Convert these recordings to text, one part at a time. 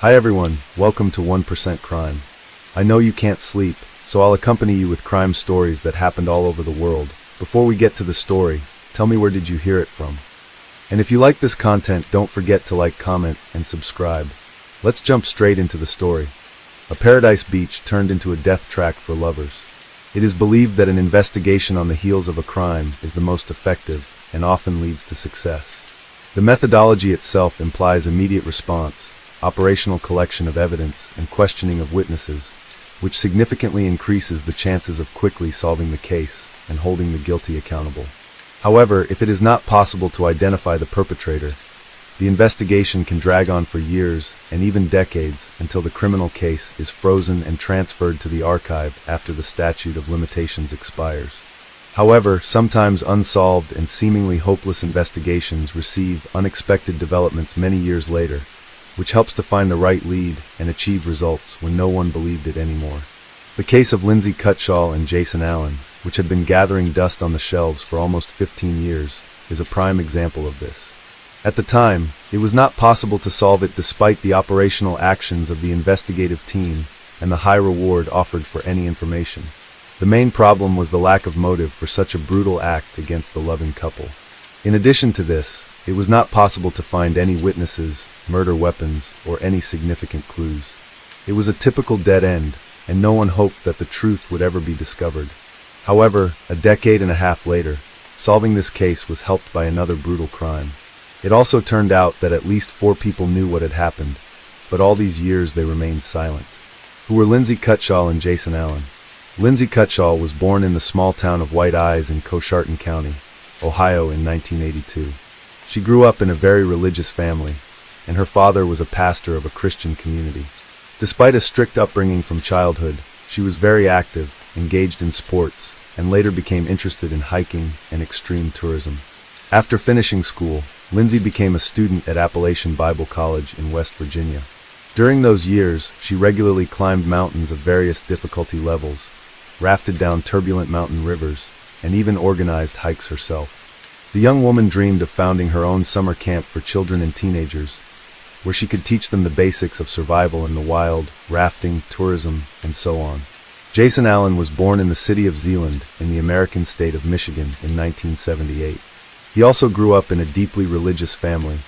Hi everyone, welcome to 1% Crime. I know you can't sleep, so I'll accompany you with crime stories that happened all over the world. Before we get to the story, tell me, where did you hear it from? And if you like this content, don't forget to like, comment, and subscribe. Let's jump straight into the story. A paradise beach turned into a death trap for lovers. It is believed that an investigation on the heels of a crime is the most effective and often leads to success. The methodology itself implies immediate response, operational collection of evidence, and questioning of witnesses, which significantly increases the chances of quickly solving the case and holding the guilty accountable. However, if it is not possible to identify the perpetrator, the investigation can drag on for years and even decades until the criminal case is frozen and transferred to the archive after the statute of limitations expires. However, sometimes unsolved and seemingly hopeless investigations receive unexpected developments many years later, which helps to find the right lead and achieve results when no one believed it anymore. The case of Lindsay Cutshall and Jason Allen, which had been gathering dust on the shelves for almost 15 years, is a prime example of this. At the time, it was not possible to solve it despite the operational actions of the investigative team and the high reward offered for any information. The main problem was the lack of motive for such a brutal act against the loving couple. In addition to this, it was not possible to find any witnesses, murder weapons, or any significant clues. It was a typical dead end, and no one hoped that the truth would ever be discovered. However, a decade and a half later, solving this case was helped by another brutal crime. It also turned out that at least 4 people knew what had happened, but all these years they remained silent. Who were Lindsay Cutshall and Jason Allen? Lindsay Cutshall was born in the small town of White Eyes in Coshocton County, Ohio in 1982. She grew up in a very religious family, and her father was a pastor of a Christian community. Despite a strict upbringing from childhood, she was very active, engaged in sports, and later became interested in hiking and extreme tourism. After finishing school, Lindsay became a student at Appalachian Bible College in West Virginia. During those years, she regularly climbed mountains of various difficulty levels, rafted down turbulent mountain rivers, and even organized hikes herself. The young woman dreamed of founding her own summer camp for children and teenagers, where she could teach them the basics of survival in the wild, rafting, tourism, and so on. Jason Allen was born in the city of Zeeland in the American state of Michigan in 1978. He also grew up in a deeply religious family,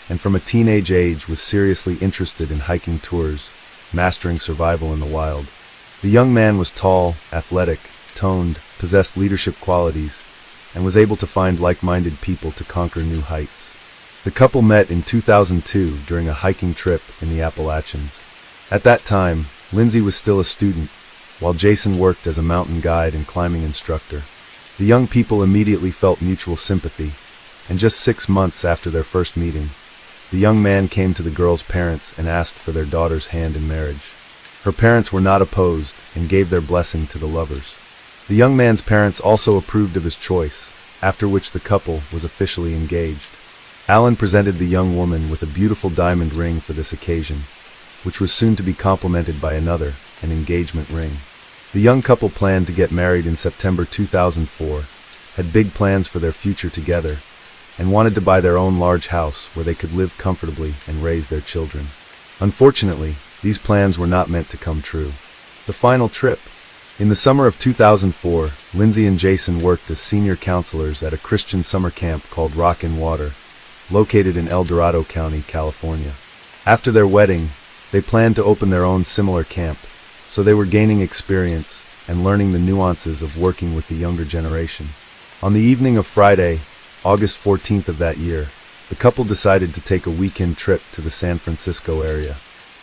and from a teenage age was seriously interested in hiking tours, mastering survival in the wild. The young man was tall, athletic, toned, possessed leadership qualities, and was able to find like-minded people to conquer new heights. The couple met in 2002 during a hiking trip in the Appalachians. At that time, Lindsay was still a student, while Jason worked as a mountain guide and climbing instructor. The young people immediately felt mutual sympathy, and just 6 months after their first meeting, the young man came to the girl's parents and asked for their daughter's hand in marriage. Her parents were not opposed and gave their blessing to the lovers. The young man's parents also approved of his choice, after which the couple was officially engaged. Allen presented the young woman with a beautiful diamond ring for this occasion, which was soon to be complemented by another, an engagement ring. The young couple planned to get married in September 2004, had big plans for their future together, and wanted to buy their own large house where they could live comfortably and raise their children. Unfortunately, these plans were not meant to come true. The final trip. In the summer of 2004, Lindsay and Jason worked as senior counselors at a Christian summer camp called Rock and Water, located in El Dorado County, California. After their wedding, they planned to open their own similar camp, so they were gaining experience and learning the nuances of working with the younger generation. On the evening of Friday, August 14th of that year, the couple decided to take a weekend trip to the San Francisco area.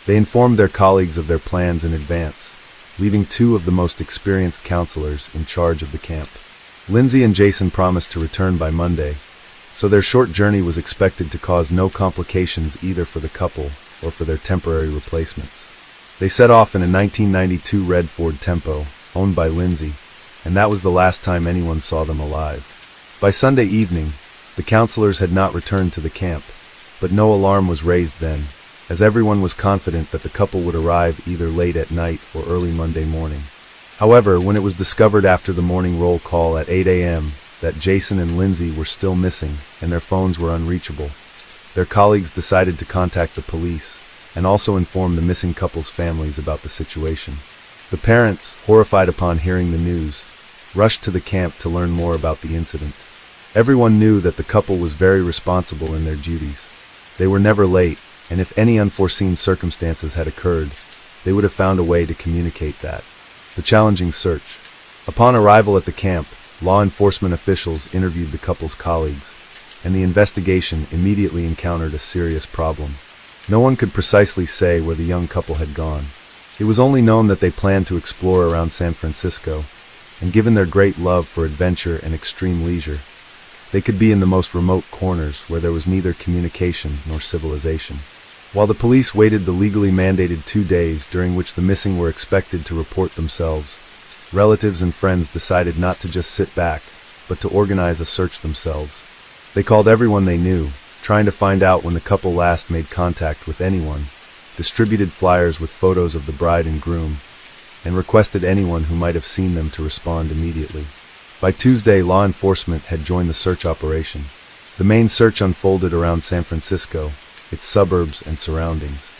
They informed their colleagues of their plans in advance, leaving 2 of the most experienced counselors in charge of the camp. Lindsay and Jason promised to return by Monday, so their short journey was expected to cause no complications either for the couple or for their temporary replacements. They set off in a 1992 red Ford Tempo, owned by Lindsay, and that was the last time anyone saw them alive. By Sunday evening, the counselors had not returned to the camp, but no alarm was raised then, as everyone was confident that the couple would arrive either late at night or early Monday morning. However, when it was discovered after the morning roll call at 8 a.m. that Jason and Lindsay were still missing and their phones were unreachable, their colleagues decided to contact the police, and also informed the missing couple's families about the situation. The parents, horrified upon hearing the news, rushed to the camp to learn more about the incident. Everyone knew that the couple was very responsible in their duties. They were never late, and if any unforeseen circumstances had occurred, they would have found a way to communicate that. The challenging search. Upon arrival at the camp, law enforcement officials interviewed the couple's colleagues, and the investigation immediately encountered a serious problem. No one could precisely say where the young couple had gone. It was only known that they planned to explore around San Francisco, and given their great love for adventure and extreme leisure, they could be in the most remote corners where there was neither communication nor civilization. While the police waited the legally mandated 2 days during which the missing were expected to report themselves, relatives and friends decided not to just sit back, but to organize a search themselves. They called everyone they knew, trying to find out when the couple last made contact with anyone, distributed flyers with photos of the bride and groom, and requested anyone who might have seen them to respond immediately. By Tuesday, law enforcement had joined the search operation. The main search unfolded around San Francisco, its suburbs and surroundings.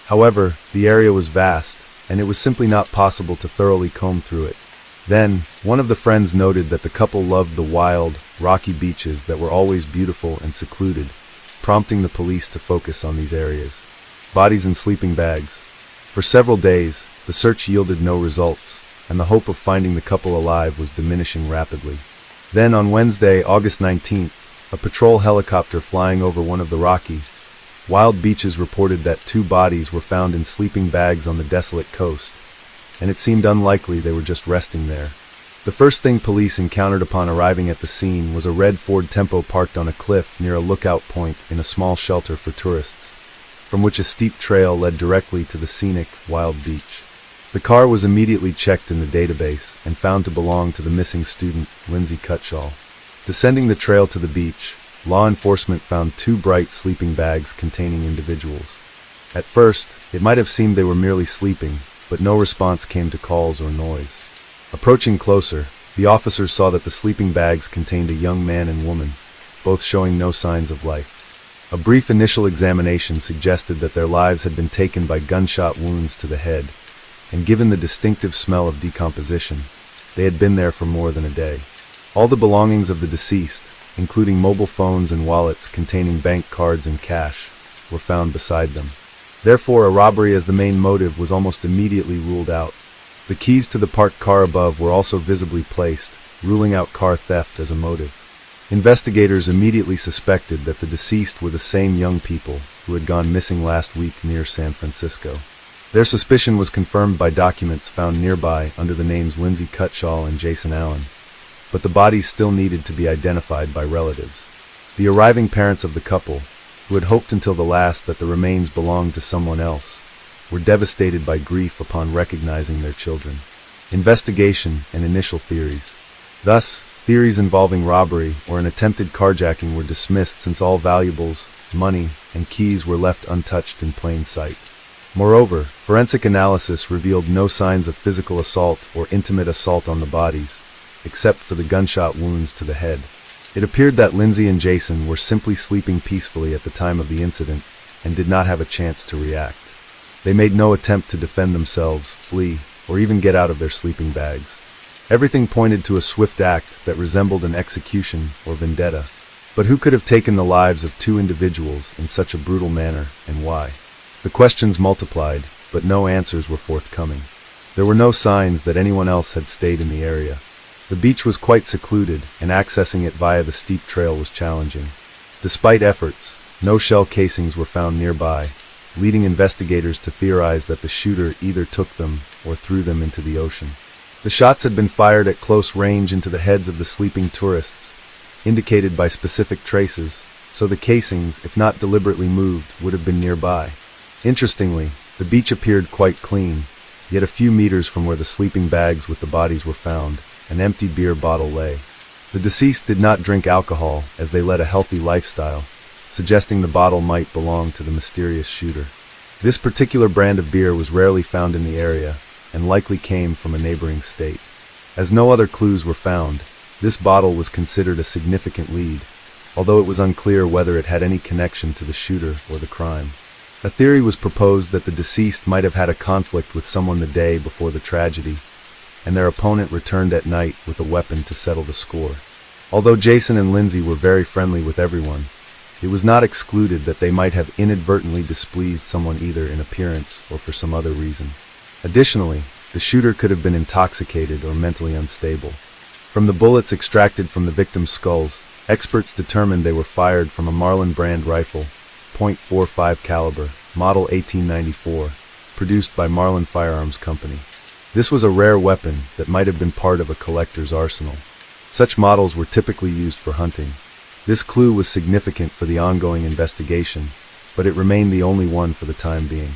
However, the area was vast, and it was simply not possible to thoroughly comb through it. Then, one of the friends noted that the couple loved the wild, rocky beaches that were always beautiful and secluded, prompting the police to focus on these areas. Bodies in sleeping bags. For several days, the search yielded no results, and the hope of finding the couple alive was diminishing rapidly. Then, on Wednesday, August 19th, a patrol helicopter flying over one of the rocky, wild beaches reported that 2 bodies were found in sleeping bags on the desolate coast, and it seemed unlikely they were just resting there. The first thing police encountered upon arriving at the scene was a red Ford Tempo parked on a cliff near a lookout point in a small shelter for tourists, from which a steep trail led directly to the scenic, wild beach. The car was immediately checked in the database and found to belong to the missing student, Lindsay Cutshall. Descending the trail to the beach, law enforcement found 2 bright sleeping bags containing individuals. At first, it might have seemed they were merely sleeping, but no response came to calls or noise. Approaching closer, the officers saw that the sleeping bags contained a young man and woman, both showing no signs of life. A brief initial examination suggested that their lives had been taken by gunshot wounds to the head, and given the distinctive smell of decomposition, they had been there for more than a day. All the belongings of the deceased, including mobile phones and wallets containing bank cards and cash, were found beside them. Therefore, a robbery as the main motive was almost immediately ruled out. The keys to the parked car above were also visibly placed, ruling out car theft as a motive. Investigators immediately suspected that the deceased were the same young people who had gone missing last week near San Francisco. Their suspicion was confirmed by documents found nearby under the names Lindsay Cutshall and Jason Allen, but the bodies still needed to be identified by relatives. The arriving parents of the couple, who had hoped until the last that the remains belonged to someone else, were devastated by grief upon recognizing their children. Investigation and initial theories. Thus, theories involving robbery or an attempted carjacking were dismissed since all valuables, money, and keys were left untouched in plain sight. Moreover, forensic analysis revealed no signs of physical assault or intimate assault on the bodies, except for the gunshot wounds to the head. It appeared that Lindsay and Jason were simply sleeping peacefully at the time of the incident and did not have a chance to react. They made no attempt to defend themselves, flee, or even get out of their sleeping bags. Everything pointed to a swift act that resembled an execution or vendetta. But who could have taken the lives of 2 individuals in such a brutal manner, and why? The questions multiplied, but no answers were forthcoming. There were no signs that anyone else had stayed in the area. The beach was quite secluded, and accessing it via the steep trail was challenging. Despite efforts, no shell casings were found nearby, leading investigators to theorize that the shooter either took them or threw them into the ocean. The shots had been fired at close range into the heads of the sleeping tourists, indicated by specific traces, so the casings, if not deliberately moved, would have been nearby. Interestingly, the beach appeared quite clean, yet a few meters from where the sleeping bags with the bodies were found, an empty beer bottle lay. The deceased did not drink alcohol, as they led a healthy lifestyle, suggesting the bottle might belong to the mysterious shooter. This particular brand of beer was rarely found in the area, and likely came from a neighboring state. As no other clues were found, this bottle was considered a significant lead, although it was unclear whether it had any connection to the shooter or the crime. A theory was proposed that the deceased might have had a conflict with someone the day before the tragedy, and their opponent returned at night with a weapon to settle the score. Although Jason and Lindsay were very friendly with everyone, it was not excluded that they might have inadvertently displeased someone either in appearance or for some other reason. Additionally, the shooter could have been intoxicated or mentally unstable. From the bullets extracted from the victims' skulls, experts determined they were fired from a Marlin brand rifle, .45 caliber, model 1894, produced by Marlin Firearms Company. This was a rare weapon that might have been part of a collector's arsenal. Such models were typically used for hunting. This clue was significant for the ongoing investigation, but it remained the only one for the time being.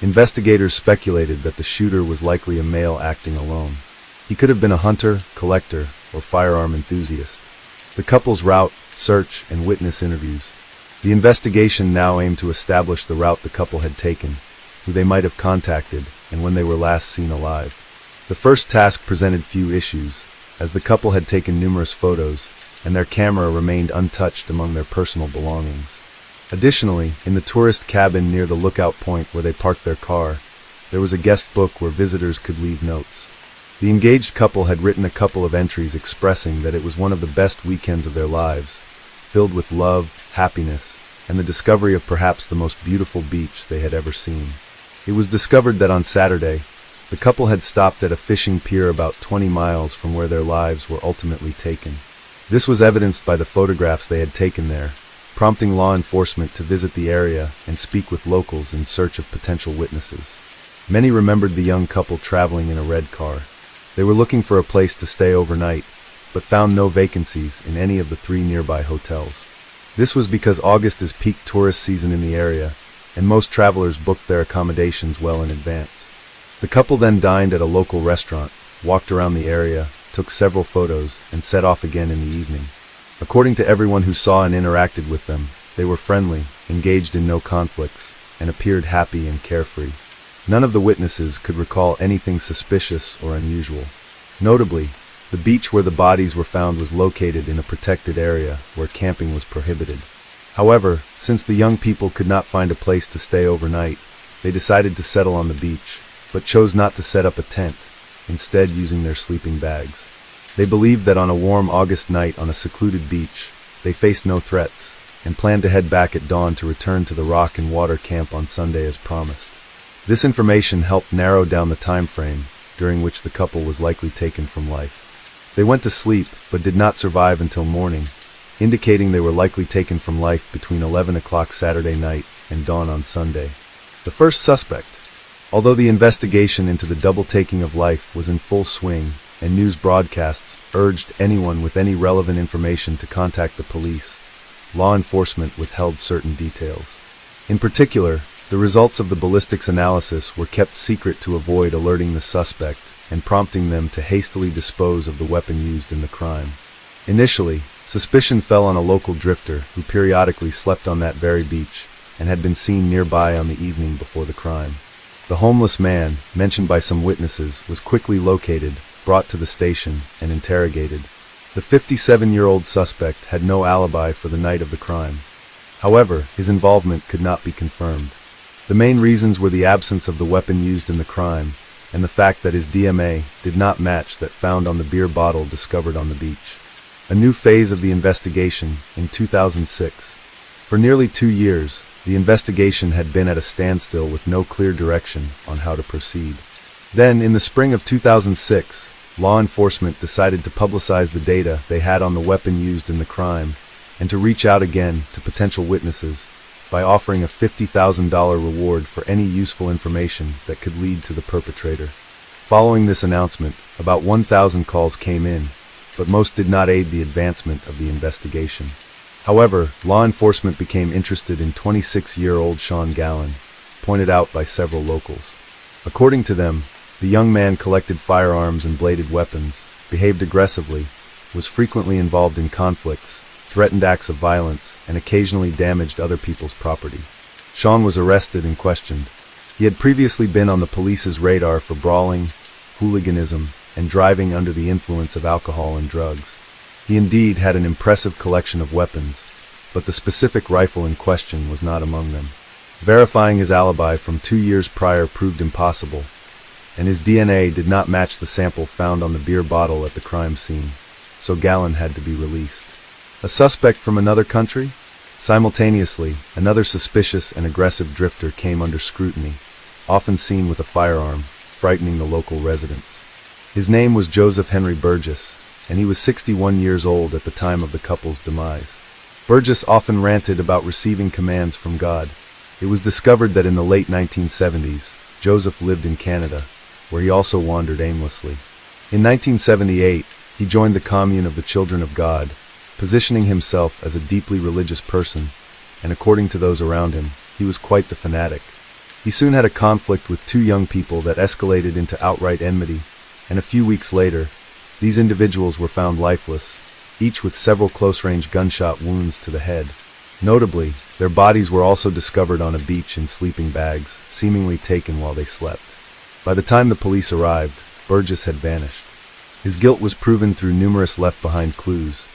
Investigators speculated that the shooter was likely a male acting alone. He could have been a hunter, collector, or firearm enthusiast. The couple's route, search, and witness interviews. The investigation now aimed to establish the route the couple had taken, who they might have contacted, and when they were last seen alive. The first task presented few issues, as the couple had taken numerous photos, and their camera remained untouched among their personal belongings. Additionally, in the tourist cabin near the lookout point where they parked their car, there was a guest book where visitors could leave notes. The engaged couple had written a couple of entries expressing that it was one of the best weekends of their lives, filled with love, happiness, and the discovery of perhaps the most beautiful beach they had ever seen. It was discovered that on Saturday, the couple had stopped at a fishing pier about 20 miles from where their lives were ultimately taken. This was evidenced by the photographs they had taken there, prompting law enforcement to visit the area and speak with locals in search of potential witnesses. Many remembered the young couple traveling in a red car. They were looking for a place to stay overnight, but found no vacancies in any of the 3 nearby hotels. This was because August is peak tourist season in the area, and most travelers booked their accommodations well in advance. The couple then dined at a local restaurant, walked around the area, took several photos, and set off again in the evening. According to everyone who saw and interacted with them, they were friendly, engaged in no conflicts, and appeared happy and carefree. None of the witnesses could recall anything suspicious or unusual. Notably, the beach where the bodies were found was located in a protected area where camping was prohibited. However, since the young people could not find a place to stay overnight, they decided to settle on the beach, but chose not to set up a tent, instead using their sleeping bags. They believed that on a warm August night on a secluded beach, they faced no threats, and planned to head back at dawn to return to the Rock and Water camp on Sunday as promised. This information helped narrow down the time frame during which the couple was likely taken from life. They went to sleep, but did not survive until morning, indicating they were likely taken from life between 11 o'clock Saturday night and dawn on Sunday. The first suspect. Although the investigation into the double taking of life was in full swing, and news broadcasts urged anyone with any relevant information to contact the police, law enforcement withheld certain details. In particular, the results of the ballistics analysis were kept secret to avoid alerting the suspect and prompting them to hastily dispose of the weapon used in the crime. Initially, suspicion fell on a local drifter who periodically slept on that very beach and had been seen nearby on the evening before the crime. The homeless man, mentioned by some witnesses, was quickly located, brought to the station, and interrogated. The 57-year-old suspect had no alibi for the night of the crime. However, his involvement could not be confirmed. The main reasons were the absence of the weapon used in the crime, and the fact that his DMA did not match that found on the beer bottle discovered on the beach. A new phase of the investigation in 2006. For nearly 2 years, the investigation had been at a standstill with no clear direction on how to proceed. Then, in the spring of 2006, law enforcement decided to publicize the data they had on the weapon used in the crime and to reach out again to potential witnesses by offering a $50,000 reward for any useful information that could lead to the perpetrator. Following this announcement, about 1,000 calls came in, but most did not aid the advancement of the investigation. However, law enforcement became interested in 26-year-old Sean Gallen, pointed out by several locals. According to them, the young man collected firearms and bladed weapons, behaved aggressively, was frequently involved in conflicts, threatened acts of violence, and occasionally damaged other people's property. Sean was arrested and questioned. He had previously been on the police's radar for brawling, hooliganism, and driving under the influence of alcohol and drugs. He indeed had an impressive collection of weapons, but the specific rifle in question was not among them. Verifying his alibi from 2 years prior proved impossible, and his DNA did not match the sample found on the beer bottle at the crime scene, so Gallon had to be released. A suspect from another country? Simultaneously, another suspicious and aggressive drifter came under scrutiny, often seen with a firearm, frightening the local residents. His name was Joseph Henry Burgess, and he was 61 years old at the time of the couple's demise. Burgess often ranted about receiving commands from God. It was discovered that in the late 1970s, Joseph lived in Canada, where he also wandered aimlessly. In 1978, he joined the Commune of the Children of God, positioning himself as a deeply religious person, and according to those around him, he was quite the fanatic. He soon had a conflict with two young people that escalated into outright enmity, and a few weeks later, these individuals were found lifeless, each with several close-range gunshot wounds to the head. Notably, their bodies were also discovered on a beach in sleeping bags, seemingly taken while they slept. By the time the police arrived, Burgess had vanished. His guilt was proven through numerous left-behind clues,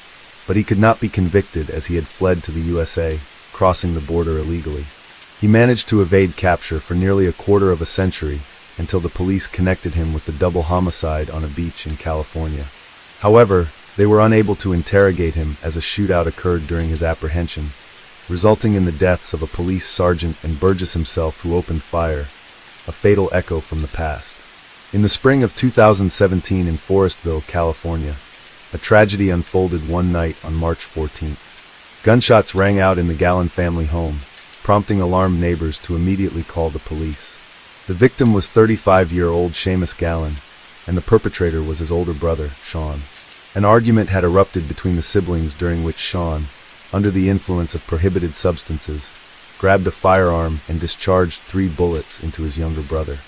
but he could not be convicted as he had fled to the USA, crossing the border illegally. He managed to evade capture for nearly a quarter of a century until the police connected him with the double homicide on a beach in California. However, they were unable to interrogate him as a shootout occurred during his apprehension, resulting in the deaths of a police sergeant and Burgess himself, who opened fire, a fatal echo from the past. In the spring of 2017 in Forestville, California, a tragedy unfolded one night on March 14th. Gunshots rang out in the Gallon family home, prompting alarmed neighbors to immediately call the police. The victim was 35-year-old Seamus Gallon, and the perpetrator was his older brother, Sean. An argument had erupted between the siblings during which Sean, under the influence of prohibited substances, grabbed a firearm and discharged 3 bullets into his younger brother.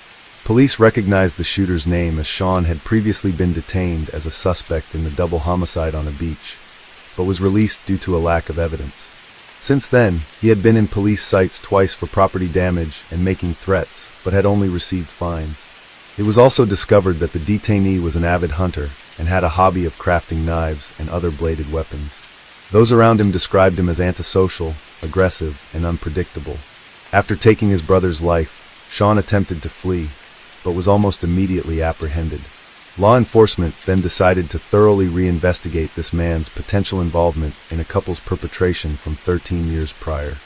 Police recognized the shooter's name as Sean had previously been detained as a suspect in the double homicide on a beach, but was released due to a lack of evidence. Since then, he had been in police sights twice for property damage and making threats, but had only received fines. It was also discovered that the detainee was an avid hunter and had a hobby of crafting knives and other bladed weapons. Those around him described him as antisocial, aggressive, and unpredictable. After taking his brother's life, Sean attempted to flee, but was almost immediately apprehended. Law enforcement then decided to thoroughly reinvestigate this man's potential involvement in a couple's perpetration from 13 years prior.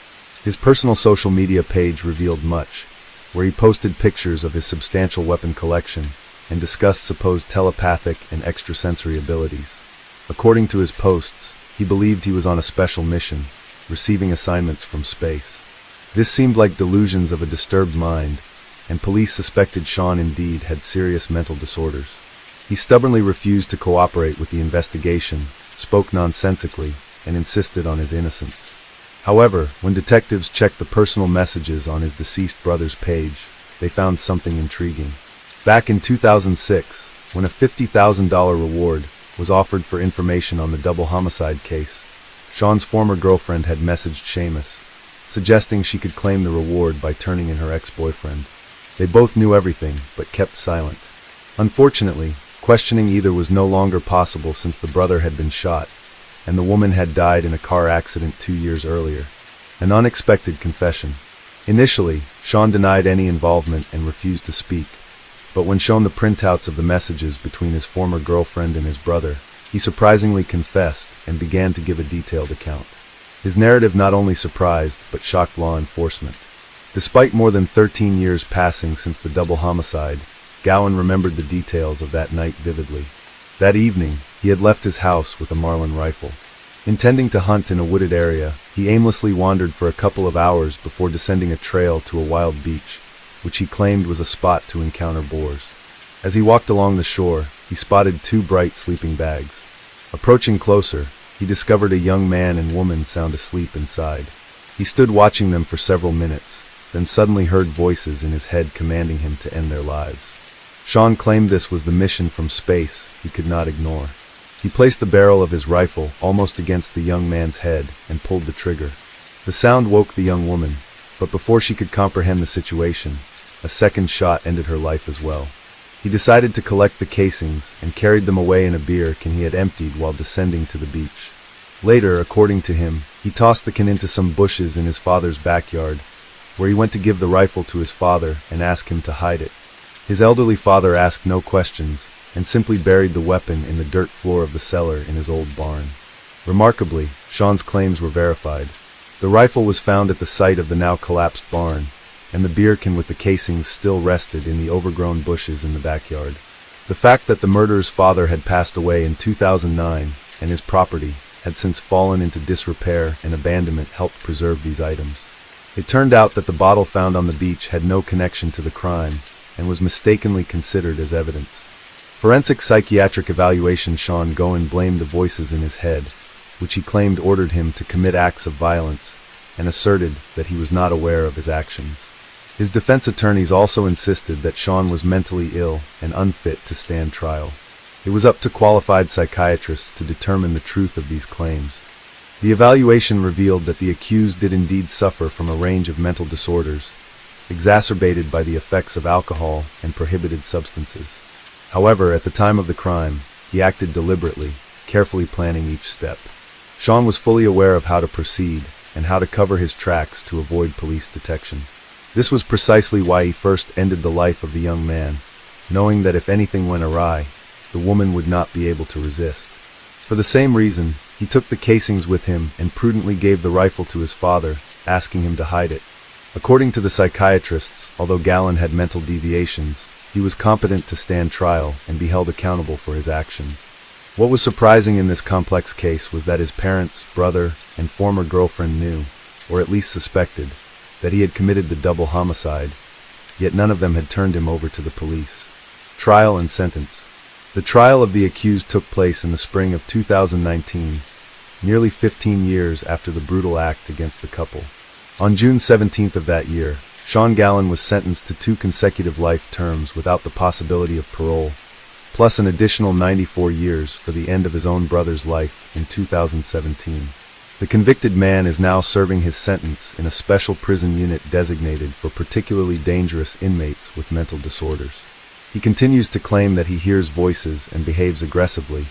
His personal social media page revealed much, where he posted pictures of his substantial weapon collection and discussed supposed telepathic and extrasensory abilities. According to his posts, he believed he was on a special mission, receiving assignments from space. This seemed like delusions of a disturbed mind, and police suspected Sean indeed had serious mental disorders. He stubbornly refused to cooperate with the investigation, spoke nonsensically, and insisted on his innocence. However, when detectives checked the personal messages on his deceased brother's page, they found something intriguing. Back in 2006, when a $50,000 reward was offered for information on the double homicide case, Sean's former girlfriend had messaged Seamus, suggesting she could claim the reward by turning in her ex-boyfriend. They both knew everything, but kept silent. Unfortunately, questioning either was no longer possible since the brother had been shot, and the woman had died in a car accident 2 years earlier. An unexpected confession. Initially, Sean denied any involvement and refused to speak, but when shown the printouts of the messages between his former girlfriend and his brother, he surprisingly confessed and began to give a detailed account. His narrative not only surprised, but shocked law enforcement. Despite more than 13 years passing since the double homicide, Gowan remembered the details of that night vividly. That evening, he had left his house with a Marlin rifle. Intending to hunt in a wooded area, he aimlessly wandered for a couple of hours before descending a trail to a wild beach, which he claimed was a spot to encounter boars. As he walked along the shore, he spotted 2 bright sleeping bags. Approaching closer, he discovered a young man and woman sound asleep inside. He stood watching them for several minutes, then suddenly heard voices in his head commanding him to end their lives. Sean claimed this was the mission from space he could not ignore. He placed the barrel of his rifle almost against the young man's head and pulled the trigger. The sound woke the young woman, but before she could comprehend the situation, a second shot ended her life as well. He decided to collect the casings and carried them away in a beer can he had emptied while descending to the beach. Later, according to him, he tossed the can into some bushes in his father's backyard, where he went to give the rifle to his father and ask him to hide it. His elderly father asked no questions and simply buried the weapon in the dirt floor of the cellar in his old barn. Remarkably, Sean's claims were verified. The rifle was found at the site of the now collapsed barn, and the beer can with the casings still rested in the overgrown bushes in the backyard. The fact that the murderer's father had passed away in 2009 and his property had since fallen into disrepair and abandonment helped preserve these items. It turned out that the bottle found on the beach had no connection to the crime and was mistakenly considered as evidence. Forensic psychiatric evaluation Sean Goen blamed the voices in his head, which he claimed ordered him to commit acts of violence, and asserted that he was not aware of his actions. His defense attorneys also insisted that Sean was mentally ill and unfit to stand trial. It was up to qualified psychiatrists to determine the truth of these claims. The evaluation revealed that the accused did indeed suffer from a range of mental disorders, exacerbated by the effects of alcohol and prohibited substances. However, at the time of the crime, he acted deliberately, carefully planning each step. Sean was fully aware of how to proceed and how to cover his tracks to avoid police detection. This was precisely why he first ended the life of the young man, knowing that if anything went awry, the woman would not be able to resist. For the same reason, he took the casings with him and prudently gave the rifle to his father, asking him to hide it. According to the psychiatrists, although Gallen had mental deviations, he was competent to stand trial and be held accountable for his actions. What was surprising in this complex case was that his parents, brother, and former girlfriend knew, or at least suspected, that he had committed the double homicide, yet none of them had turned him over to the police. Trial and sentence. The trial of the accused took place in the spring of 2019, nearly 15 years after the brutal act against the couple. On June 17th of that year, Sean Gallen was sentenced to 2 consecutive life terms without the possibility of parole, plus an additional 94 years for the end of his own brother's life in 2017. The convicted man is now serving his sentence in a special prison unit designated for particularly dangerous inmates with mental disorders. He continues to claim that he hears voices and behaves aggressively.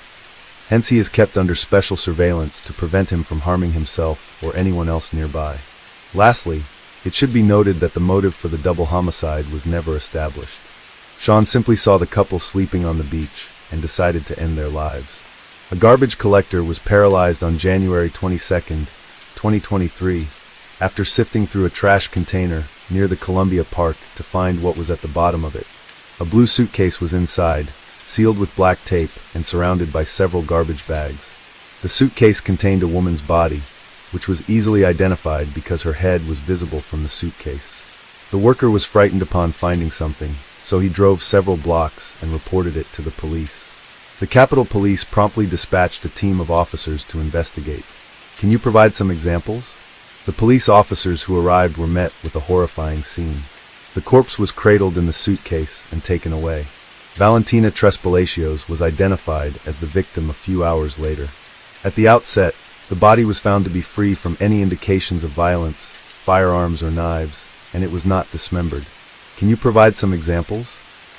Hence he is kept under special surveillance to prevent him from harming himself or anyone else nearby. Lastly, it should be noted that the motive for the double homicide was never established. Sean simply saw the couple sleeping on the beach and decided to end their lives. A garbage collector was paralyzed on January 22, 2023, after sifting through a trash container near the Columbia Park to find what was at the bottom of it. A blue suitcase was inside, sealed with black tape and surrounded by several garbage bags. The suitcase contained a woman's body, which was easily identified because her head was visible from the suitcase. The worker was frightened upon finding something, so he drove several blocks and reported it to the police. The Capitol Police promptly dispatched a team of officers to investigate. Can you provide some examples? The police officers who arrived were met with a horrifying scene. The corpse was cradled in the suitcase and taken away. Valentina Trespalacios was identified as the victim a few hours later. At the outset, the body was found to be free from any indications of violence, firearms or knives, and it was not dismembered. Can you provide some examples?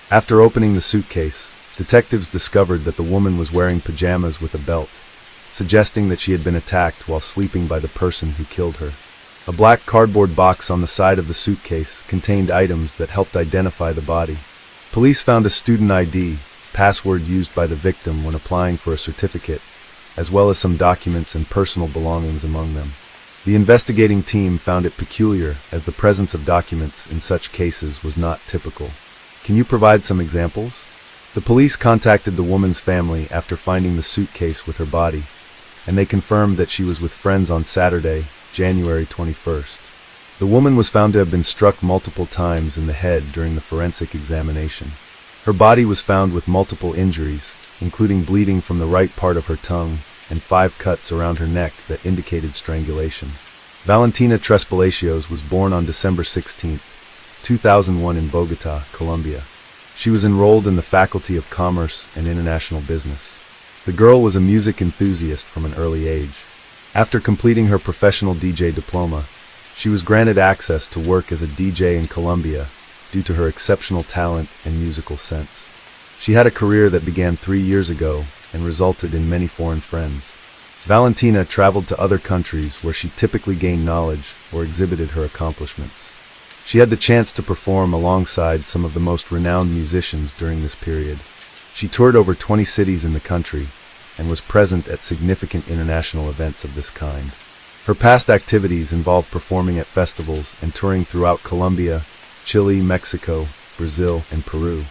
After opening the suitcase, detectives discovered that the woman was wearing pajamas with a belt, suggesting that she had been attacked while sleeping by the person who killed her. A black cardboard box on the side of the suitcase contained items that helped identify the body. Police found a student ID, password used by the victim when applying for a certificate, as well as some documents and personal belongings among them. The investigating team found it peculiar as the presence of documents in such cases was not typical. Can you provide some examples? The police contacted the woman's family after finding the suitcase with her body, and they confirmed that she was with friends on Saturday, January 21st. The woman was found to have been struck multiple times in the head during the forensic examination. Her body was found with multiple injuries, including bleeding from the right part of her tongue and 5 cuts around her neck that indicated strangulation. Valentina Trespalacios was born on December 16, 2001 in Bogota, Colombia. She was enrolled in the Faculty of Commerce and International Business. The girl was a music enthusiast from an early age. After completing her professional DJ diploma, she was granted access to work as a DJ in Colombia due to her exceptional talent and musical sense. She had a career that began 3 years ago and resulted in many foreign friends. Valentina traveled to other countries where she typically gained knowledge or exhibited her accomplishments. She had the chance to perform alongside some of the most renowned musicians during this period. She toured over 20 cities in the country and was present at significant international events of this kind. Her past activities involved performing at festivals and touring throughout Colombia, Chile, Mexico, Brazil, and Peru.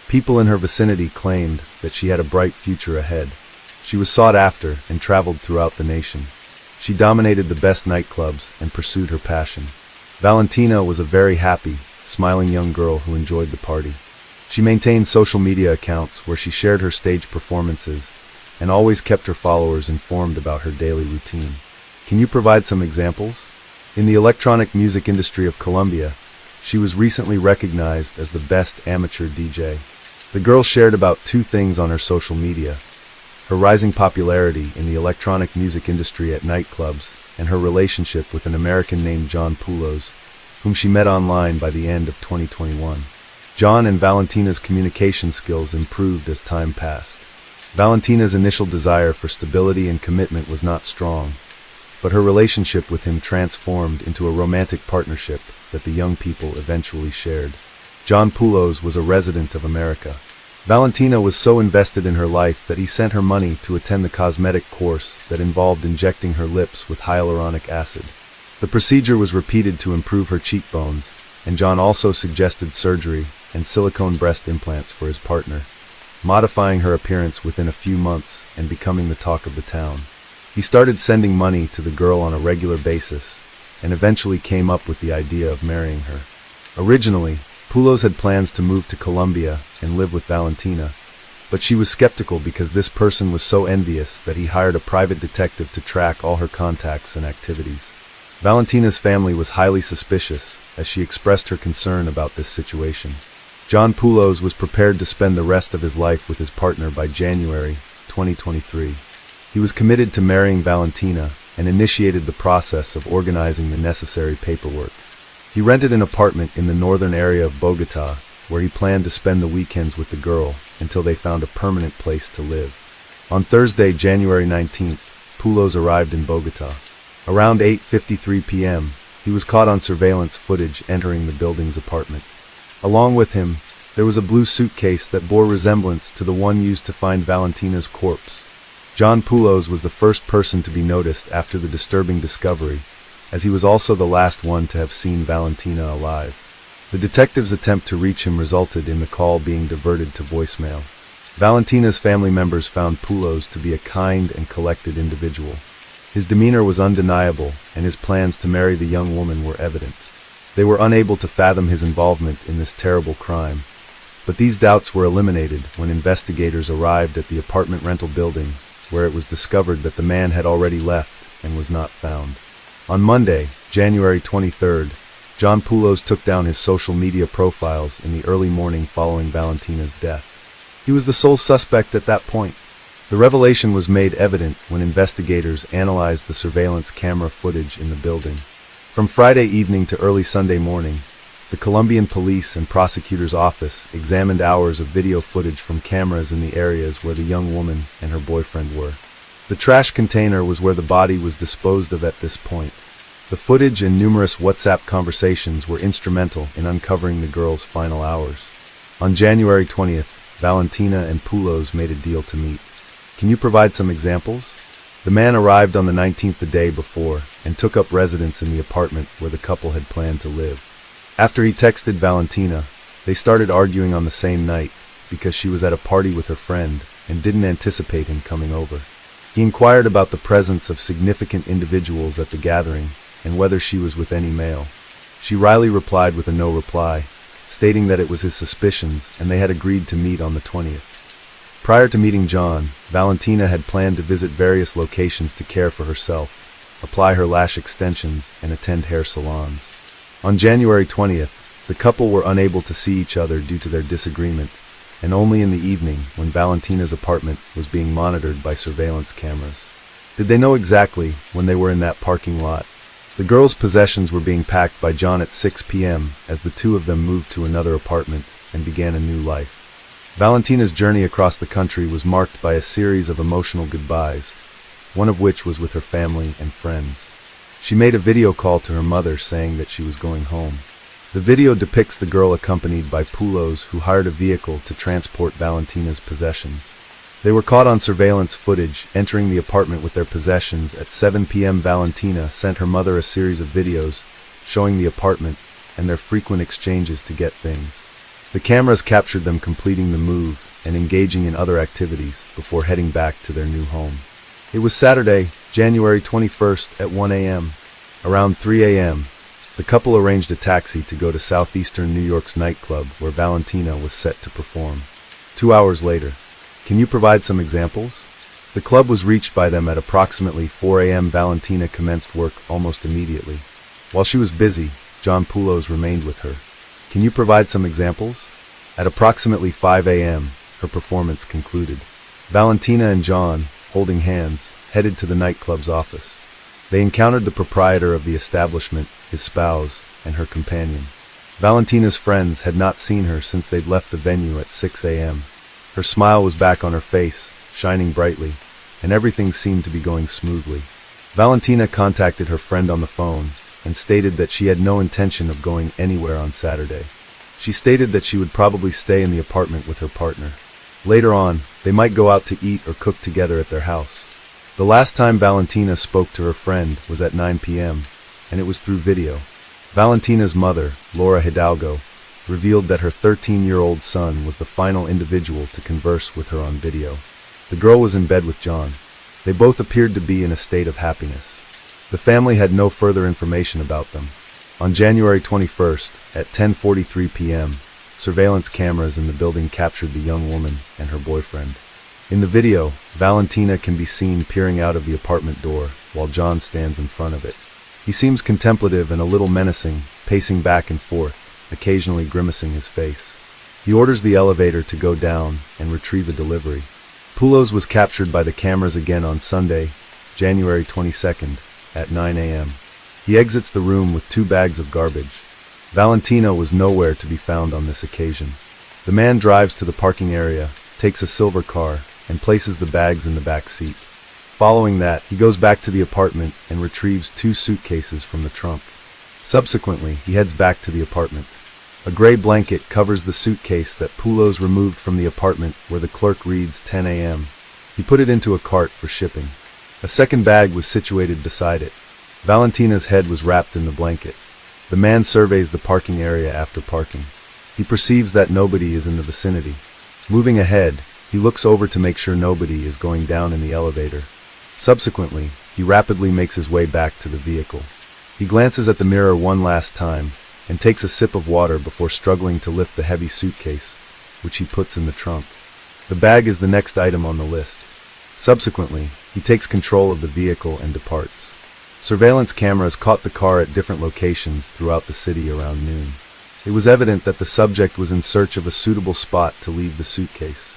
People in her vicinity claimed that she had a bright future ahead. She was sought after and traveled throughout the nation. She dominated the best nightclubs and pursued her passion. Valentina was a very happy, smiling young girl who enjoyed the party. She maintained social media accounts where she shared her stage performances and always kept her followers informed about her daily routine. Can you provide some examples? In the electronic music industry of Colombia, she was recently recognized as the best amateur DJ. The girl shared about two things on her social media: her rising popularity in the electronic music industry at nightclubs and her relationship with an American named John Poulos, whom she met online by the end of 2021. John and Valentina's communication skills improved as time passed. Valentina's initial desire for stability and commitment was not strong, but her relationship with him transformed into a romantic partnership that the young people eventually shared. John Poulos was a resident of America. Valentina was so invested in her life that he sent her money to attend the cosmetic course that involved injecting her lips with hyaluronic acid. The procedure was repeated to improve her cheekbones, and John also suggested surgery and silicone breast implants for his partner, modifying her appearance within a few months and becoming the talk of the town. He started sending money to the girl on a regular basis, and eventually came up with the idea of marrying her. Originally, Poulos had plans to move to Colombia and live with Valentina, but she was skeptical because this person was so envious that he hired a private detective to track all her contacts and activities. Valentina's family was highly suspicious as she expressed her concern about this situation. John Poulos was prepared to spend the rest of his life with his partner by January 2023. He was committed to marrying Valentina and initiated the process of organizing the necessary paperwork. He rented an apartment in the northern area of Bogota, where he planned to spend the weekends with the girl until they found a permanent place to live. On Thursday, January 19th, Poulos arrived in Bogota. Around 8:53 p.m., he was caught on surveillance footage entering the building's apartment. Along with him, there was a blue suitcase that bore resemblance to the one used to find Valentina's corpse. John Poulos was the first person to be noticed after the disturbing discovery, as he was also the last one to have seen Valentina alive. The detective's attempt to reach him resulted in the call being diverted to voicemail. Valentina's family members found Poulos to be a kind and collected individual. His demeanor was undeniable, and his plans to marry the young woman were evident. They were unable to fathom his involvement in this terrible crime, but these doubts were eliminated when investigators arrived at the apartment rental building, where it was discovered that the man had already left and was not found. On Monday, January 23rd, John Poulos took down his social media profiles in the early morning following Valentina's death. He was the sole suspect at that point. The revelation was made evident when investigators analyzed the surveillance camera footage in the building. From Friday evening to early Sunday morning, the Colombian police and prosecutor's office examined hours of video footage from cameras in the areas where the young woman and her boyfriend were. The trash container was where the body was disposed of at this point. The footage and numerous WhatsApp conversations were instrumental in uncovering the girl's final hours. On January 20th, Valentina and Poulos made a deal to meet. Can you provide some examples? The man arrived on the 19th the day before and took up residence in the apartment where the couple had planned to live. After he texted Valentina, they started arguing on the same night because she was at a party with her friend and didn't anticipate him coming over. He inquired about the presence of significant individuals at the gathering and whether she was with any male. She wryly replied with a no reply, stating that it was his suspicions and they had agreed to meet on the 20th. Prior to meeting John, Valentina had planned to visit various locations to care for herself, apply her lash extensions, and attend hair salons. On January 20th, the couple were unable to see each other due to their disagreement, and only in the evening when Valentina's apartment was being monitored by surveillance cameras. Did they know exactly when they were in that parking lot? The girls' possessions were being packed by John at 6 p.m. as the two of them moved to another apartment and began a new life. Valentina's journey across the country was marked by a series of emotional goodbyes, one of which was with her family and friends. She made a video call to her mother saying that she was going home. The video depicts the girl accompanied by Pulos who hired a vehicle to transport Valentina's possessions. They were caught on surveillance footage entering the apartment with their possessions at 7 p.m. Valentina sent her mother a series of videos showing the apartment and their frequent exchanges to get things. The cameras captured them completing the move and engaging in other activities before heading back to their new home. It was Saturday, January 21st at 1 a.m. Around 3 a.m., the couple arranged a taxi to go to southeastern New York's nightclub where Valentina was set to perform. 2 hours later, can you provide some examples? The club was reached by them at approximately 4 a.m. Valentina commenced work almost immediately. While she was busy, John Pulos remained with her. Can you provide some examples? At approximately 5 a.m., her performance concluded. Valentina and John, holding hands, headed to the nightclub's office. They encountered the proprietor of the establishment, his spouse, and her companion. Valentina's friends had not seen her since they'd left the venue at 6 a.m. Her smile was back on her face, shining brightly, and everything seemed to be going smoothly. Valentina contacted her friend on the phone and stated that she had no intention of going anywhere on Saturday. She stated that she would probably stay in the apartment with her partner. Later on, they might go out to eat or cook together at their house. The last time Valentina spoke to her friend was at 9 p.m., and it was through video. Valentina's mother, Laura Hidalgo, revealed that her 13-year-old son was the final individual to converse with her on video. The girl was in bed with John. They both appeared to be in a state of happiness. The family had no further information about them. On January 21st, at 10:43 p.m., surveillance cameras in the building captured the young woman and her boyfriend. In the video, Valentina can be seen peering out of the apartment door while John stands in front of it. He seems contemplative and a little menacing, pacing back and forth, occasionally grimacing his face. He orders the elevator to go down and retrieve a delivery. Pulos was captured by the cameras again on Sunday, January 22nd, at 9 a.m. He exits the room with 2 bags of garbage. Valentina was nowhere to be found on this occasion. The man drives to the parking area, takes a silver car, and places the bags in the back seat. Following that, he goes back to the apartment and retrieves 2 suitcases from the trunk. Subsequently, he heads back to the apartment. A gray blanket covers the suitcase that Pulos removed from the apartment where the clerk reads 10 a.m. He put it into a cart for shipping. A second bag was situated beside it. Valentina's head was wrapped in the blanket. The man surveys the parking area after parking. He perceives that nobody is in the vicinity. Moving ahead, he looks over to make sure nobody is going down in the elevator. Subsequently, he rapidly makes his way back to the vehicle. He glances at the mirror one last time and takes a sip of water before struggling to lift the heavy suitcase, which he puts in the trunk. The bag is the next item on the list. Subsequently, he takes control of the vehicle and departs. Surveillance cameras caught the car at different locations throughout the city around noon. It was evident that the subject was in search of a suitable spot to leave the suitcase.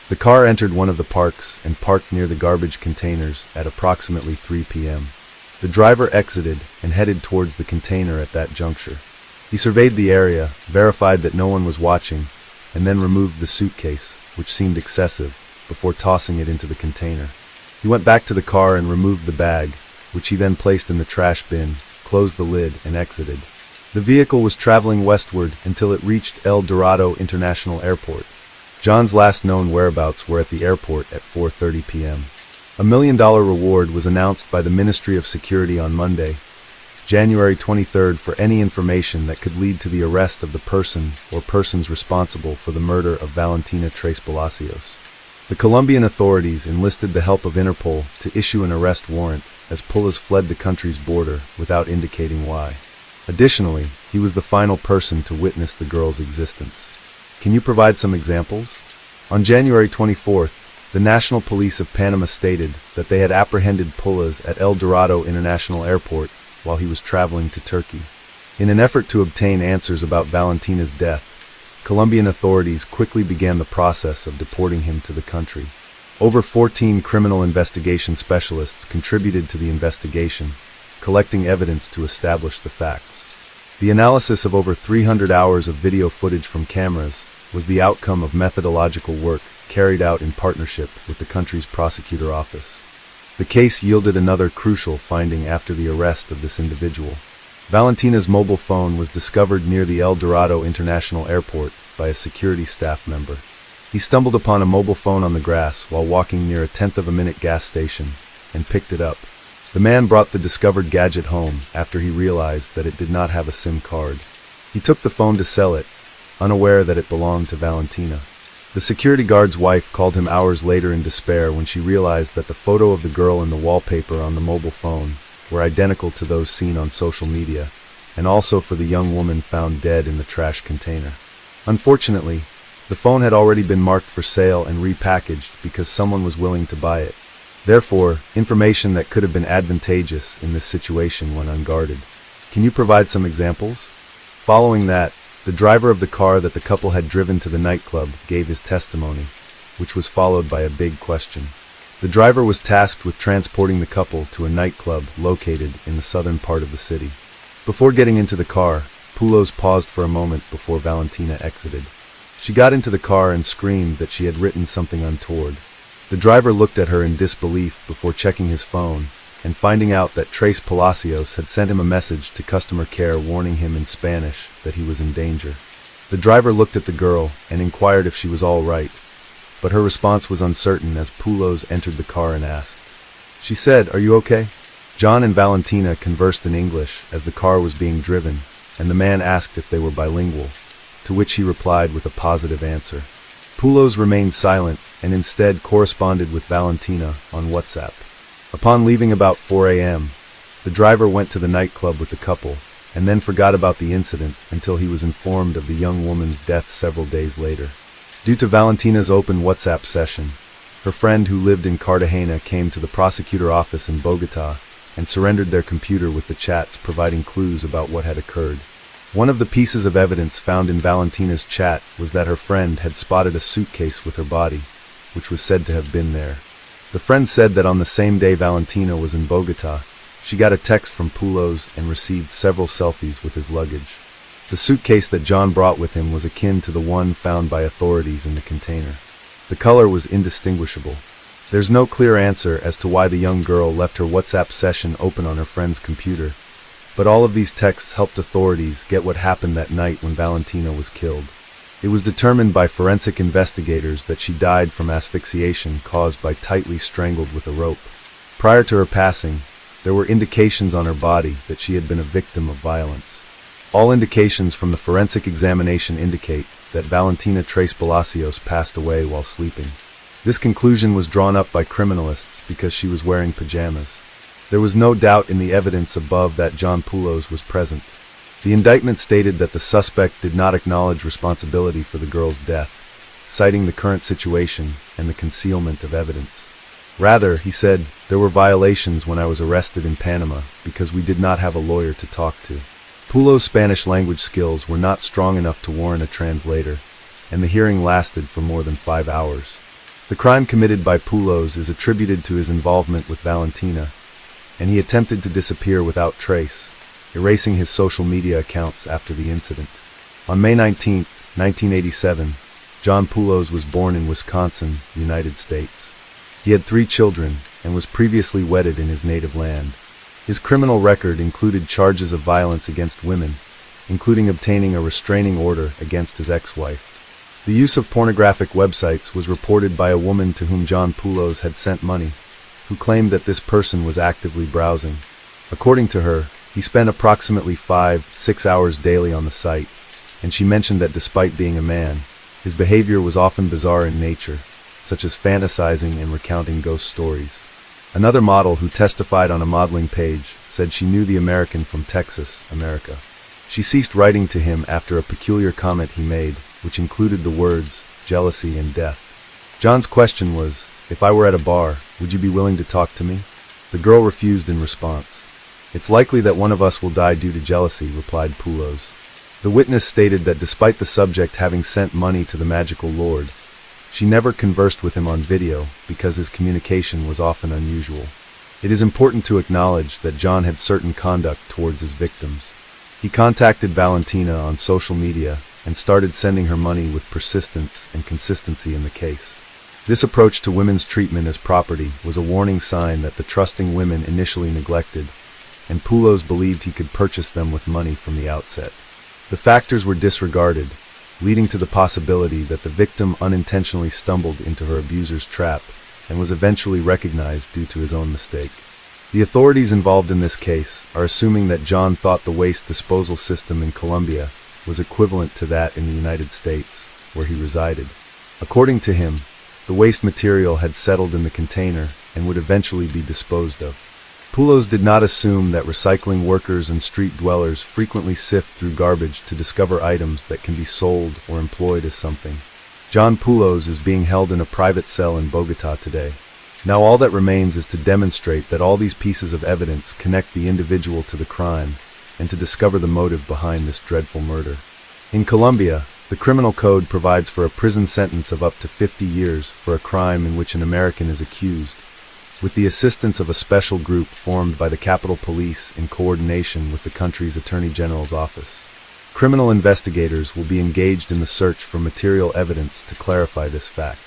The car entered one of the parks and parked near the garbage containers at approximately 3 p.m. The driver exited and headed towards the container at that juncture. He surveyed the area, verified that no one was watching, and then removed the suitcase, which seemed excessive, before tossing it into the container. He went back to the car and removed the bag, which he then placed in the trash bin, closed the lid, and exited. The vehicle was traveling westward until it reached El Dorado International Airport. John's last known whereabouts were at the airport at 4:30 p.m. A $1 million reward was announced by the Ministry of Security on Monday, January 23rd, for any information that could lead to the arrest of the person or persons responsible for the murder of Valentina Tres Palacios. The Colombian authorities enlisted the help of Interpol to issue an arrest warrant as Pulos fled the country's border without indicating why. Additionally, he was the final person to witness the girl's existence. Can you provide some examples? On January 24th, the National Police of Panama stated that they had apprehended Pulos at El Dorado International Airport while he was traveling to Turkey. In an effort to obtain answers about Valentina's death, Colombian authorities quickly began the process of deporting him to the country. Over 14 criminal investigation specialists contributed to the investigation, collecting evidence to establish the facts. The analysis of over 300 hours of video footage from cameras was the outcome of methodological work carried out in partnership with the country's prosecutor office. The case yielded another crucial finding after the arrest of this individual. Valentina's mobile phone was discovered near the El Dorado International Airport by a security staff member. He stumbled upon a mobile phone on the grass while walking near a tenth-of-a-minute gas station and picked it up. The man brought the discovered gadget home after he realized that it did not have a SIM card. He took the phone to sell it, unaware that it belonged to Valentina. The security guard's wife called him hours later in despair when she realized that the photo of the girl and the wallpaper on the mobile phone were identical to those seen on social media, and also for the young woman found dead in the trash container. Unfortunately, the phone had already been marked for sale and repackaged because someone was willing to buy it. Therefore, information that could have been advantageous in this situation went unguarded. Can you provide some examples? Following that, the driver of the car that the couple had driven to the nightclub gave his testimony, which was followed by a big question. The driver was tasked with transporting the couple to a nightclub located in the southern part of the city. Before getting into the car, Poulos paused for a moment before Valentina exited. She got into the car and screamed that she had written something untoward. The driver looked at her in disbelief before checking his phone and finding out that Tres Palacios had sent him a message to customer care warning him in Spanish that he was in danger. The driver looked at the girl and inquired if she was all right, but her response was uncertain as Poulos entered the car and asked. She said, "Are you okay?" John and Valentina conversed in English as the car was being driven, and the man asked if they were bilingual, to which he replied with a positive answer. Poulos remained silent and instead corresponded with Valentina on WhatsApp. Upon leaving about 4 a.m., the driver went to the nightclub with the couple and then forgot about the incident until he was informed of the young woman's death several days later. Due to Valentina's open WhatsApp session, her friend who lived in Cartagena came to the prosecutor office in Bogota and surrendered their computer with the chats providing clues about what had occurred. One of the pieces of evidence found in Valentina's chat was that her friend had spotted a suitcase with her body, which was said to have been there. The friend said that on the same day Valentina was in Bogota, she got a text from Poulos and received several selfies with his luggage. The suitcase that John brought with him was akin to the one found by authorities in the container. The color was indistinguishable. There's no clear answer as to why the young girl left her WhatsApp session open on her friend's computer, but all of these texts helped authorities get what happened that night when Valentina was killed. It was determined by forensic investigators that she died from asphyxiation caused by tightly strangled with a rope. Prior to her passing, there were indications on her body that she had been a victim of violence. All indications from the forensic examination indicate that Valentina Tres Palacios passed away while sleeping. This conclusion was drawn up by criminalists because she was wearing pajamas. There was no doubt in the evidence above that John Poulos was present. The indictment stated that the suspect did not acknowledge responsibility for the girl's death, citing the current situation and the concealment of evidence. Rather, he said, there were violations when I was arrested in Panama because we did not have a lawyer to talk to. Poulos' Spanish language skills were not strong enough to warrant a translator, and the hearing lasted for more than 5 hours. The crime committed by Poulos is attributed to his involvement with Valentina, and he attempted to disappear without trace, erasing his social media accounts after the incident. On May 19, 1987, John Poulos was born in Wisconsin, United States. He had 3 children and was previously wedded in his native land. His criminal record included charges of violence against women, including obtaining a restraining order against his ex-wife. The use of pornographic websites was reported by a woman to whom John Poulos had sent money, who claimed that this person was actively browsing. According to her, he spent approximately 5-6 hours daily on the site, and she mentioned that despite being a man, his behavior was often bizarre in nature, such as fantasizing and recounting ghost stories. Another model who testified on a modeling page said she knew the American from Texas, America. She ceased writing to him after a peculiar comment he made, which included the words, jealousy and death. John's question was, if I were at a bar, would you be willing to talk to me? The girl refused in response. It's likely that one of us will die due to jealousy, replied Poulos. The witness stated that despite the subject having sent money to the magical lord, she never conversed with him on video because his communication was often unusual. It is important to acknowledge that John had certain conduct towards his victims. He contacted Valentina on social media and started sending her money with persistence and consistency in the case. This approach to women's treatment as property was a warning sign that the trusting women initially neglected, and Poulos believed he could purchase them with money from the outset. The factors were disregarded, leading to the possibility that the victim unintentionally stumbled into her abuser's trap and was eventually recognized due to his own mistake. The authorities involved in this case are assuming that John thought the waste disposal system in Colombia was equivalent to that in the United States, where he resided. According to him, the waste material had settled in the container and would eventually be disposed of. Poulos did not assume that recycling workers and street dwellers frequently sift through garbage to discover items that can be sold or employed as something. John Poulos is being held in a private cell in Bogotá today. Now all that remains is to demonstrate that all these pieces of evidence connect the individual to the crime and to discover the motive behind this dreadful murder. In Colombia, the criminal code provides for a prison sentence of up to 50 years for a crime in which an American is accused, with the assistance of a special group formed by the Capitol Police in coordination with the country's Attorney General's office. Criminal investigators will be engaged in the search for material evidence to clarify this fact.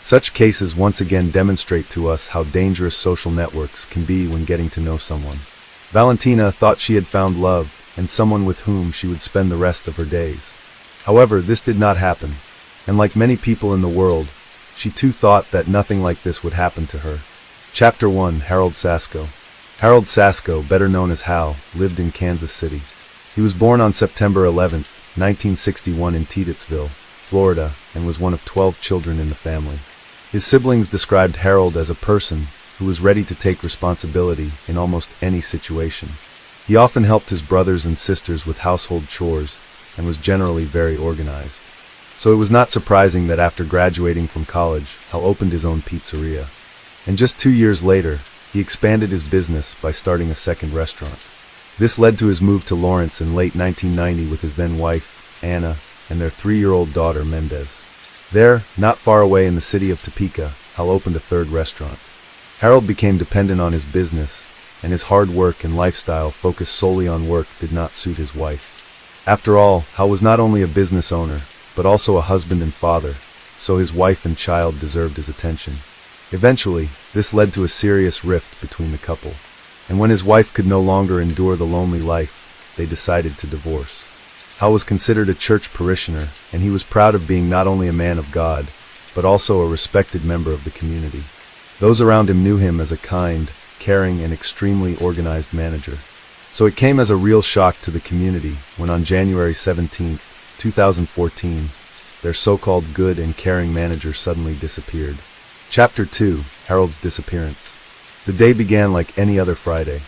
Such cases once again demonstrate to us how dangerous social networks can be when getting to know someone. Valentina thought she had found love and someone with whom she would spend the rest of her days. However, this did not happen, and like many people in the world, she too thought that nothing like this would happen to her. Chapter 1. Harold Sasko. Harold Sasko, better known as Hal, lived in Kansas City. He was born on September 11, 1961 in Titusville, Florida, and was one of 12 children in the family. His siblings described Harold as a person who was ready to take responsibility in almost any situation. He often helped his brothers and sisters with household chores and was generally very organized. So it was not surprising that after graduating from college, Hal opened his own pizzeria. And just 2 years later, he expanded his business by starting a second restaurant. This led to his move to Lawrence in late 1990 with his then-wife, Anna, and their 3-year-old daughter, Mendez. There, not far away in the city of Topeka, Hal opened a third restaurant. Harold became dependent on his business, and his hard work and lifestyle focused solely on work did not suit his wife. After all, Hal was not only a business owner, but also a husband and father, so his wife and child deserved his attention. Eventually, this led to a serious rift between the couple, and when his wife could no longer endure the lonely life, they decided to divorce. Hal was considered a church parishioner, and he was proud of being not only a man of God, but also a respected member of the community. Those around him knew him as a kind, caring, and extremely organized manager. So it came as a real shock to the community when on January 17, 2014, their so-called good and caring manager suddenly disappeared. Chapter 2. Harold's Disappearance. The day began like any other Friday.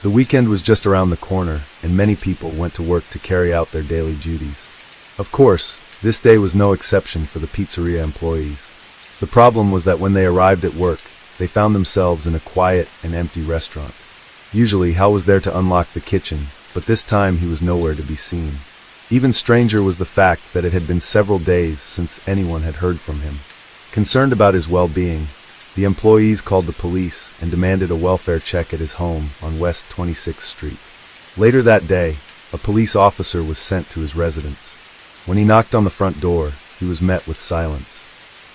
The weekend was just around the corner, and many people went to work to carry out their daily duties. Of course, this day was no exception for the pizzeria employees. The problem was that when they arrived at work, they found themselves in a quiet and empty restaurant. Usually, Hal was there to unlock the kitchen, but this time he was nowhere to be seen. Even stranger was the fact that it had been several days since anyone had heard from him. Concerned about his well-being, the employees called the police and demanded a welfare check at his home on West 26th Street. Later that day, a police officer was sent to his residence. When he knocked on the front door, he was met with silence.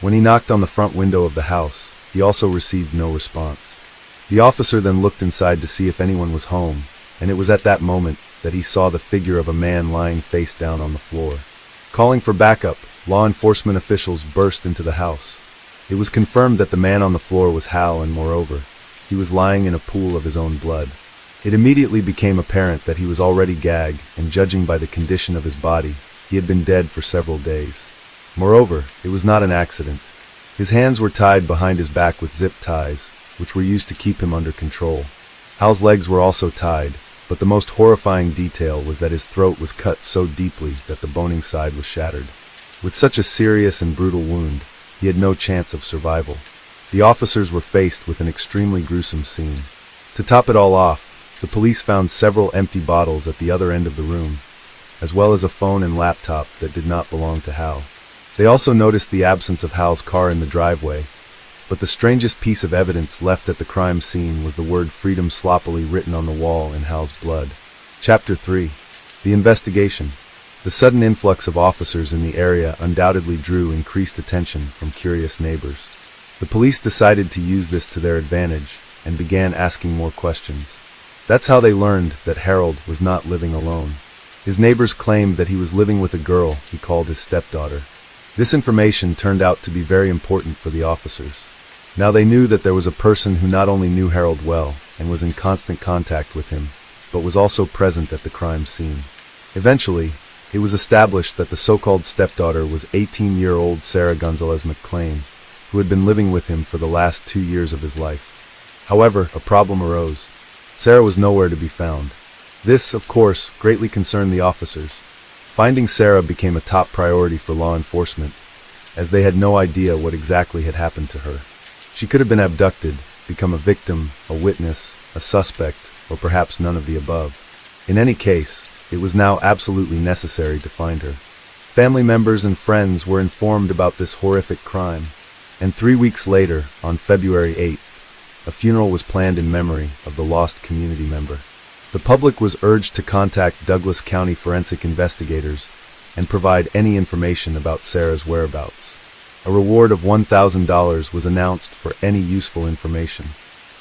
When he knocked on the front window of the house, he also received no response. The officer then looked inside to see if anyone was home, and it was at that moment that he saw the figure of a man lying face down on the floor. Calling for backup, law enforcement officials burst into the house. It was confirmed that the man on the floor was Hal, and moreover, he was lying in a pool of his own blood. It immediately became apparent that he was already gagged, and judging by the condition of his body, he had been dead for several days. Moreover, it was not an accident. His hands were tied behind his back with zip ties, which were used to keep him under control. Hal's legs were also tied, but the most horrifying detail was that his throat was cut so deeply that the boning side was shattered. With such a serious and brutal wound, he had no chance of survival. The officers were faced with an extremely gruesome scene. To top it all off, the police found several empty bottles at the other end of the room, as well as a phone and laptop that did not belong to Hal. They also noticed the absence of Hal's car in the driveway, but the strangest piece of evidence left at the crime scene was the word freedom sloppily written on the wall in Hal's blood. Chapter 3. The Investigation. The sudden influx of officers in the area undoubtedly drew increased attention from curious neighbors. The police decided to use this to their advantage and began asking more questions. That's how they learned that Harold was not living alone. His neighbors claimed that he was living with a girl he called his stepdaughter. This information turned out to be very important for the officers. Now they knew that there was a person who not only knew Harold well and was in constant contact with him, but was also present at the crime scene. Eventually, it was established that the so-called stepdaughter was 18-year-old Sarah Gonzalez McClain, who had been living with him for the last 2 years of his life. However, a problem arose. Sarah was nowhere to be found. This, of course, greatly concerned the officers. Finding Sarah became a top priority for law enforcement, as they had no idea what exactly had happened to her. She could have been abducted, become a victim, a witness, a suspect, or perhaps none of the above. In any case, it was now absolutely necessary to find her. Family members and friends were informed about this horrific crime, and 3 weeks later, on February 8th, a funeral was planned in memory of the lost community member. The public was urged to contact Douglas County forensic investigators and provide any information about Sarah's whereabouts. A reward of $1,000 was announced for any useful information.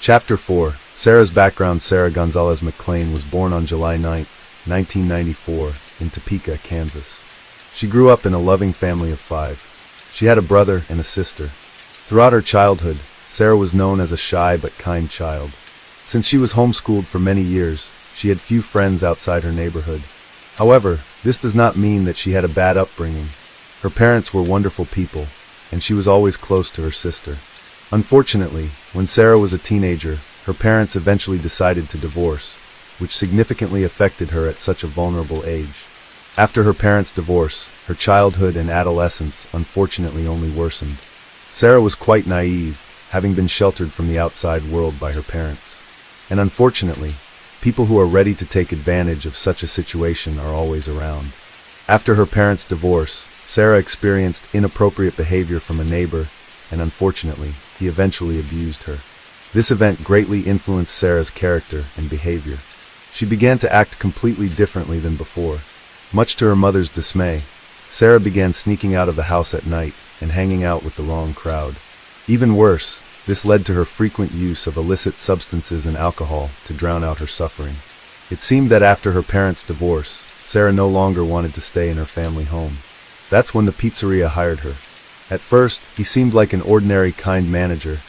Chapter 4. Sarah's background. Sarah Gonzalez McClain was born on July 9, 1994, in Topeka, Kansas. She grew up in a loving family of 5. She had a brother and a sister. Throughout her childhood, Sarah was known as a shy but kind child. Since she was homeschooled for many years, she had few friends outside her neighborhood. However, this does not mean that she had a bad upbringing. Her parents were wonderful people, and she was always close to her sister. Unfortunately, when Sarah was a teenager, her parents eventually decided to divorce, which significantly affected her at such a vulnerable age. After her parents' divorce, her childhood and adolescence unfortunately only worsened. Sarah was quite naive, having been sheltered from the outside world by her parents. And unfortunately, people who are ready to take advantage of such a situation are always around. After her parents' divorce, Sarah experienced inappropriate behavior from a neighbor, and unfortunately, he eventually abused her. This event greatly influenced Sarah's character and behavior. She began to act completely differently than before. Much to her mother's dismay, Sarah began sneaking out of the house at night and hanging out with the wrong crowd. Even worse, this led to her frequent use of illicit substances and alcohol to drown out her suffering. It seemed that after her parents' divorce, Sarah no longer wanted to stay in her family home. That's when the pizzeria hired her. At first, he seemed like an ordinary, kind manager,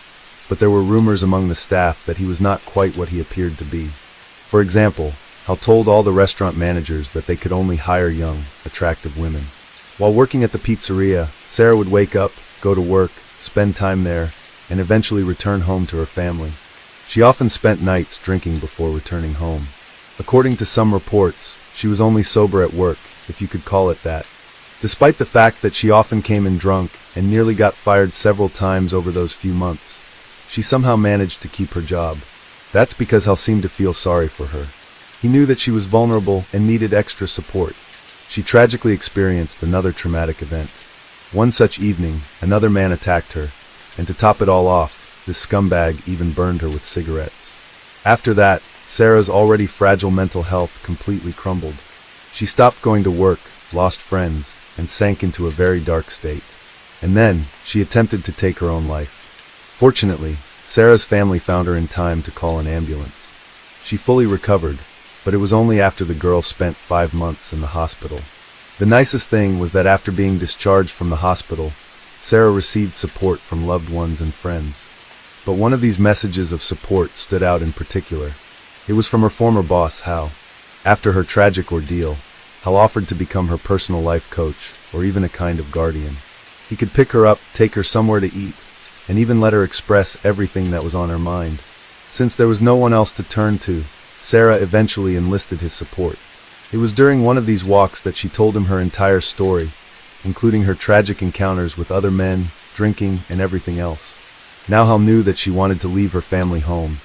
but there were rumors among the staff that he was not quite what he appeared to be. For example, Hal told all the restaurant managers that they could only hire young, attractive women. While working at the pizzeria, Sarah would wake up, go to work, spend time there, and eventually return home to her family. She often spent nights drinking before returning home. According to some reports, she was only sober at work, if you could call it that. Despite the fact that she often came in drunk and nearly got fired several times over those few months, she somehow managed to keep her job. That's because Hal seemed to feel sorry for her. He knew that she was vulnerable and needed extra support. She tragically experienced another traumatic event. One such evening, another man attacked her, and to top it all off, this scumbag even burned her with cigarettes. After that, Sarah's already fragile mental health completely crumbled. She stopped going to work, lost friends, and sank into a very dark state. And then, she attempted to take her own life. Fortunately, Sarah's family found her in time to call an ambulance. She fully recovered, but it was only after the girl spent 5 months in the hospital. The nicest thing was that after being discharged from the hospital, Sarah received support from loved ones and friends. But one of these messages of support stood out in particular. It was from her former boss, Hal. After her tragic ordeal, Hal offered to become her personal life coach, or even a kind of guardian. He could pick her up, take her somewhere to eat, and even let her express everything that was on her mind. Since there was no one else to turn to, Sarah eventually enlisted his support. It was during one of these walks that she told him her entire story, including her tragic encounters with other men, drinking, and everything else. Now Hal knew that she wanted to leave her family home,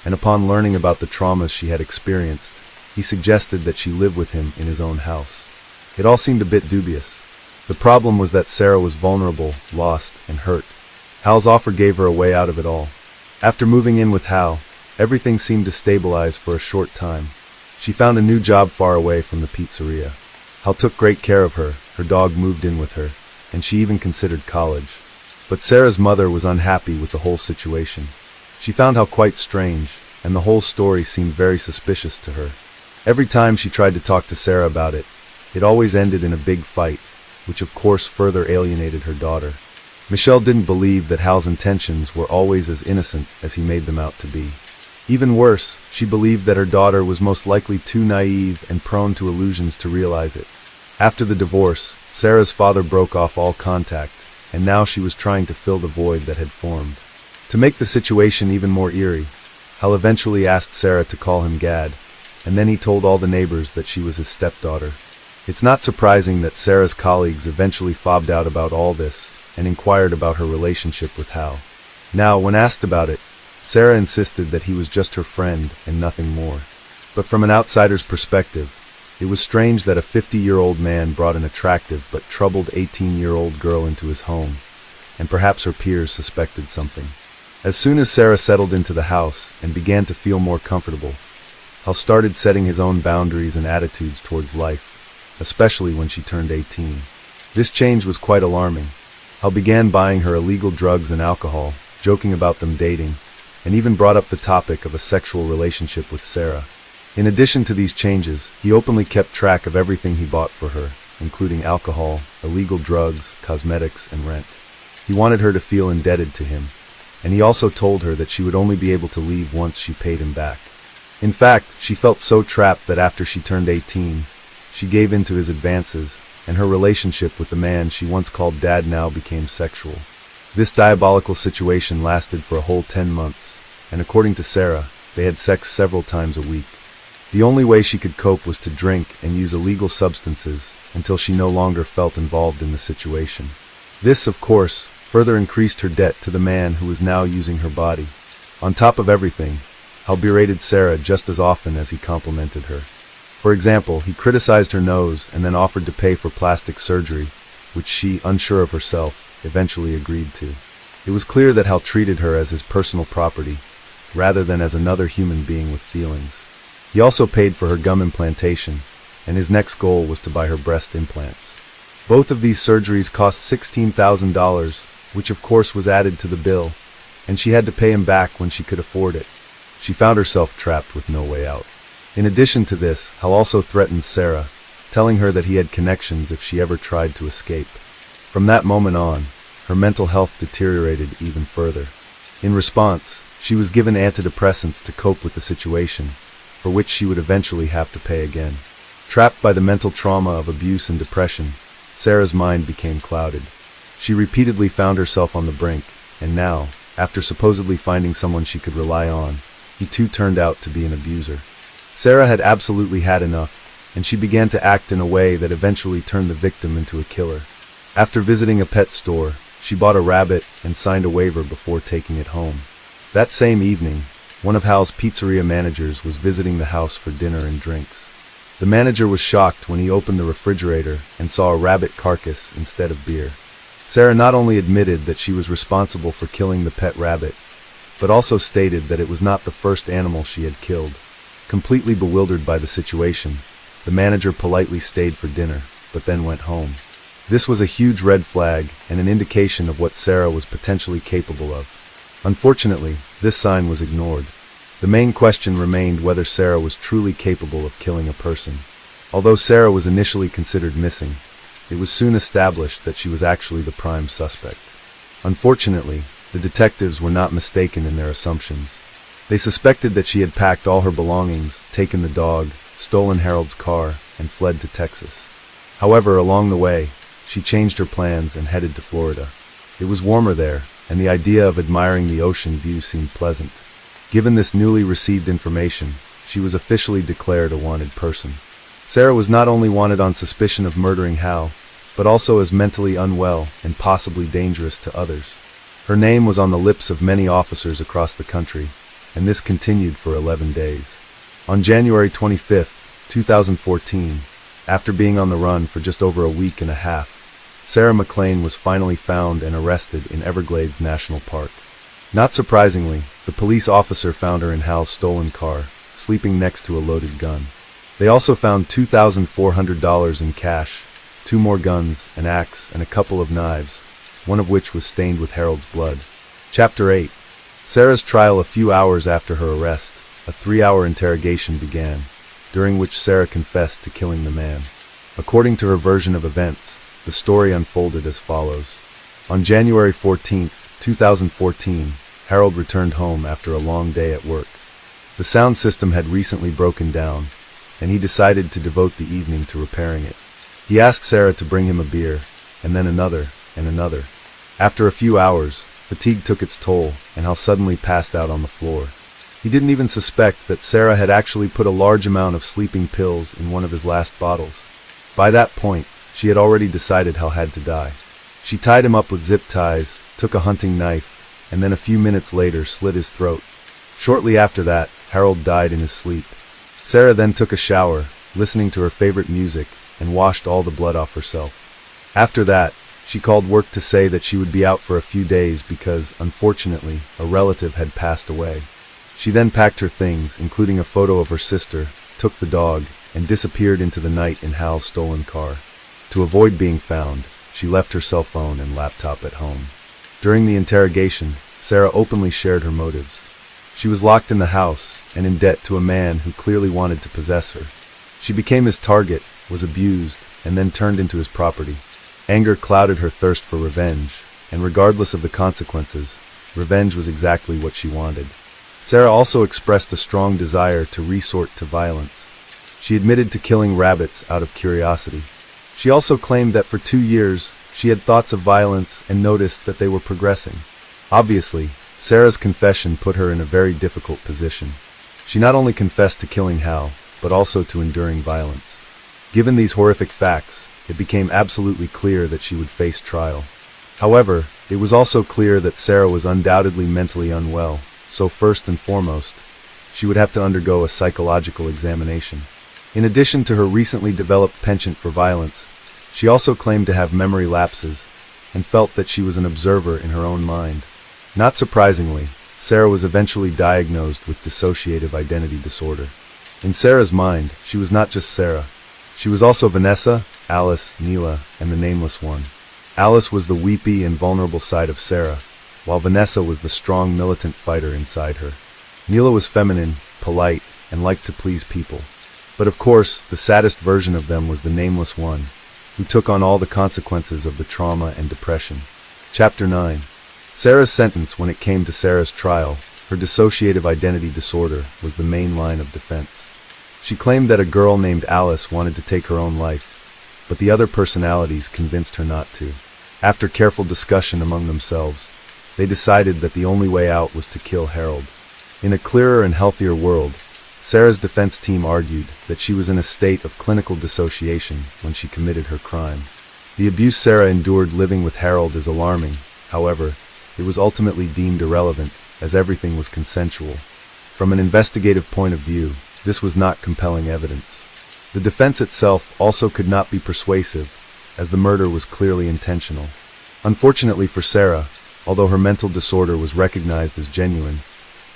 and upon learning about the traumas she had experienced, he suggested that she live with him in his own house. It all seemed a bit dubious. The problem was that Sarah was vulnerable, lost, and hurt. Hal's offer gave her a way out of it all. After moving in with Hal, everything seemed to stabilize for a short time. She found a new job far away from the pizzeria. Hal took great care of her, her dog moved in with her, and she even considered college. But Sarah's mother was unhappy with the whole situation. She found Hal quite strange, and the whole story seemed very suspicious to her. Every time she tried to talk to Sarah about it, it always ended in a big fight, which of course further alienated her daughter. Michelle didn't believe that Hal's intentions were always as innocent as he made them out to be. Even worse, she believed that her daughter was most likely too naive and prone to illusions to realize it. After the divorce, Sarah's father broke off all contact, and now she was trying to fill the void that had formed. To make the situation even more eerie, Hal eventually asked Sarah to call him Gad, and then he told all the neighbors that she was his stepdaughter. It's not surprising that Sarah's colleagues eventually fobbed out about all this and inquired about her relationship with Hal. Now, when asked about it, Sarah insisted that he was just her friend and nothing more. But from an outsider's perspective, it was strange that a 50-year-old man brought an attractive but troubled 18-year-old girl into his home, and perhaps her peers suspected something. As soon as Sarah settled into the house and began to feel more comfortable, Hal started setting his own boundaries and attitudes towards life, especially when she turned 18. This change was quite alarming. Hal began buying her illegal drugs and alcohol, joking about them dating, and even brought up the topic of a sexual relationship with Sarah. In addition to these changes, he openly kept track of everything he bought for her, including alcohol, illegal drugs, cosmetics, and rent. He wanted her to feel indebted to him, and he also told her that she would only be able to leave once she paid him back. In fact, she felt so trapped that after she turned 18, she gave in to his advances, and her relationship with the man she once called Dad now became sexual. This diabolical situation lasted for a whole 10 months, and according to Sarah, they had sex several times a week. The only way she could cope was to drink and use illegal substances until she no longer felt involved in the situation. This, of course, further increased her debt to the man who was now using her body. On top of everything, Hal berated Sarah just as often as he complimented her. For example, he criticized her nose and then offered to pay for plastic surgery, which she, unsure of herself, eventually agreed to. It was clear that Hal treated her as his personal property, rather than as another human being with feelings. He also paid for her gum implantation, and his next goal was to buy her breast implants. Both of these surgeries cost $16,000, which of course was added to the bill, and she had to pay him back when she could afford it. She found herself trapped with no way out. In addition to this, Hal also threatened Sarah, telling her that he had connections if she ever tried to escape. From that moment on, her mental health deteriorated even further. In response, she was given antidepressants to cope with the situation, for which she would eventually have to pay again. Trapped by the mental trauma of abuse and depression, Sarah's mind became clouded. She repeatedly found herself on the brink, and now, after supposedly finding someone she could rely on, he too turned out to be an abuser. Sarah had absolutely had enough, and she began to act in a way that eventually turned the victim into a killer. After visiting a pet store, she bought a rabbit and signed a waiver before taking it home. That same evening, one of Hal's pizzeria managers was visiting the house for dinner and drinks. The manager was shocked when he opened the refrigerator and saw a rabbit carcass instead of beer. Sarah not only admitted that she was responsible for killing the pet rabbit, but also stated that it was not the first animal she had killed. Completely bewildered by the situation, the manager politely stayed for dinner, but then went home. This was a huge red flag and an indication of what Sarah was potentially capable of. Unfortunately, this sign was ignored. The main question remained whether Sarah was truly capable of killing a person. Although Sarah was initially considered missing, it was soon established that she was actually the prime suspect. Unfortunately, the detectives were not mistaken in their assumptions. They suspected that she had packed all her belongings, taken the dog, stolen Harold's car, and fled to Texas. However, along the way, she changed her plans and headed to Florida. It was warmer there, and the idea of admiring the ocean view seemed pleasant. Given this newly received information, she was officially declared a wanted person. Sarah was not only wanted on suspicion of murdering Hal, but also as mentally unwell and possibly dangerous to others. Her name was on the lips of many officers across the country, and this continued for 11 days. On January 25, 2014, after being on the run for just over a week and a half, Sarah McLean was finally found and arrested in Everglades National Park. Not surprisingly, the police officer found her in Hal's stolen car, sleeping next to a loaded gun. They also found $2,400 in cash, 2 more guns, an axe, and a couple of knives, one of which was stained with Harold's blood. Chapter 8. Sarah's trial. A few hours after her arrest, a 3-hour interrogation began, during which Sarah confessed to killing the man. According to her version of events, the story unfolded as follows. On January 14, 2014, Harold returned home after a long day at work. The sound system had recently broken down, and he decided to devote the evening to repairing it. He asked Sarah to bring him a beer, and then another, and another. After a few hours, fatigue took its toll, and Hal suddenly passed out on the floor. He didn't even suspect that Sarah had actually put a large amount of sleeping pills in one of his last bottles. By that point, she had already decided Hal had to die. She tied him up with zip ties, took a hunting knife, and then a few minutes later slit his throat. Shortly after that, Harold died in his sleep. Sarah then took a shower, listening to her favorite music, and washed all the blood off herself. After that, she called work to say that she would be out for a few days because, unfortunately, a relative had passed away. She then packed her things, including a photo of her sister, took the dog, and disappeared into the night in Hal's stolen car. To avoid being found, she left her cell phone and laptop at home. During the interrogation, Sarah openly shared her motives. She was locked in the house and in debt to a man who clearly wanted to possess her. She became his target, was abused, and then turned into his property. Anger clouded her thirst for revenge, and regardless of the consequences, revenge was exactly what she wanted. Sarah also expressed a strong desire to resort to violence. She admitted to killing rabbits out of curiosity. She also claimed that for 2 years, she had thoughts of violence and noticed that they were progressing. Obviously, Sarah's confession put her in a very difficult position. She not only confessed to killing Hal, but also to enduring violence. Given these horrific facts, it became absolutely clear that she would face trial. However, it was also clear that Sarah was undoubtedly mentally unwell, so first and foremost, she would have to undergo a psychological examination. In addition to her recently developed penchant for violence, she also claimed to have memory lapses and felt that she was an observer in her own mind. Not surprisingly, Sarah was eventually diagnosed with dissociative identity disorder. In Sarah's mind, she was not just Sarah. She was also Vanessa, Alice, Neela, and the Nameless One. Alice was the weepy and vulnerable side of Sarah, while Vanessa was the strong militant fighter inside her. Neela was feminine, polite, and liked to please people. But of course, the saddest version of them was the Nameless One, who took on all the consequences of the trauma and depression. Chapter 9. Sarah's sentence. When it came to Sarah's trial, her dissociative identity disorder was the main line of defense. She claimed that a girl named Alice wanted to take her own life, but the other personalities convinced her not to. After careful discussion among themselves, they decided that the only way out was to kill Harold. In a clearer and healthier world, Sarah's defense team argued that she was in a state of clinical dissociation when she committed her crime. The abuse Sarah endured living with Harold is alarming. However, it was ultimately deemed irrelevant, as everything was consensual. From an investigative point of view, this was not compelling evidence. The defense itself also could not be persuasive, as the murder was clearly intentional. Unfortunately for Sarah, although her mental disorder was recognized as genuine,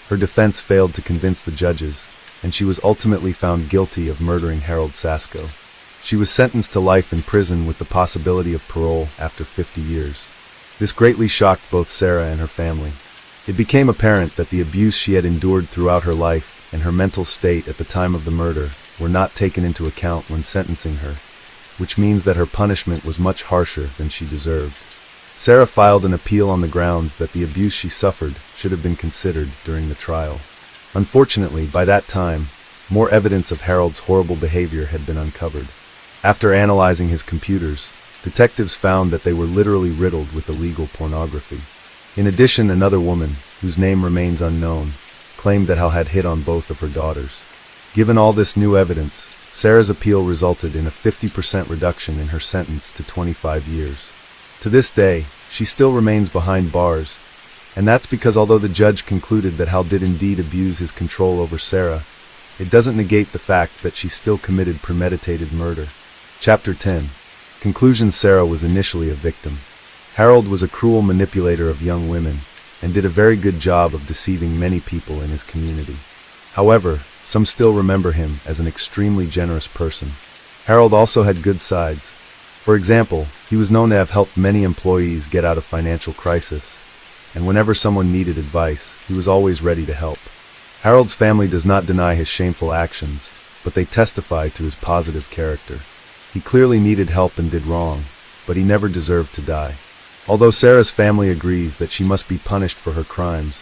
her defense failed to convince the judges, and she was ultimately found guilty of murdering Harold Sasko. She was sentenced to life in prison with the possibility of parole after 50 years. This greatly shocked both Sarah and her family. It became apparent that the abuse she had endured throughout her life and her mental state at the time of the murder were not taken into account when sentencing her, which means that her punishment was much harsher than she deserved. Sarah filed an appeal on the grounds that the abuse she suffered should have been considered during the trial. Unfortunately, by that time, more evidence of Harold's horrible behavior had been uncovered. After analyzing his computers, detectives found that they were literally riddled with illegal pornography. In addition, another woman, whose name remains unknown, claimed that Hal had hit on both of her daughters. Given all this new evidence, Sarah's appeal resulted in a 50% reduction in her sentence to 25 years. To this day, she still remains behind bars, and that's because although the judge concluded that Hal did indeed abuse his control over Sarah, it doesn't negate the fact that she still committed premeditated murder. Chapter 10. Conclusion. Sarah was initially a victim. Harold was a cruel manipulator of young women, and did a very good job of deceiving many people in his community. However, some still remember him as an extremely generous person. Harold also had good sides. For example, he was known to have helped many employees get out of financial crisis, and whenever someone needed advice, he was always ready to help. Harold's family does not deny his shameful actions, but they testify to his positive character. He clearly needed help and did wrong, but he never deserved to die. Although Sarah's family agrees that she must be punished for her crimes,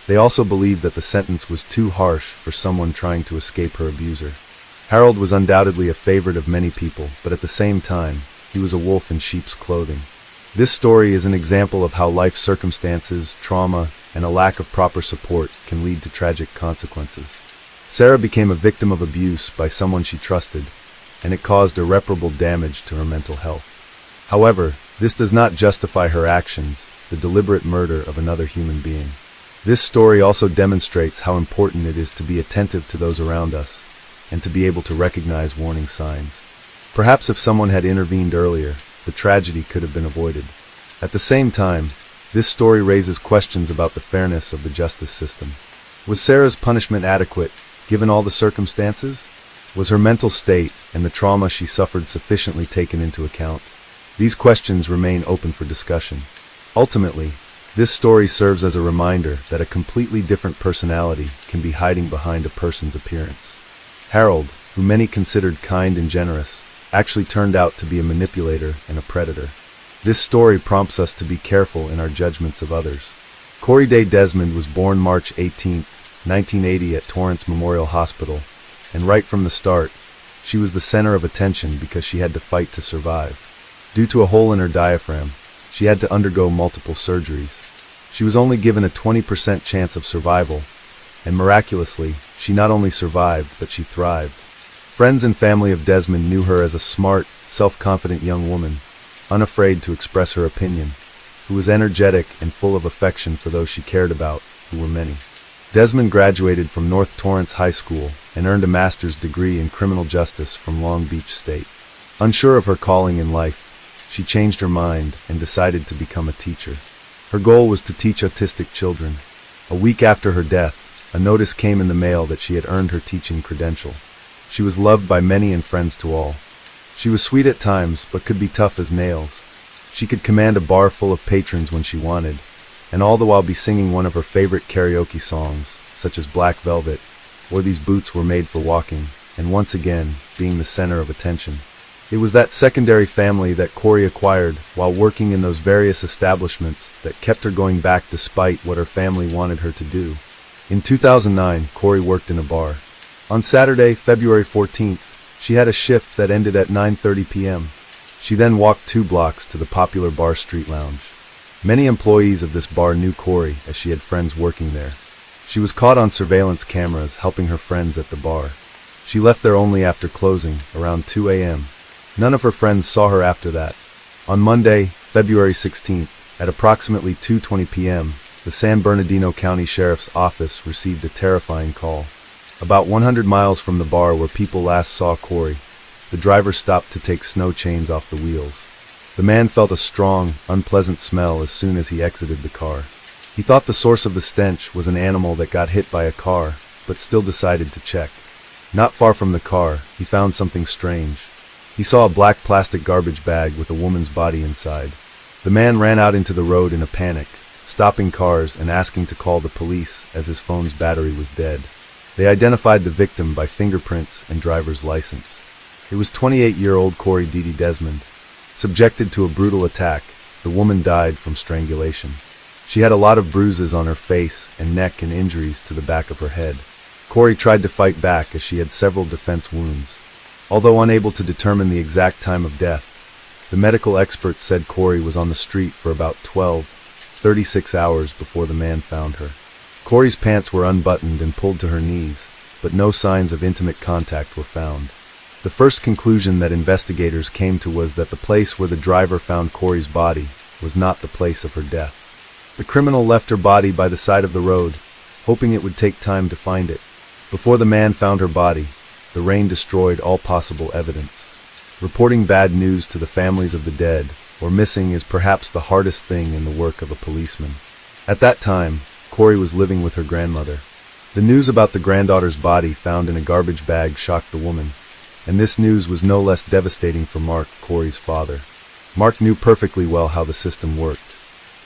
they also believe that the sentence was too harsh for someone trying to escape her abuser. Harold was undoubtedly a favorite of many people, but at the same time, he was a wolf in sheep's clothing. This story is an example of how life circumstances, trauma, and a lack of proper support can lead to tragic consequences. Sarah became a victim of abuse by someone she trusted, and it caused irreparable damage to her mental health. However, this does not justify her actions, the deliberate murder of another human being. This story also demonstrates how important it is to be attentive to those around us, and to be able to recognize warning signs. Perhaps if someone had intervened earlier, the tragedy could have been avoided. At the same time, this story raises questions about the fairness of the justice system. Was Sarah's punishment adequate, given all the circumstances? Was her mental state and the trauma she suffered sufficiently taken into account? These questions remain open for discussion. Ultimately, this story serves as a reminder that a completely different personality can be hiding behind a person's appearance. Harold, who many considered kind and generous, actually turned out to be a manipulator and a predator. This story prompts us to be careful in our judgments of others. Corey Day Desmond was born March 18, 1980 at Torrance Memorial Hospital, and right from the start, she was the center of attention because she had to fight to survive. Due to a hole in her diaphragm, she had to undergo multiple surgeries. She was only given a 20% chance of survival, and miraculously, she not only survived, but she thrived. Friends and family of Desmond knew her as a smart, self-confident young woman, unafraid to express her opinion, who was energetic and full of affection for those she cared about, who were many. Desmond graduated from North Torrance High School and earned a master's degree in criminal justice from Long Beach State. Unsure of her calling in life, she changed her mind and decided to become a teacher. Her goal was to teach autistic children. A week after her death, a notice came in the mail that she had earned her teaching credential. She was loved by many and friends to all. She was sweet at times, but could be tough as nails. She could command a bar full of patrons when she wanted, and all the while be singing one of her favorite karaoke songs, such as Black Velvet, or These Boots Were Made for Walking, and once again, being the center of attention. It was that secondary family that Corey acquired while working in those various establishments that kept her going back despite what her family wanted her to do. In 2009, Corey worked in a bar. On Saturday, February 14th, she had a shift that ended at 9:30 p.m. She then walked 2 blocks to the popular bar Street Lounge. Many employees of this bar knew Corey as she had friends working there. She was caught on surveillance cameras helping her friends at the bar. She left there only after closing, around 2 a.m. None of her friends saw her after that. On Monday, February 16th, at approximately 2:20 p.m., the San Bernardino County Sheriff's Office received a terrifying call. About 100 miles from the bar where people last saw Corey, the driver stopped to take snow chains off the wheels. The man felt a strong, unpleasant smell as soon as he exited the car. He thought the source of the stench was an animal that got hit by a car, but still decided to check. Not far from the car, he found something strange. He saw a black plastic garbage bag with a woman's body inside. The man ran out into the road in a panic, stopping cars and asking to call the police as his phone's battery was dead. They identified the victim by fingerprints and driver's license. It was 28-year-old Corey Dee Desmond. Subjected to a brutal attack, the woman died from strangulation. She had a lot of bruises on her face and neck and injuries to the back of her head. Corey tried to fight back as she had several defense wounds. Although unable to determine the exact time of death, the medical experts said Corey was on the street for about 36 hours before the man found her. Corey's pants were unbuttoned and pulled to her knees, but no signs of intimate contact were found. The first conclusion that investigators came to was that the place where the driver found Corey's body was not the place of her death. The criminal left her body by the side of the road, hoping it would take time to find it. Before the man found her body, the rain destroyed all possible evidence. Reporting bad news to the families of the dead or missing is perhaps the hardest thing in the work of a policeman. At that time, Corey was living with her grandmother. The news about the granddaughter's body found in a garbage bag shocked the woman, and this news was no less devastating for Mark, Corey's father. Mark knew perfectly well how the system worked.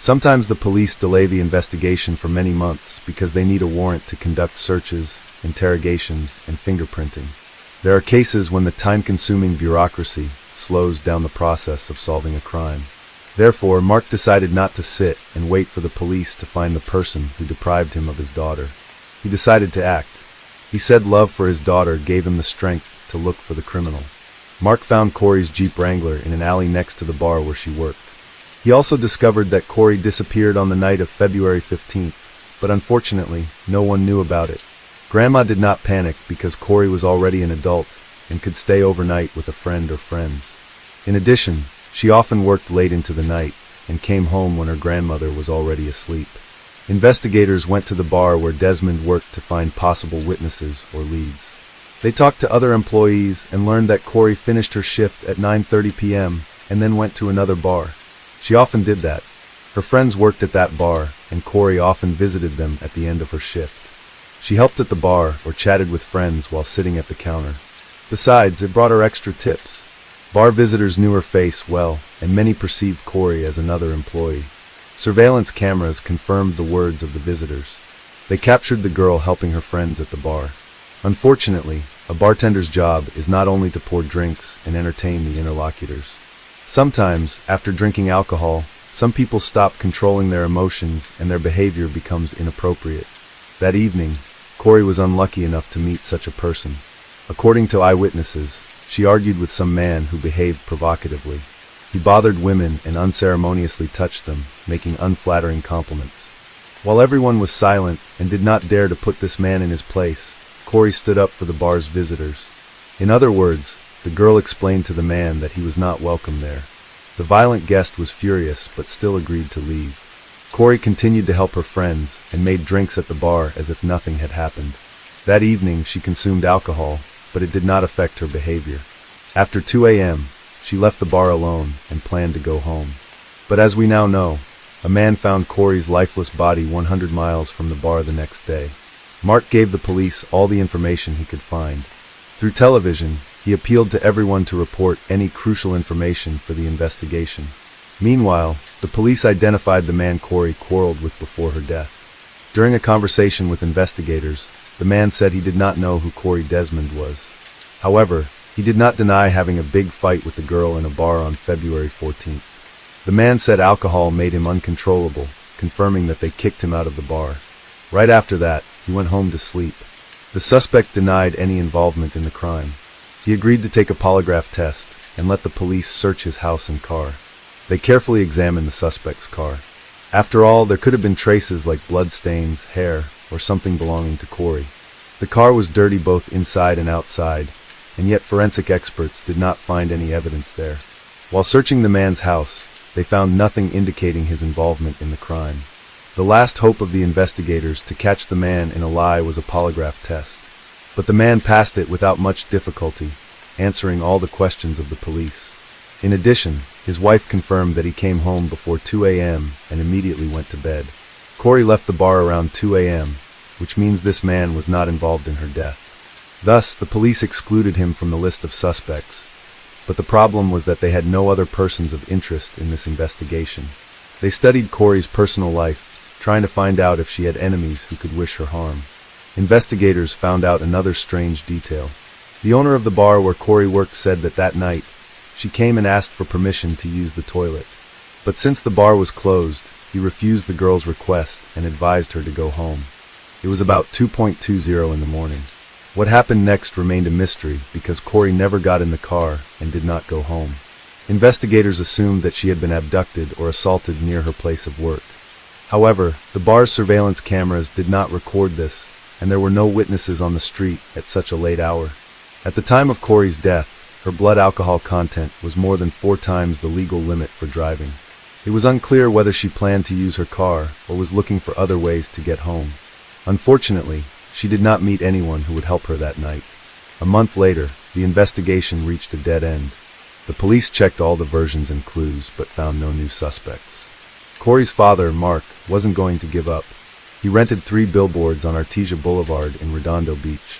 Sometimes the police delay the investigation for many months because they need a warrant to conduct searches, interrogations, and fingerprinting. There are cases when the time-consuming bureaucracy slows down the process of solving a crime. Therefore, Mark decided not to sit and wait for the police to find the person who deprived him of his daughter. He decided to act. He said love for his daughter gave him the strength to look for the criminal. Mark found Corey's Jeep Wrangler in an alley next to the bar where she worked. He also discovered that Corey disappeared on the night of February 15th, but unfortunately, no one knew about it. Grandma did not panic because Corey was already an adult and could stay overnight with a friend or friends. In addition, she often worked late into the night and came home when her grandmother was already asleep. Investigators went to the bar where Desmond worked to find possible witnesses or leads. They talked to other employees and learned that Corey finished her shift at 9:30 p.m. and then went to another bar. She often did that. Her friends worked at that bar, and Corey often visited them at the end of her shift. She helped at the bar or chatted with friends while sitting at the counter. Besides, it brought her extra tips. Bar visitors knew her face well, and many perceived Corey as another employee. Surveillance cameras confirmed the words of the visitors. They captured the girl helping her friends at the bar. Unfortunately, a bartender's job is not only to pour drinks and entertain the interlocutors. Sometimes, after drinking alcohol, some people stop controlling their emotions and their behavior becomes inappropriate. That evening, Corey was unlucky enough to meet such a person. According to eyewitnesses, she argued with some man who behaved provocatively. He bothered women and unceremoniously touched them, making unflattering compliments. While everyone was silent and did not dare to put this man in his place, Corey stood up for the bar's visitors. In other words, the girl explained to the man that he was not welcome there. The violent guest was furious but still agreed to leave. Corey continued to help her friends and made drinks at the bar as if nothing had happened. That evening she consumed alcohol, but it did not affect her behavior. After 2 a.m., she left the bar alone and planned to go home. But as we now know, a man found Corey's lifeless body 100 miles from the bar the next day. Mark gave the police all the information he could find. Through television, he appealed to everyone to report any crucial information for the investigation. Meanwhile, the police identified the man Corey quarreled with before her death. During a conversation with investigators, the man said he did not know who Corey Desmond was. However, he did not deny having a big fight with the girl in a bar on February 14th. The man said alcohol made him uncontrollable, confirming that they kicked him out of the bar. Right after that, he went home to sleep. The suspect denied any involvement in the crime. He agreed to take a polygraph test and let the police search his house and car. They carefully examined the suspect's car. After all, there could have been traces like blood stains, hair, or something belonging to Corey. The car was dirty both inside and outside, and yet forensic experts did not find any evidence there. While searching the man's house, they found nothing indicating his involvement in the crime. The last hope of the investigators to catch the man in a lie was a polygraph test. But the man passed it without much difficulty, answering all the questions of the police. In addition, his wife confirmed that he came home before 2 a.m. and immediately went to bed. Corey left the bar around 2 a.m., which means this man was not involved in her death. Thus, the police excluded him from the list of suspects. But the problem was that they had no other persons of interest in this investigation. They studied Corey's personal life, trying to find out if she had enemies who could wish her harm. Investigators found out another strange detail. The owner of the bar where Corey worked said that night, she came and asked for permission to use the toilet. But since the bar was closed, he refused the girl's request and advised her to go home. It was about 2:20 in the morning. What happened next remained a mystery because Corey never got in the car and did not go home. Investigators assumed that she had been abducted or assaulted near her place of work. However, the bar's surveillance cameras did not record this, and there were no witnesses on the street at such a late hour. At the time of Corey's death, her blood alcohol content was more than 4 times the legal limit for driving. It was unclear whether she planned to use her car or was looking for other ways to get home. Unfortunately, she did not meet anyone who would help her that night. A month later, the investigation reached a dead end. The police checked all the versions and clues, but found no new suspects. Corey's father, Mark, wasn't going to give up. He rented 3 billboards on Artesia Boulevard in Redondo Beach.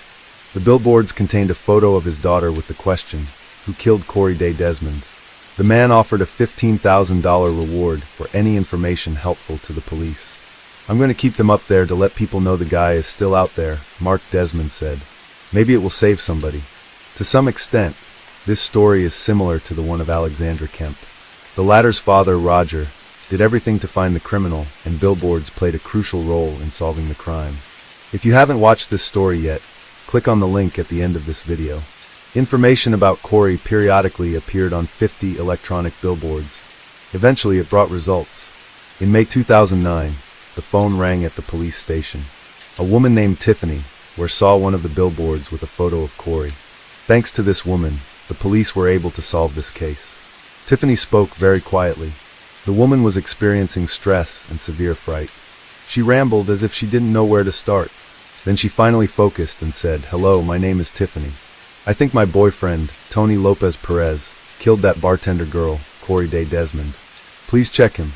The billboards contained a photo of his daughter with the question, "Who killed Corey Day Desmond?" The man offered a $15,000 reward for any information helpful to the police. "I'm going to keep them up there to let people know the guy is still out there," Mark Desmond said. "Maybe it will save somebody." To some extent, this story is similar to the one of Alexandra Kemp. The latter's father, Roger, did everything to find the criminal, and billboards played a crucial role in solving the crime. If you haven't watched this story yet, click on the link at the end of this video. Information about Corey periodically appeared on 50 electronic billboards. Eventually, it brought results. In May 2009, the phone rang at the police station. A woman named Tiffany saw one of the billboards with a photo of Corey. Thanks to this woman, the police were able to solve this case. Tiffany spoke very quietly. The woman was experiencing stress and severe fright. She rambled as if she didn't know where to start. Then she finally focused and said, "Hello, my name is Tiffany. I think my boyfriend, Tony Lopez Perez, killed that bartender girl, Corey Desmond. Please check him.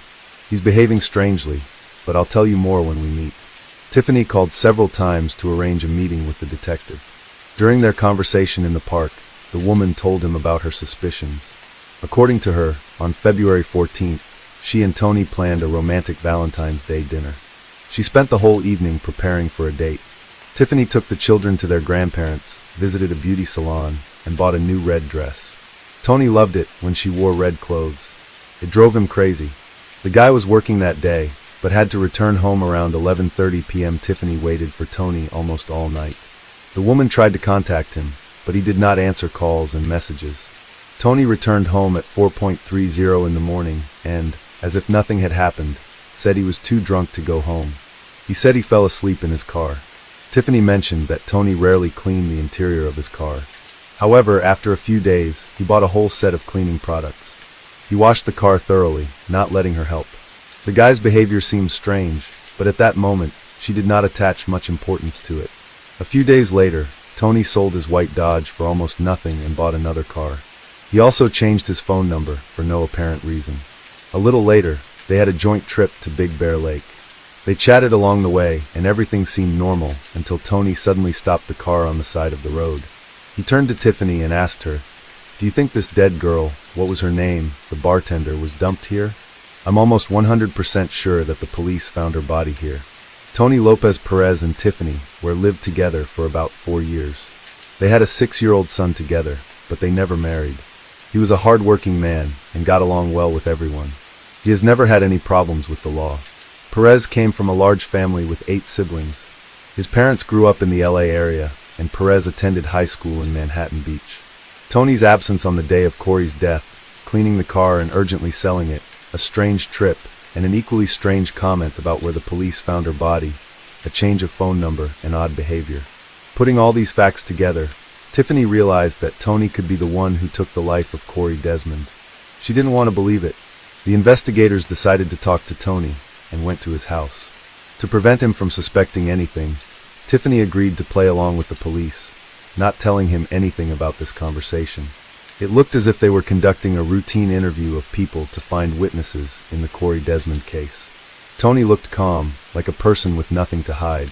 He's behaving strangely, but I'll tell you more when we meet." Tiffany called several times to arrange a meeting with the detective. During their conversation in the park, the woman told him about her suspicions. According to her, on February 14th, she and Tony planned a romantic Valentine's Day dinner. She spent the whole evening preparing for a date. Tiffany took the children to their grandparents, visited a beauty salon, and bought a new red dress. Tony loved it when she wore red clothes. It drove him crazy. The guy was working that day, but had to return home around 11:30 p.m. Tiffany waited for Tony almost all night. The woman tried to contact him, but he did not answer calls and messages. Tony returned home at 4:30 in the morning and, as if nothing had happened, said he was too drunk to go home. He said he fell asleep in his car. Tiffany mentioned that Tony rarely cleaned the interior of his car. However, after a few days, he bought a whole set of cleaning products. He washed the car thoroughly, not letting her help. The guy's behavior seemed strange, but at that moment, she did not attach much importance to it. A few days later, Tony sold his white Dodge for almost nothing and bought another car. He also changed his phone number for no apparent reason. A little later, they had a joint trip to Big Bear Lake. They chatted along the way, and everything seemed normal until Tony suddenly stopped the car on the side of the road. He turned to Tiffany and asked her, "Do you think this dead girl, what was her name, the bartender, was dumped here? I'm almost 100% sure that the police found her body here." Tony Lopez Perez and Tiffany lived together for about 4 years. They had a 6-year-old son together, but they never married. He was a hard-working man and got along well with everyone. He has never had any problems with the law. Perez came from a large family with 8 siblings. His parents grew up in the LA area, and Perez attended high school in Manhattan Beach. Tony's absence on the day of Corey's death, cleaning the car and urgently selling it, a strange trip, and an equally strange comment about where the police found her body, a change of phone number, and odd behavior. Putting all these facts together, Tiffany realized that Tony could be the one who took the life of Corey Desmond. She didn't want to believe it. The investigators decided to talk to Tony and went to his house. To prevent him from suspecting anything, Tiffany agreed to play along with the police, not telling him anything about this conversation. It looked as if they were conducting a routine interview of people to find witnesses in the Corey Desmond case. Tony looked calm, like a person with nothing to hide.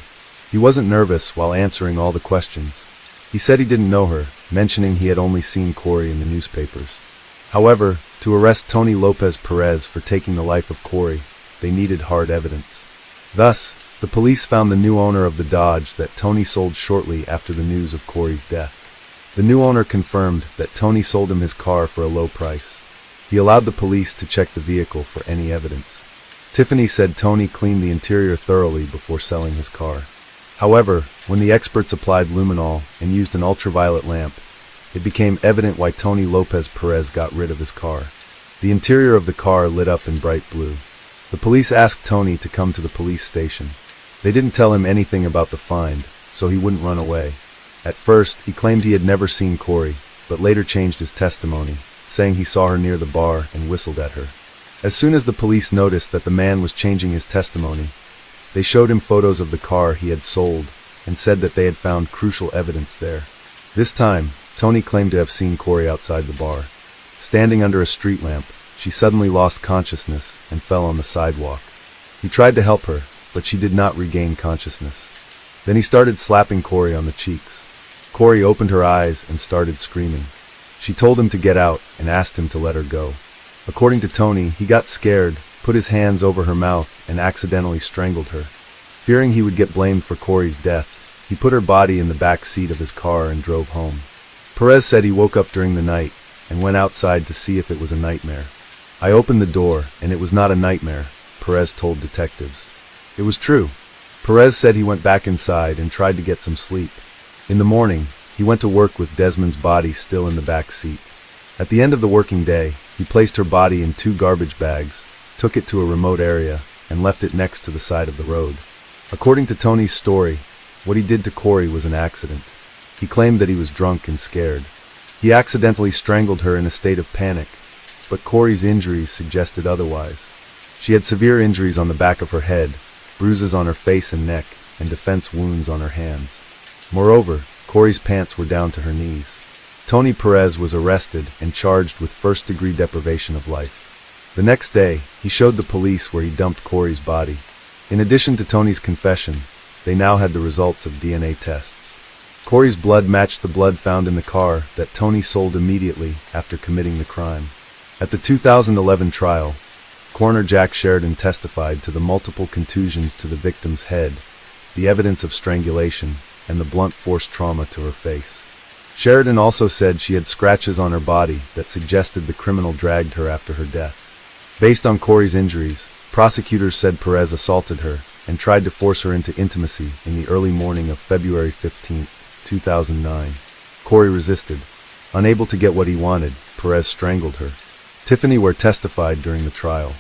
He wasn't nervous while answering all the questions. He said he didn't know her, mentioning he had only seen Corey in the newspapers. However, to arrest Tony Lopez Perez for taking the life of Corey, they needed hard evidence. Thus, the police found the new owner of the Dodge that Tony sold shortly after the news of Corey's death. The new owner confirmed that Tony sold him his car for a low price. He allowed the police to check the vehicle for any evidence. Tiffany said Tony cleaned the interior thoroughly before selling his car. However, when the experts applied luminol and used an ultraviolet lamp, it became evident why Tony Lopez Perez got rid of his car. The interior of the car lit up in bright blue. The police asked Tony to come to the police station. They didn't tell him anything about the find, so he wouldn't run away. At first, he claimed he had never seen Corey, but later changed his testimony, saying he saw her near the bar and whistled at her. As soon as the police noticed that the man was changing his testimony, they showed him photos of the car he had sold and said that they had found crucial evidence there. This time, Tony claimed to have seen Corey outside the bar. Standing under a street lamp, she suddenly lost consciousness and fell on the sidewalk. He tried to help her, but she did not regain consciousness. Then he started slapping Corey on the cheeks. Corey opened her eyes and started screaming. She told him to get out and asked him to let her go. According to Tony, he got scared, put his hands over her mouth, and accidentally strangled her. Fearing he would get blamed for Corey's death, he put her body in the back seat of his car and drove home. Perez said he woke up during the night and went outside to see if it was a nightmare. I opened the door, and it was not a nightmare, Perez told detectives. It was true. Perez said he went back inside and tried to get some sleep. In the morning, he went to work with Desmond's body still in the back seat. At the end of the working day, he placed her body in 2 garbage bags, took it to a remote area, and left it next to the side of the road. According to Tony's story, what he did to Corey was an accident. He claimed that he was drunk and scared. He accidentally strangled her in a state of panic, but Corey's injuries suggested otherwise. She had severe injuries on the back of her head, bruises on her face and neck, and defense wounds on her hands. Moreover, Corey's pants were down to her knees. Tony Perez was arrested and charged with first-degree deprivation of life. The next day, he showed the police where he dumped Corey's body. In addition to Tony's confession, they now had the results of DNA tests. Corey's blood matched the blood found in the car that Tony sold immediately after committing the crime. At the 2011 trial, Coroner Jack Sheridan testified to the multiple contusions to the victim's head, the evidence of strangulation, and the blunt force trauma to her face. Sheridan also said she had scratches on her body that suggested the criminal dragged her after her death. Based on Corey's injuries, prosecutors said Perez assaulted her and tried to force her into intimacy in the early morning of February 15, 2009. Corey resisted. Unable to get what he wanted, Perez strangled her. Tiffany Ware testified during the trial.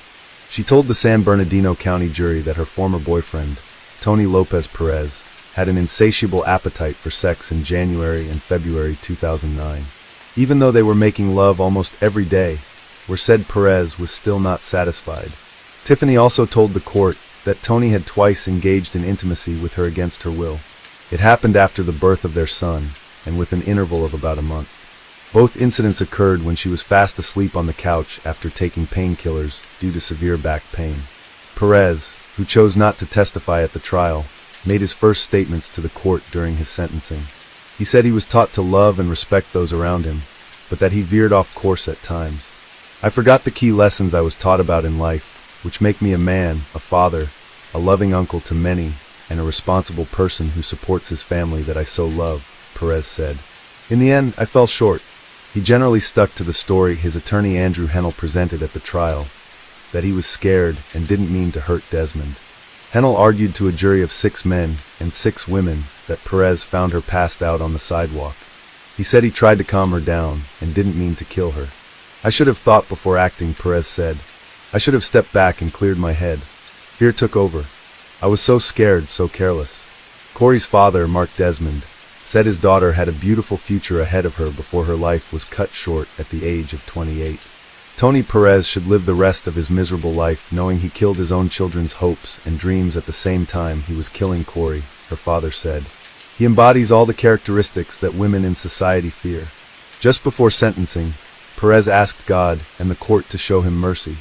She told the San Bernardino County jury that her former boyfriend, Tony Lopez Perez, had an insatiable appetite for sex in January and February 2009. Even though they were making love almost every day, Ware said Perez was still not satisfied. Tiffany also told the court that Tony had twice engaged in intimacy with her against her will. It happened after the birth of their son, and with an interval of about a month. Both incidents occurred when she was fast asleep on the couch after taking painkillers due to severe back pain. Perez, who chose not to testify at the trial, made his first statements to the court during his sentencing. He said he was taught to love and respect those around him, but that he veered off course at times. I forgot the key lessons I was taught about in life, which make me a man, a father, a loving uncle to many, and a responsible person who supports his family that I so love, Perez said. In the end, I fell short. He generally stuck to the story his attorney Andrew Hennell presented at the trial, that he was scared and didn't mean to hurt Desmond. Hennell argued to a jury of 6 men and 6 women that Perez found her passed out on the sidewalk. He said he tried to calm her down and didn't mean to kill her. I should have thought before acting, Perez said. I should have stepped back and cleared my head. Fear took over. I was so scared, so careless. Corey's father, Mark Desmond, said his daughter had a beautiful future ahead of her before her life was cut short at the age of 28. Tony Perez should live the rest of his miserable life knowing he killed his own children's hopes and dreams at the same time he was killing Corey, her father said. He embodies all the characteristics that women in society fear. Just before sentencing, Perez asked God and the court to show him mercy.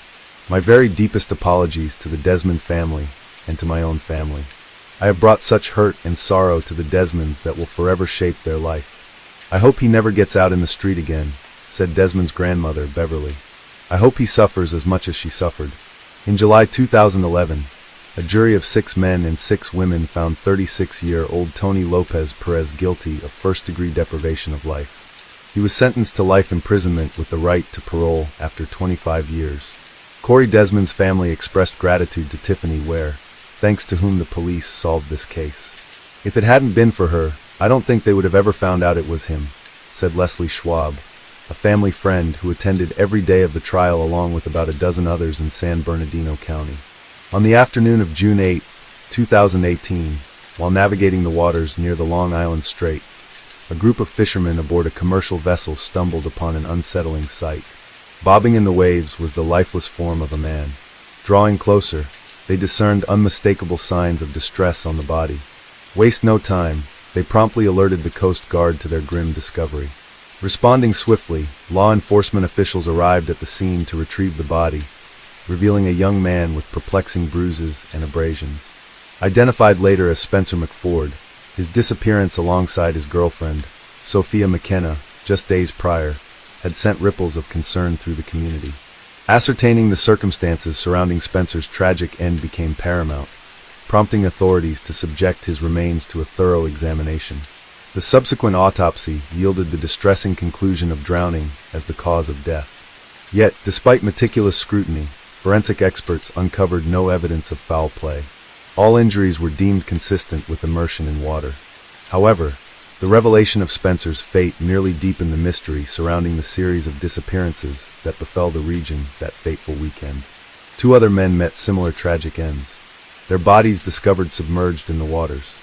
My very deepest apologies to the Desmond family and to my own family. I have brought such hurt and sorrow to the Desmonds that will forever shape their life. I hope he never gets out in the street again, said Desmond's grandmother, Beverly. I hope he suffers as much as she suffered. In July 2011, a jury of 6 men and 6 women found 36-year-old Tony Lopez Perez guilty of first-degree deprivation of life. He was sentenced to life imprisonment with the right to parole after 25 years. Corey Desmond's family expressed gratitude to Tiffany Ware, thanks to whom the police solved this case. If it hadn't been for her, I don't think they would have ever found out it was him, said Leslie Schwab, a family friend who attended every day of the trial along with about a dozen others in San Bernardino County. On the afternoon of June 8, 2018, while navigating the waters near the Long Island Strait, a group of fishermen aboard a commercial vessel stumbled upon an unsettling sight. Bobbing in the waves was the lifeless form of a man. Drawing closer, they discerned unmistakable signs of distress on the body. Waste no time, they promptly alerted the Coast Guard to their grim discovery. Responding swiftly, law enforcement officials arrived at the scene to retrieve the body, revealing a young man with perplexing bruises and abrasions. Identified later as Spencer McFord, his disappearance alongside his girlfriend, Sophia McKenna, just days prior, had sent ripples of concern through the community. Ascertaining the circumstances surrounding Spencer's tragic end became paramount, prompting authorities to subject his remains to a thorough examination. The subsequent autopsy yielded the distressing conclusion of drowning as the cause of death. Yet, despite meticulous scrutiny, forensic experts uncovered no evidence of foul play. All injuries were deemed consistent with immersion in water. However, the revelation of Spencer's fate merely deepened the mystery surrounding the series of disappearances that befell the region that fateful weekend. 2 other men met similar tragic ends, their bodies discovered submerged in the waters.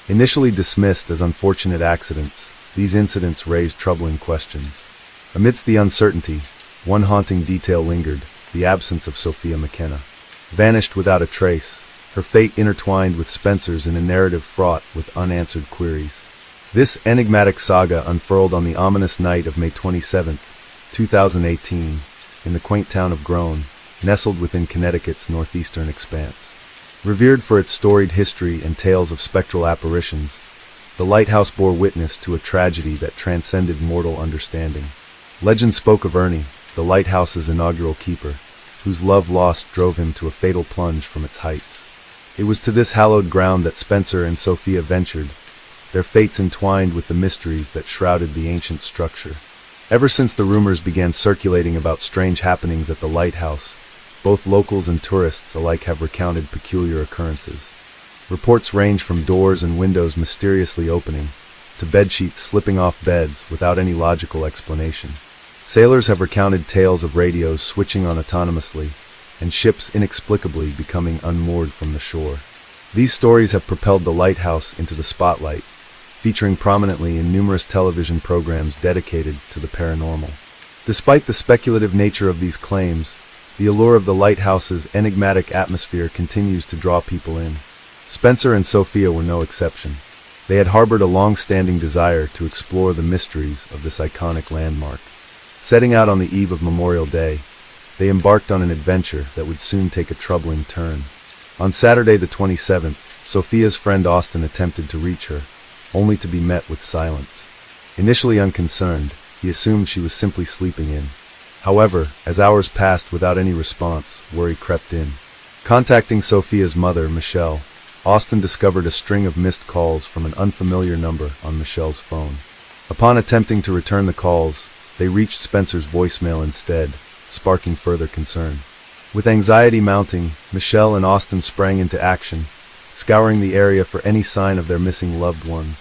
Initially dismissed as unfortunate accidents, these incidents raised troubling questions. Amidst the uncertainty, one haunting detail lingered: the absence of Sophia McKenna. Vanished without a trace, her fate intertwined with Spencer's in a narrative fraught with unanswered queries. This enigmatic saga unfurled on the ominous night of May 27, 2018, in the quaint town of Groan, nestled within Connecticut's northeastern expanse. Revered for its storied history and tales of spectral apparitions, the lighthouse bore witness to a tragedy that transcended mortal understanding. Legend spoke of Ernie, the lighthouse's inaugural keeper, whose love lost drove him to a fatal plunge from its heights. It was to this hallowed ground that Spencer and Sophia ventured, their fates entwined with the mysteries that shrouded the ancient structure. Ever since the rumors began circulating about strange happenings at the lighthouse, both locals and tourists alike have recounted peculiar occurrences. Reports range from doors and windows mysteriously opening, to bedsheets slipping off beds without any logical explanation. Sailors have recounted tales of radios switching on autonomously, and ships inexplicably becoming unmoored from the shore. These stories have propelled the lighthouse into the spotlight, featuring prominently in numerous television programs dedicated to the paranormal. Despite the speculative nature of these claims, the allure of the lighthouse's enigmatic atmosphere continues to draw people in. Spencer and Sophia were no exception. They had harbored a long-standing desire to explore the mysteries of this iconic landmark. Setting out on the eve of Memorial Day, they embarked on an adventure that would soon take a troubling turn. On Saturday the 27th, Sophia's friend Austin attempted to reach her, only to be met with silence. Initially unconcerned, he assumed she was simply sleeping in. However, as hours passed without any response, worry crept in. Contacting Sophia's mother, Michelle, Austin discovered a string of missed calls from an unfamiliar number on Michelle's phone. Upon attempting to return the calls, they reached Spencer's voicemail instead, sparking further concern. With anxiety mounting, Michelle and Austin sprang into action, scouring the area for any sign of their missing loved ones.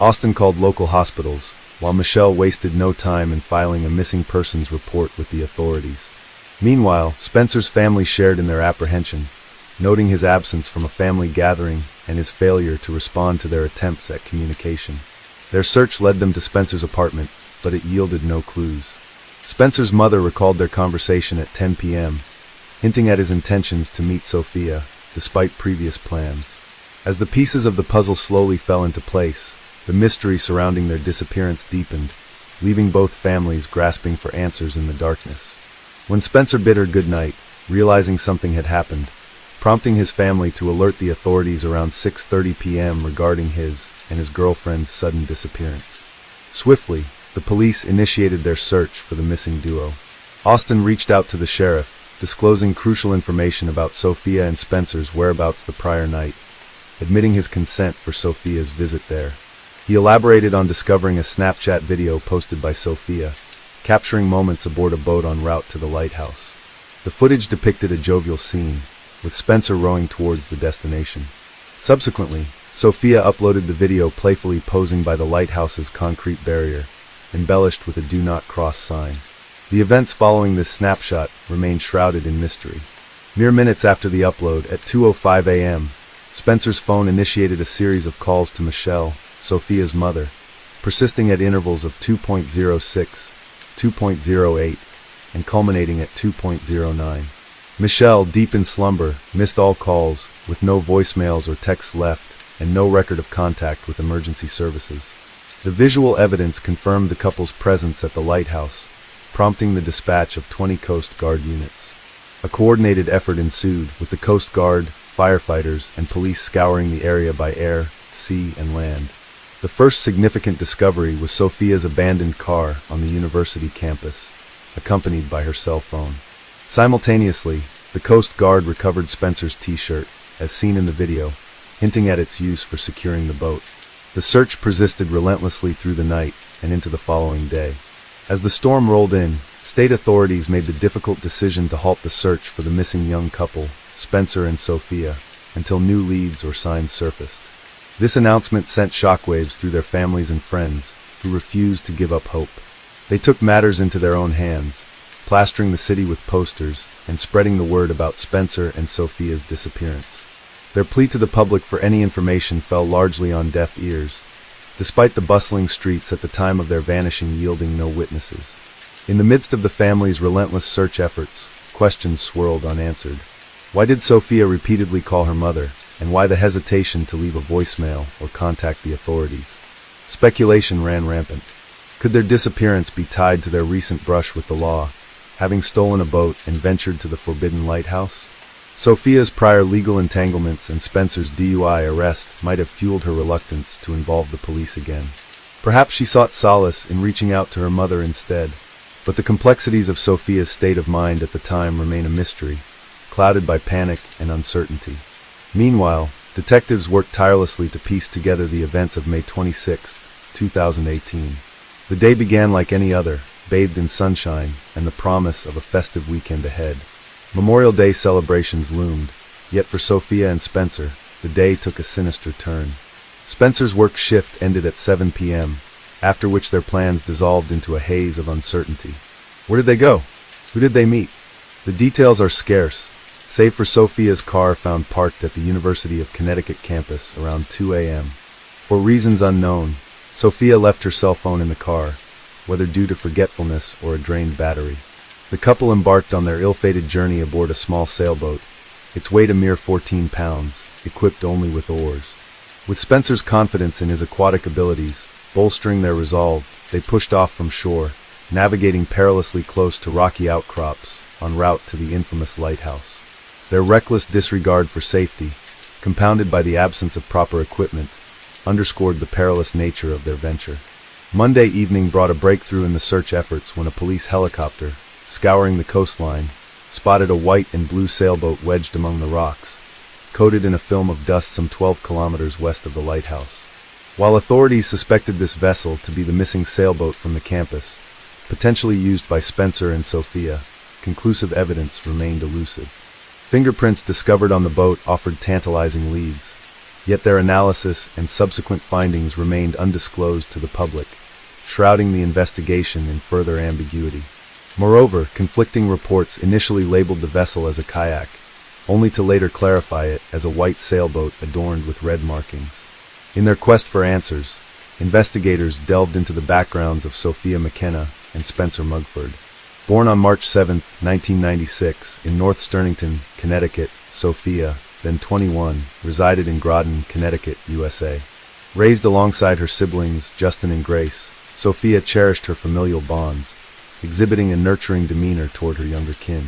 Austin called local hospitals, while Michelle wasted no time in filing a missing persons report with the authorities. Meanwhile, Spencer's family shared in their apprehension, noting his absence from a family gathering and his failure to respond to their attempts at communication. Their search led them to Spencer's apartment, but it yielded no clues. Spencer's mother recalled their conversation at 10 p.m., hinting at his intentions to meet Sophia, despite previous plans. As the pieces of the puzzle slowly fell into place, the mystery surrounding their disappearance deepened, leaving both families grasping for answers in the darkness. When Spencer bid her goodnight, realizing something had happened, prompting his family to alert the authorities around 6:30 p.m. regarding his and his girlfriend's sudden disappearance. Swiftly, the police initiated their search for the missing duo. Austin reached out to the sheriff, disclosing crucial information about Sophia and Spencer's whereabouts the prior night, admitting his consent for Sophia's visit there. He elaborated on discovering a Snapchat video posted by Sophia, capturing moments aboard a boat en route to the lighthouse. The footage depicted a jovial scene, with Spencer rowing towards the destination. Subsequently, Sophia uploaded the video playfully posing by the lighthouse's concrete barrier, embellished with a "Do Not Cross" sign. The events following this snapshot remained shrouded in mystery. Mere minutes after the upload, at 2:05 a.m., Spencer's phone initiated a series of calls to Michelle, Sophia's mother, persisting at intervals of 2.06, 2.08, and culminating at 2.09. Michelle, deep in slumber, missed all calls, with no voicemails or texts left, and no record of contact with emergency services. The visual evidence confirmed the couple's presence at the lighthouse, prompting the dispatch of 20 Coast Guard units. A coordinated effort ensued, with the Coast Guard, firefighters, and police scouring the area by air, sea, and land. The first significant discovery was Sophia's abandoned car on the university campus, accompanied by her cell phone. Simultaneously, the Coast Guard recovered Spencer's t-shirt, as seen in the video, hinting at its use for securing the boat. The search persisted relentlessly through the night and into the following day. As the storm rolled in, state authorities made the difficult decision to halt the search for the missing young couple, Spencer and Sophia, until new leads or signs surfaced. This announcement sent shockwaves through their families and friends, who refused to give up hope. They took matters into their own hands, plastering the city with posters and spreading the word about Spencer and Sophia's disappearance. Their plea to the public for any information fell largely on deaf ears, despite the bustling streets at the time of their vanishing yielding no witnesses. In the midst of the family's relentless search efforts, questions swirled unanswered. Why did Sophia repeatedly call her mother, and why the hesitation to leave a voicemail or contact the authorities? Speculation ran rampant. Could their disappearance be tied to their recent brush with the law, having stolen a boat and ventured to the forbidden lighthouse? Sophia's prior legal entanglements and Spencer's DUI arrest might have fueled her reluctance to involve the police again. Perhaps she sought solace in reaching out to her mother instead, but the complexities of Sophia's state of mind at the time remain a mystery, clouded by panic and uncertainty. Meanwhile, detectives worked tirelessly to piece together the events of May 26, 2018. The day began like any other, bathed in sunshine and the promise of a festive weekend ahead. Memorial Day celebrations loomed, yet for Sophia and Spencer, the day took a sinister turn. Spencer's work shift ended at 7 p.m., after which their plans dissolved into a haze of uncertainty. Where did they go? Who did they meet? The details are scarce, save for Sophia's car found parked at the University of Connecticut campus around 2 a.m. For reasons unknown, Sophia left her cell phone in the car, whether due to forgetfulness or a drained battery. The couple embarked on their ill-fated journey aboard a small sailboat, its weight a mere 14 pounds, equipped only with oars. With Spencer's confidence in his aquatic abilities bolstering their resolve, they pushed off from shore, navigating perilously close to rocky outcrops en route to the infamous lighthouse. Their reckless disregard for safety, compounded by the absence of proper equipment, underscored the perilous nature of their venture. Monday evening brought a breakthrough in the search efforts when a police helicopter, scouring the coastline, spotted a white and blue sailboat wedged among the rocks, coated in a film of dust some 12 kilometers west of the lighthouse. While authorities suspected this vessel to be the missing sailboat from the campus, potentially used by Spencer and Sophia, conclusive evidence remained elusive. Fingerprints discovered on the boat offered tantalizing leads, yet their analysis and subsequent findings remained undisclosed to the public, shrouding the investigation in further ambiguity. Moreover, conflicting reports initially labeled the vessel as a kayak, only to later clarify it as a white sailboat adorned with red markings. In their quest for answers, investigators delved into the backgrounds of Sophia McKenna and Spencer Mugford. Born on March 7, 1996, in North Stonington, Connecticut, Sophia, then 21, resided in Groton, Connecticut, USA. Raised alongside her siblings, Justin and Grace, Sophia cherished her familial bonds, exhibiting a nurturing demeanor toward her younger kin.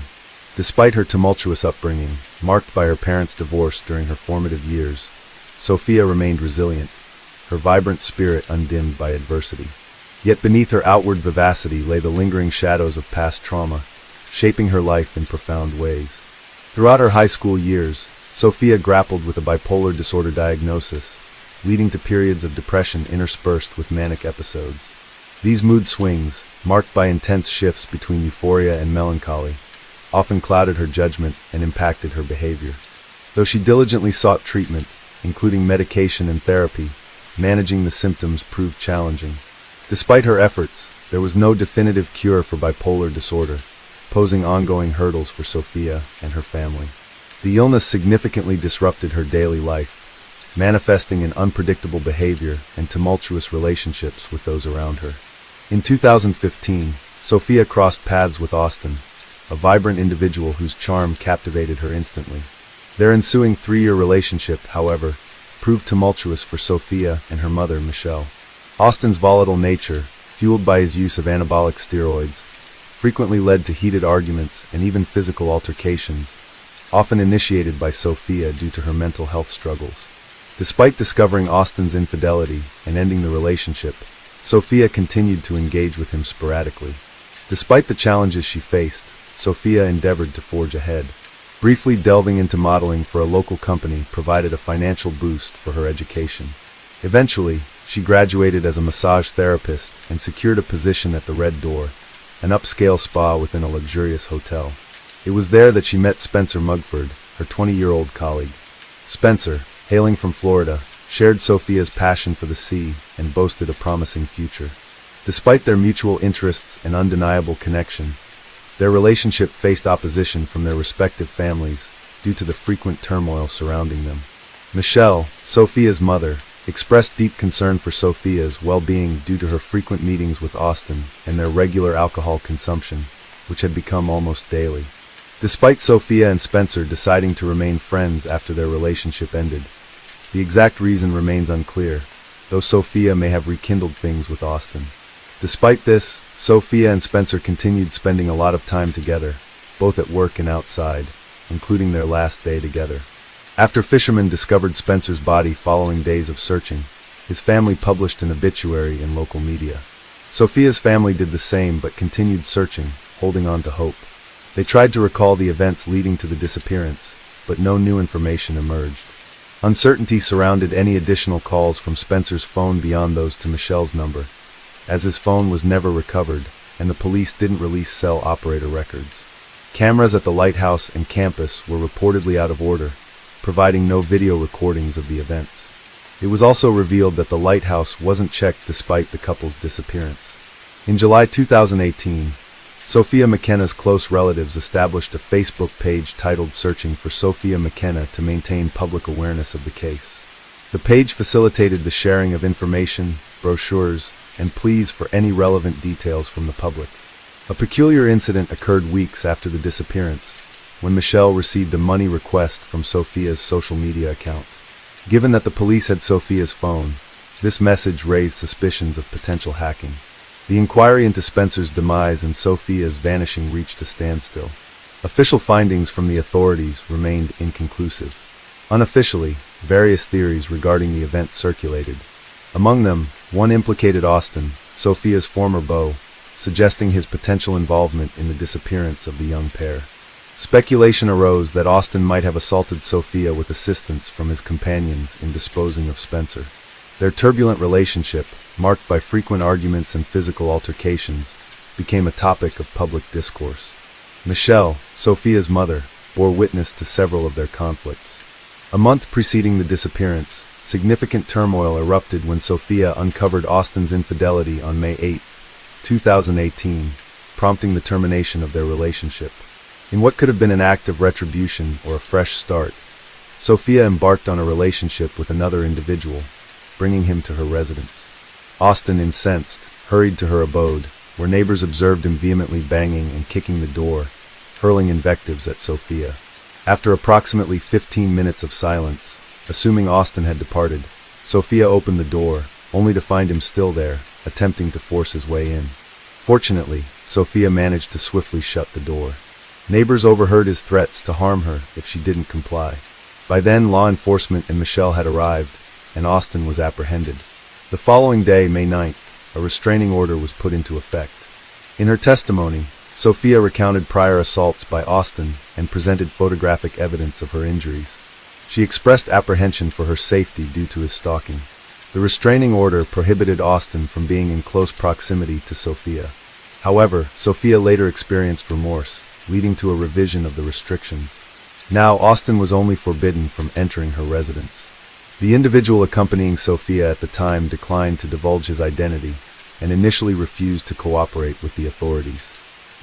Despite her tumultuous upbringing, marked by her parents' divorce during her formative years, Sophia remained resilient, her vibrant spirit undimmed by adversity. Yet beneath her outward vivacity lay the lingering shadows of past trauma, shaping her life in profound ways. Throughout her high school years, Sophia grappled with a bipolar disorder diagnosis, leading to periods of depression interspersed with manic episodes. These mood swings, marked by intense shifts between euphoria and melancholy, often clouded her judgment and impacted her behavior. Though she diligently sought treatment, including medication and therapy, managing the symptoms proved challenging. Despite her efforts, there was no definitive cure for bipolar disorder, posing ongoing hurdles for Sophia and her family. The illness significantly disrupted her daily life, manifesting in unpredictable behavior and tumultuous relationships with those around her. In 2015, Sophia crossed paths with Austin, a vibrant individual whose charm captivated her instantly. Their ensuing 3-year relationship, however, proved tumultuous for Sophia and her mother, Michelle. Austin's volatile nature, fueled by his use of anabolic steroids, frequently led to heated arguments and even physical altercations, often initiated by Sophia due to her mental health struggles. Despite discovering Austin's infidelity and ending the relationship, Sophia continued to engage with him sporadically. Despite the challenges she faced, Sophia endeavored to forge ahead. Briefly delving into modeling for a local company provided a financial boost for her education. Eventually, she graduated as a massage therapist and secured a position at the Red Door, an upscale spa within a luxurious hotel. It was there that she met Spencer Mugford, her 20-year-old colleague. Spencer, hailing from Florida, shared Sophia's passion for the sea and boasted a promising future. Despite their mutual interests and undeniable connection, their relationship faced opposition from their respective families due to the frequent turmoil surrounding them. Michelle, Sophia's mother, expressed deep concern for Sophia's well-being due to her frequent meetings with Austin and their regular alcohol consumption, which had become almost daily. Despite Sophia and Spencer deciding to remain friends after their relationship ended, the exact reason remains unclear, though Sophia may have rekindled things with Austin. Despite this, Sophia and Spencer continued spending a lot of time together, both at work and outside, including their last day together. After fishermen discovered Spencer's body following days of searching, his family published an obituary in local media. Sophia's family did the same but continued searching, holding on to hope. They tried to recall the events leading to the disappearance, but no new information emerged. Uncertainty surrounded any additional calls from Spencer's phone beyond those to Michelle's number, as his phone was never recovered and the police didn't release cell operator records. Cameras at the lighthouse and campus were reportedly out of order, providing no video recordings of the events. It was also revealed that the lighthouse wasn't checked despite the couple's disappearance. In July 2018, Sophia McKenna's close relatives established a Facebook page titled Searching for Sophia McKenna to maintain public awareness of the case. The page facilitated the sharing of information, brochures, and pleas for any relevant details from the public. A peculiar incident occurred weeks after the disappearance, when Michelle received a money request from Sophia's social media account. Given that the police had Sophia's phone, this message raised suspicions of potential hacking. The inquiry into Spencer's demise and Sophia's vanishing reached a standstill. Official findings from the authorities remained inconclusive. Unofficially, various theories regarding the event circulated. Among them, one implicated Austin, Sophia's former beau, suggesting his potential involvement in the disappearance of the young pair. Speculation arose that Austin might have assaulted Sophia with assistance from his companions in disposing of Spencer. Their turbulent relationship, marked by frequent arguments and physical altercations, became a topic of public discourse. Michelle, Sophia's mother, bore witness to several of their conflicts. A month preceding the disappearance, significant turmoil erupted when Sophia uncovered Austin's infidelity on May 8, 2018, prompting the termination of their relationship. In what could have been an act of retribution or a fresh start, Sophia embarked on a relationship with another individual, bringing him to her residence. Austin, incensed, hurried to her abode, where neighbors observed him vehemently banging and kicking the door, hurling invectives at Sophia. After approximately 15 minutes of silence, assuming Austin had departed, Sophia opened the door, only to find him still there, attempting to force his way in. Fortunately, Sophia managed to swiftly shut the door. Neighbors overheard his threats to harm her if she didn't comply. By then, law enforcement and Michelle had arrived, and Austin was apprehended. The following day, May 9th, a restraining order was put into effect. In her testimony, Sophia recounted prior assaults by Austin and presented photographic evidence of her injuries. She expressed apprehension for her safety due to his stalking. The restraining order prohibited Austin from being in close proximity to Sophia. However, Sophia later experienced remorse, leading to a revision of the restrictions. Now, Austin was only forbidden from entering her residence. The individual accompanying Sophia at the time declined to divulge his identity and initially refused to cooperate with the authorities.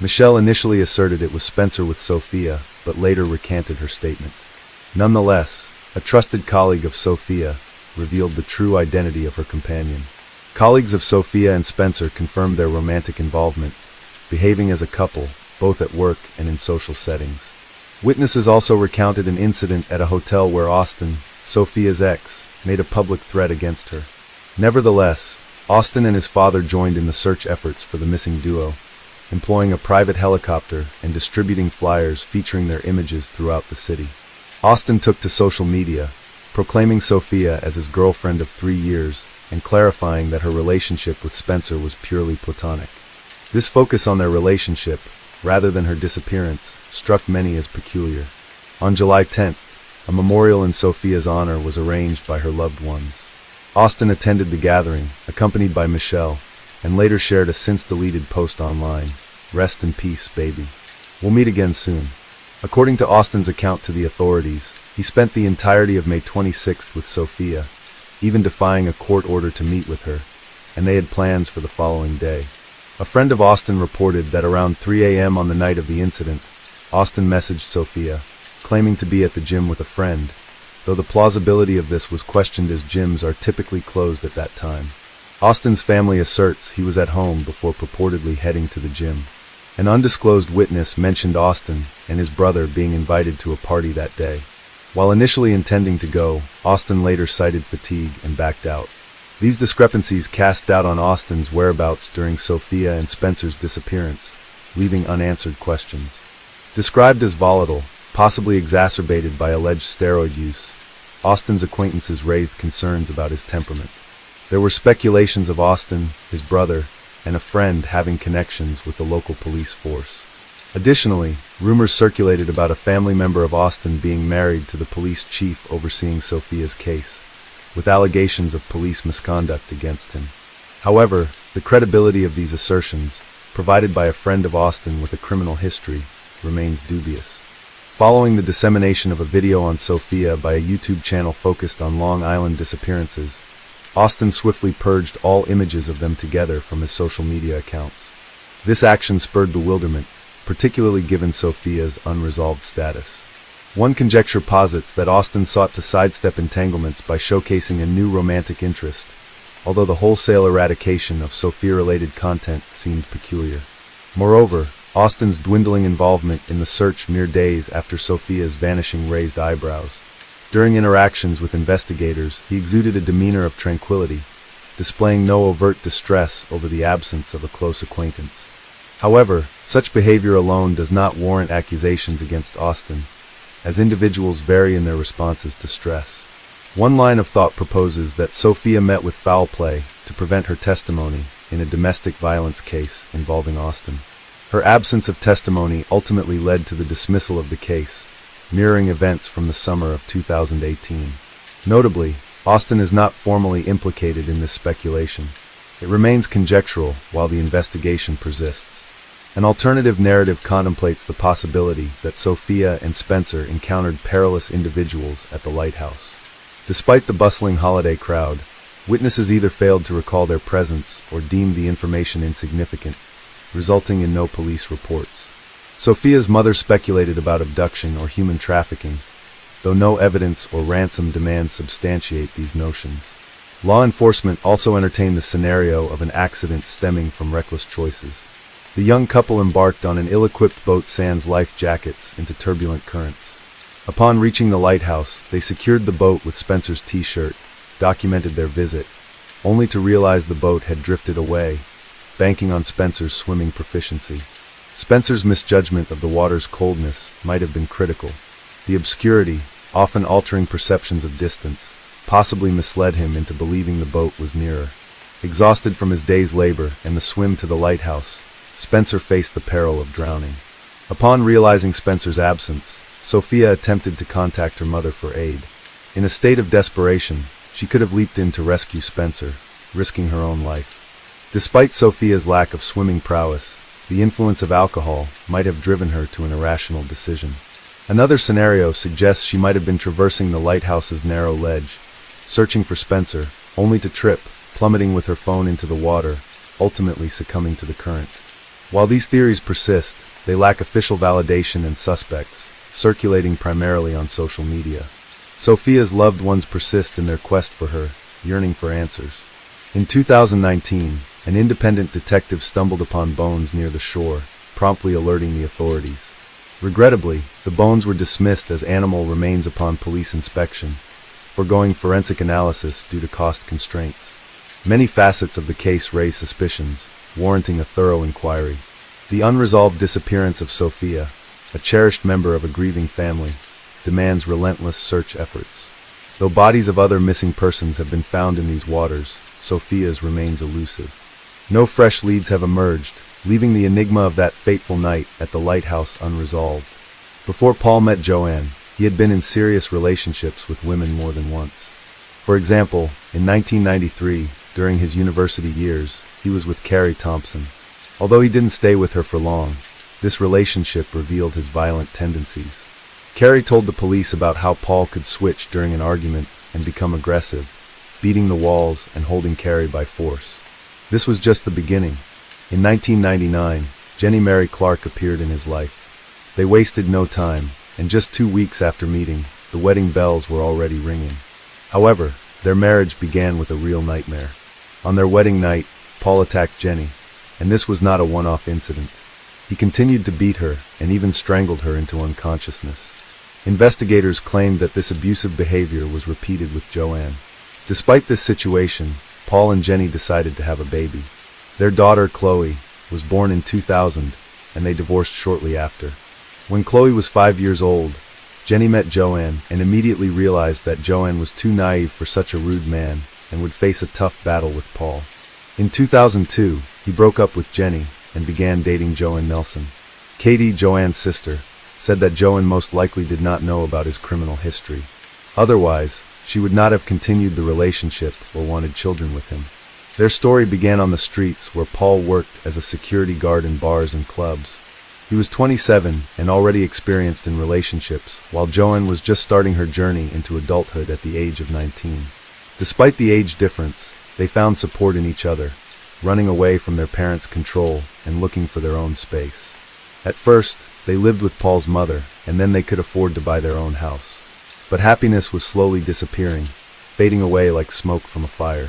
Michelle initially asserted it was Spencer with Sophia, but later recanted her statement. Nonetheless, a trusted colleague of Sophia revealed the true identity of her companion. Colleagues of Sophia and Spencer confirmed their romantic involvement, behaving as a couple, both at work and in social settings. Witnesses also recounted an incident at a hotel where Austin, Sophia's ex, made a public threat against her. Nevertheless, Austin and his father joined in the search efforts for the missing duo, employing a private helicopter and distributing flyers featuring their images throughout the city. Austin took to social media, proclaiming Sophia as his girlfriend of 3 years and clarifying that her relationship with Spencer was purely platonic. This focus on their relationship, rather than her disappearance, struck many as peculiar. On July 10th, a memorial in Sophia's honor was arranged by her loved ones. Austin attended the gathering, accompanied by Michelle, and later shared a since-deleted post online. "Rest in peace, baby. We'll meet again soon." According to Austin's account to the authorities, he spent the entirety of May 26th with Sophia, even defying a court order to meet with her, and they had plans for the following day. A friend of Austin reported that around 3 a.m. on the night of the incident, Austin messaged Sophia, claiming to be at the gym with a friend, though the plausibility of this was questioned as gyms are typically closed at that time. Austin's family asserts he was at home before purportedly heading to the gym. An undisclosed witness mentioned Austin and his brother being invited to a party that day. While initially intending to go, Austin later cited fatigue and backed out. These discrepancies cast doubt on Austin's whereabouts during Sophia and Spencer's disappearance, leaving unanswered questions. Described as volatile, possibly exacerbated by alleged steroid use, Austin's acquaintances raised concerns about his temperament. There were speculations of Austin, his brother, and a friend having connections with the local police force. Additionally, rumors circulated about a family member of Austin being married to the police chief overseeing Sophia's case, with allegations of police misconduct against him. However, the credibility of these assertions, provided by a friend of Austin with a criminal history, remains dubious. Following the dissemination of a video on Sophia by a YouTube channel focused on Long Island disappearances, Austin swiftly purged all images of them together from his social media accounts. This action spurred bewilderment, particularly given Sophia's unresolved status. One conjecture posits that Austin sought to sidestep entanglements by showcasing a new romantic interest, although the wholesale eradication of Sophia-related content seemed peculiar. Moreover, Austin's dwindling involvement in the search mere days after Sophia's vanishing raised eyebrows. During interactions with investigators, he exuded a demeanor of tranquility, displaying no overt distress over the absence of a close acquaintance. However, such behavior alone does not warrant accusations against Austin, as individuals vary in their responses to stress. One line of thought proposes that Sophia met with foul play to prevent her testimony in a domestic violence case involving Austin. Her absence of testimony ultimately led to the dismissal of the case, mirroring events from the summer of 2018. Notably, Austin is not formally implicated in this speculation. It remains conjectural while the investigation persists. An alternative narrative contemplates the possibility that Sophia and Spencer encountered perilous individuals at the lighthouse. Despite the bustling holiday crowd, witnesses either failed to recall their presence or deemed the information insignificant, resulting in no police reports. Sophia's mother speculated about abduction or human trafficking, though no evidence or ransom demands substantiate these notions. Law enforcement also entertained the scenario of an accident stemming from reckless choices. The young couple embarked on an ill-equipped boat sans life jackets into turbulent currents. Upon reaching the lighthouse, they secured the boat with Spencer's t-shirt, documented their visit, only to realize the boat had drifted away, banking on Spencer's swimming proficiency. Spencer's misjudgment of the water's coldness might have been critical. The obscurity, often altering perceptions of distance, possibly misled him into believing the boat was nearer. Exhausted from his day's labor and the swim to the lighthouse, Spencer faced the peril of drowning. Upon realizing Spencer's absence, Sophia attempted to contact her mother for aid. In a state of desperation, she could have leaped in to rescue Spencer, risking her own life. Despite Sophia's lack of swimming prowess, the influence of alcohol might have driven her to an irrational decision. Another scenario suggests she might have been traversing the lighthouse's narrow ledge, searching for Spencer, only to trip, plummeting with her phone into the water, ultimately succumbing to the current. While these theories persist, they lack official validation and suspects, circulating primarily on social media. Sophia's loved ones persist in their quest for her, yearning for answers. In 2019, an independent detective stumbled upon bones near the shore, promptly alerting the authorities. Regrettably, the bones were dismissed as animal remains upon police inspection, foregoing forensic analysis due to cost constraints. Many facets of the case raise suspicions, warranting a thorough inquiry. The unresolved disappearance of Sophia, a cherished member of a grieving family, demands relentless search efforts. Though bodies of other missing persons have been found in these waters, Sophia's remains elusive. No fresh leads have emerged, leaving the enigma of that fateful night at the lighthouse unresolved. Before Paul met Joanne, he had been in serious relationships with women more than once. For example, in 1993, during his university years, he was with Carrie Thompson. Although he didn't stay with her for long, this relationship revealed his violent tendencies. Carrie told the police about how Paul could switch during an argument and become aggressive, beating the walls and holding Carrie by force. This was just the beginning. In 1999, Jenny Mary Clark appeared in his life. They wasted no time, and just 2 weeks after meeting, the wedding bells were already ringing. However, their marriage began with a real nightmare. On their wedding night, Paul attacked Jenny, and this was not a one-off incident. He continued to beat her and even strangled her into unconsciousness. Investigators claimed that this abusive behavior was repeated with Joanne. Despite this situation, Paul and Jenny decided to have a baby. Their daughter, Chloe, was born in 2000, and they divorced shortly after. When Chloe was 5 years old, Jenny met Joanne and immediately realized that Joanne was too naive for such a rude man and would face a tough battle with Paul. In 2002, he broke up with Jenny and began dating Joanne Nelson. Katie, Joanne's sister, said that Joanne most likely did not know about his criminal history. Otherwise, she would not have continued the relationship or wanted children with him. Their story began on the streets where Paul worked as a security guard in bars and clubs. He was 27 and already experienced in relationships, while Joanne was just starting her journey into adulthood at the age of 19. Despite the age difference, they found support in each other, running away from their parents' control and looking for their own space. At first, they lived with Paul's mother, and then they could afford to buy their own house. But happiness was slowly disappearing, fading away like smoke from a fire.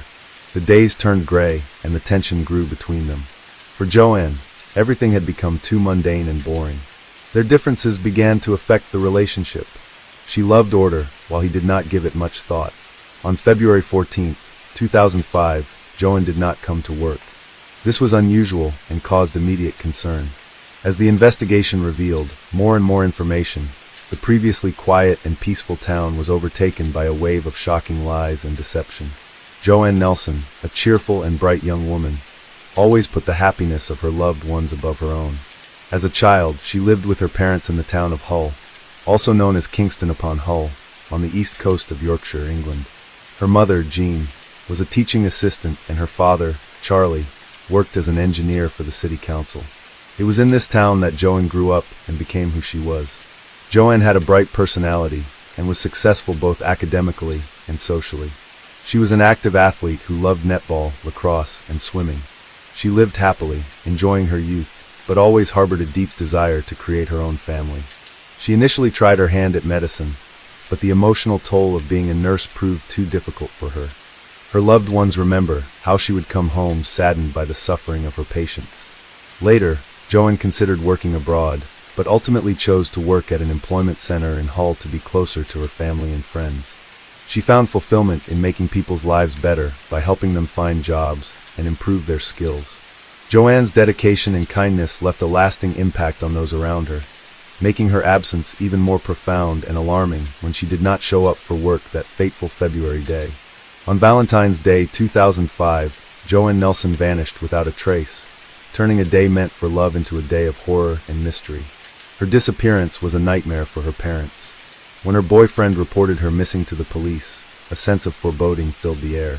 The days turned gray, and the tension grew between them. For Joanne, everything had become too mundane and boring. Their differences began to affect the relationship. She loved order, while he did not give it much thought. On February 14, 2005, Joanne did not come to work. This was unusual and caused immediate concern. As the investigation revealed more and more information, the previously quiet and peaceful town was overtaken by a wave of shocking lies and deception. Joanne Nelson, a cheerful and bright young woman, always put the happiness of her loved ones above her own. As a child, she lived with her parents in the town of Hull, also known as Kingston upon Hull, on the east coast of Yorkshire, England. Her mother, Jean, was a teaching assistant, and her father, Charlie, worked as an engineer for the city council. It was in this town that Joanne grew up and became who she was. Joanne had a bright personality and was successful both academically and socially. She was an active athlete who loved netball, lacrosse, and swimming. She lived happily, enjoying her youth, but always harbored a deep desire to create her own family. She initially tried her hand at medicine, but the emotional toll of being a nurse proved too difficult for her. Her loved ones remember how she would come home saddened by the suffering of her patients. Later, Joanne considered working abroad, but ultimately chose to work at an employment center in Hull to be closer to her family and friends. She found fulfillment in making people's lives better by helping them find jobs and improve their skills. Joanne's dedication and kindness left a lasting impact on those around her, making her absence even more profound and alarming when she did not show up for work that fateful February day. On Valentine's Day 2005, Joanne Nelson vanished without a trace, turning a day meant for love into a day of horror and mystery. Her disappearance was a nightmare for her parents. When her boyfriend reported her missing to the police, a sense of foreboding filled the air.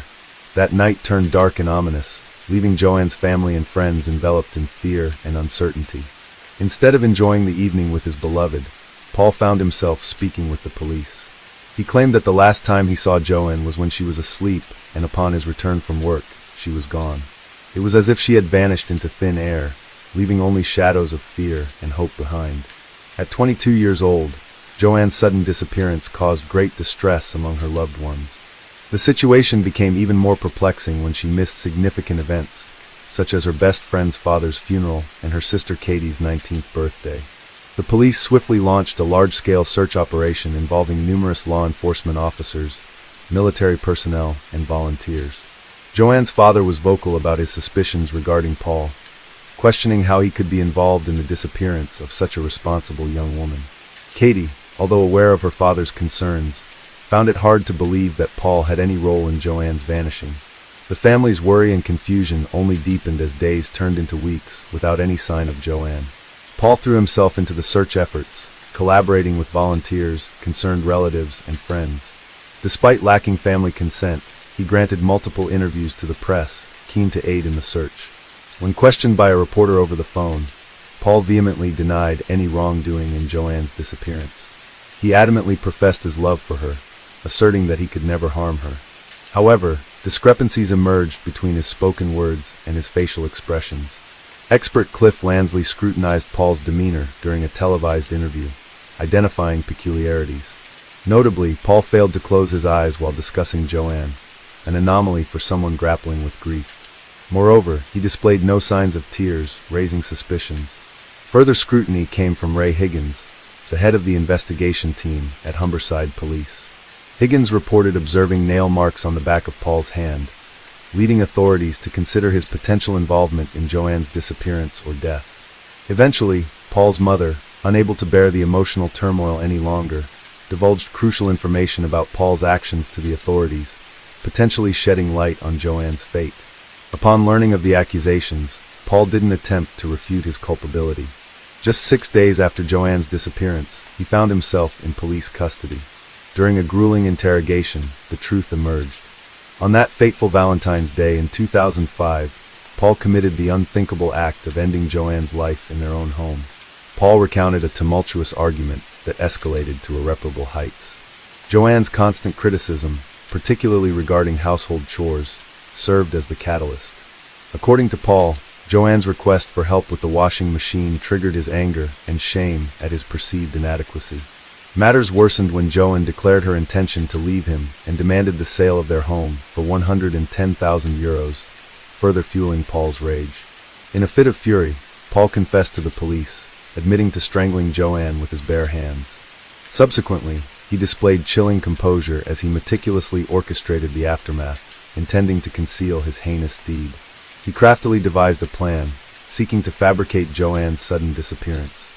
That night turned dark and ominous, leaving Joanne's family and friends enveloped in fear and uncertainty. Instead of enjoying the evening with his beloved, Paul found himself speaking with the police. He claimed that the last time he saw Joanne was when she was asleep, and upon his return from work, she was gone. It was as if she had vanished into thin air, leaving only shadows of fear and hope behind. At 22 years old, Joanne's sudden disappearance caused great distress among her loved ones. The situation became even more perplexing when she missed significant events, such as her best friend's father's funeral and her sister Katie's 19th birthday. The police swiftly launched a large-scale search operation involving numerous law enforcement officers, military personnel, and volunteers. Joanne's father was vocal about his suspicions regarding Paul, questioning how he could be involved in the disappearance of such a responsible young woman. Katie, although aware of her father's concerns, found it hard to believe that Paul had any role in Joanne's vanishing. The family's worry and confusion only deepened as days turned into weeks without any sign of Joanne. Paul threw himself into the search efforts, collaborating with volunteers, concerned relatives, and friends. Despite lacking family consent, he granted multiple interviews to the press, keen to aid in the search. When questioned by a reporter over the phone, Paul vehemently denied any wrongdoing in Joanne's disappearance. He adamantly professed his love for her, asserting that he could never harm her. However, discrepancies emerged between his spoken words and his facial expressions. Expert Cliff Lansley scrutinized Paul's demeanor during a televised interview, identifying peculiarities. Notably, Paul failed to close his eyes while discussing Joanne, an anomaly for someone grappling with grief. Moreover, he displayed no signs of tears, raising suspicions. Further scrutiny came from Ray Higgins, the head of the investigation team at Humberside Police. Higgins reported observing nail marks on the back of Paul's hand, leading authorities to consider his potential involvement in Joanne's disappearance or death. Eventually, Paul's mother, unable to bear the emotional turmoil any longer, divulged crucial information about Paul's actions to the authorities, potentially shedding light on Joanne's fate. Upon learning of the accusations, Paul didn't attempt to refute his culpability. Just 6 days after Joanne's disappearance, he found himself in police custody. During a grueling interrogation, the truth emerged. On that fateful Valentine's Day in 2005, Paul committed the unthinkable act of ending Joanne's life in their own home. Paul recounted a tumultuous argument that escalated to irreparable heights. Joanne's constant criticism, particularly regarding household chores, served as the catalyst. According to Paul, Joanne's request for help with the washing machine triggered his anger and shame at his perceived inadequacy. Matters worsened when Joanne declared her intention to leave him and demanded the sale of their home for €110,000, further fueling Paul's rage. In a fit of fury, Paul confessed to the police, admitting to strangling Joanne with his bare hands. Subsequently, he displayed chilling composure as he meticulously orchestrated the aftermath, intending to conceal his heinous deed. He craftily devised a plan, seeking to fabricate Joanne's sudden disappearance.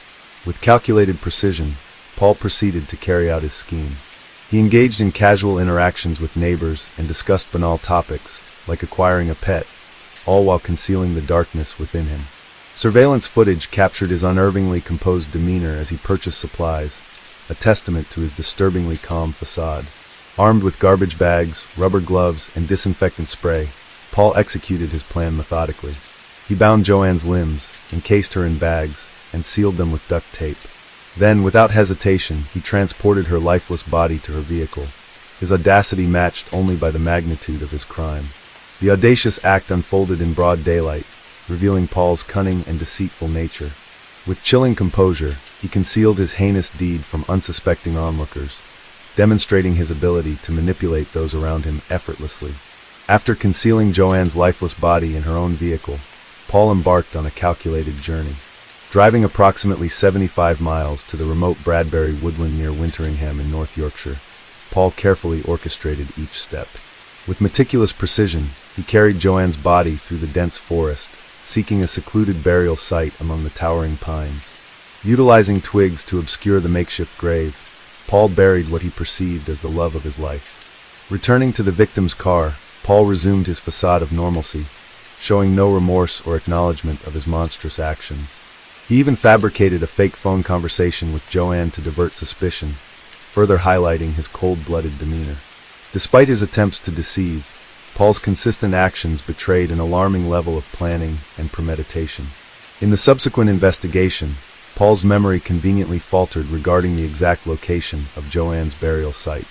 With calculated precision, Paul proceeded to carry out his scheme. He engaged in casual interactions with neighbors and discussed banal topics, like acquiring a pet, all while concealing the darkness within him. Surveillance footage captured his unnervingly composed demeanor as he purchased supplies, a testament to his disturbingly calm facade. Armed with garbage bags, rubber gloves, and disinfectant spray, Paul executed his plan methodically. He bound Joanne's limbs, encased her in bags, and sealed them with duct tape. Then, without hesitation, he transported her lifeless body to her vehicle, his audacity matched only by the magnitude of his crime. The audacious act unfolded in broad daylight, revealing Paul's cunning and deceitful nature. With chilling composure, he concealed his heinous deed from unsuspecting onlookers, demonstrating his ability to manipulate those around him effortlessly. After concealing Joanne's lifeless body in her own vehicle, Paul embarked on a calculated journey. Driving approximately 75 miles to the remote Bradbury woodland near Winteringham in North Yorkshire, Paul carefully orchestrated each step. With meticulous precision, he carried Joanne's body through the dense forest, seeking a secluded burial site among the towering pines. Utilizing twigs to obscure the makeshift grave, Paul buried what he perceived as the love of his life. Returning to the victim's car, Paul resumed his facade of normalcy, showing no remorse or acknowledgement of his monstrous actions. He even fabricated a fake phone conversation with Joanne to divert suspicion, further highlighting his cold-blooded demeanor. Despite his attempts to deceive, Paul's consistent actions betrayed an alarming level of planning and premeditation. In the subsequent investigation, Paul's memory conveniently faltered regarding the exact location of Joanne's burial site.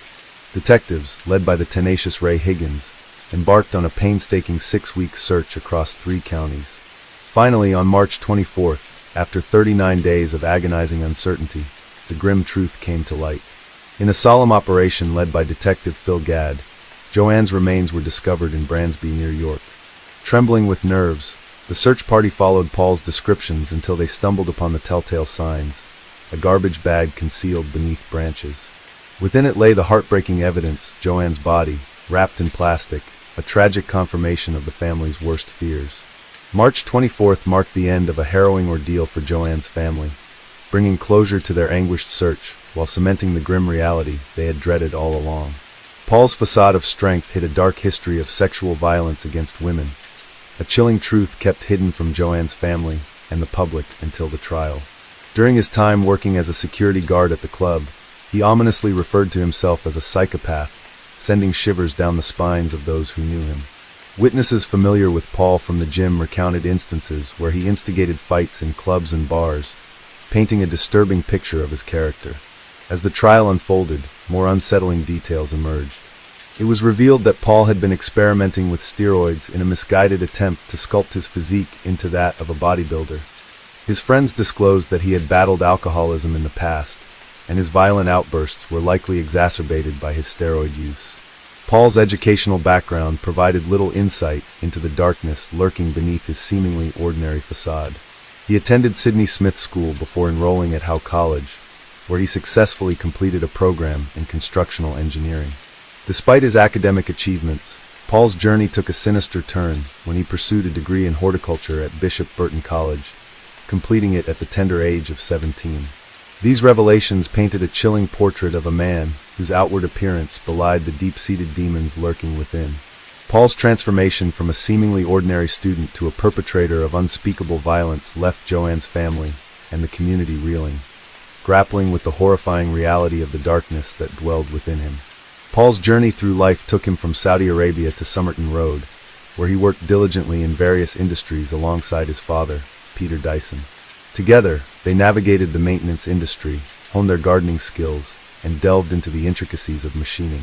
Detectives, led by the tenacious Ray Higgins, embarked on a painstaking 6-week search across 3 counties. Finally, on March 24th, after 39 days of agonizing uncertainty, the grim truth came to light. In a solemn operation led by Detective Phil Gadd, Joanne's remains were discovered in Bransby near York. Trembling with nerves, the search party followed Paul's descriptions until they stumbled upon the telltale signs, a garbage bag concealed beneath branches. Within it lay the heartbreaking evidence, Joanne's body, wrapped in plastic, a tragic confirmation of the family's worst fears. March 24th marked the end of a harrowing ordeal for Joanne's family, bringing closure to their anguished search while cementing the grim reality they had dreaded all along. Paul's facade of strength hid a dark history of sexual violence against women. A chilling truth kept hidden from Joanne's family and the public until the trial. During his time working as a security guard at the club, he ominously referred to himself as a psychopath, sending shivers down the spines of those who knew him. Witnesses familiar with Paul from the gym recounted instances where he instigated fights in clubs and bars, painting a disturbing picture of his character. As the trial unfolded, more unsettling details emerged. It was revealed that Paul had been experimenting with steroids in a misguided attempt to sculpt his physique into that of a bodybuilder. His friends disclosed that he had battled alcoholism in the past, and his violent outbursts were likely exacerbated by his steroid use. Paul's educational background provided little insight into the darkness lurking beneath his seemingly ordinary facade. He attended Sydney Smith School before enrolling at Howe College, where he successfully completed a program in constructional engineering. Despite his academic achievements, Paul's journey took a sinister turn when he pursued a degree in horticulture at Bishop Burton College, completing it at the tender age of 17. These revelations painted a chilling portrait of a man whose outward appearance belied the deep-seated demons lurking within. Paul's transformation from a seemingly ordinary student to a perpetrator of unspeakable violence left Joanne's family and the community reeling, grappling with the horrifying reality of the darkness that dwelled within him. Paul's journey through life took him from Saudi Arabia to Somerton Road, where he worked diligently in various industries alongside his father, Peter Dyson. Together, they navigated the maintenance industry, honed their gardening skills, and delved into the intricacies of machining.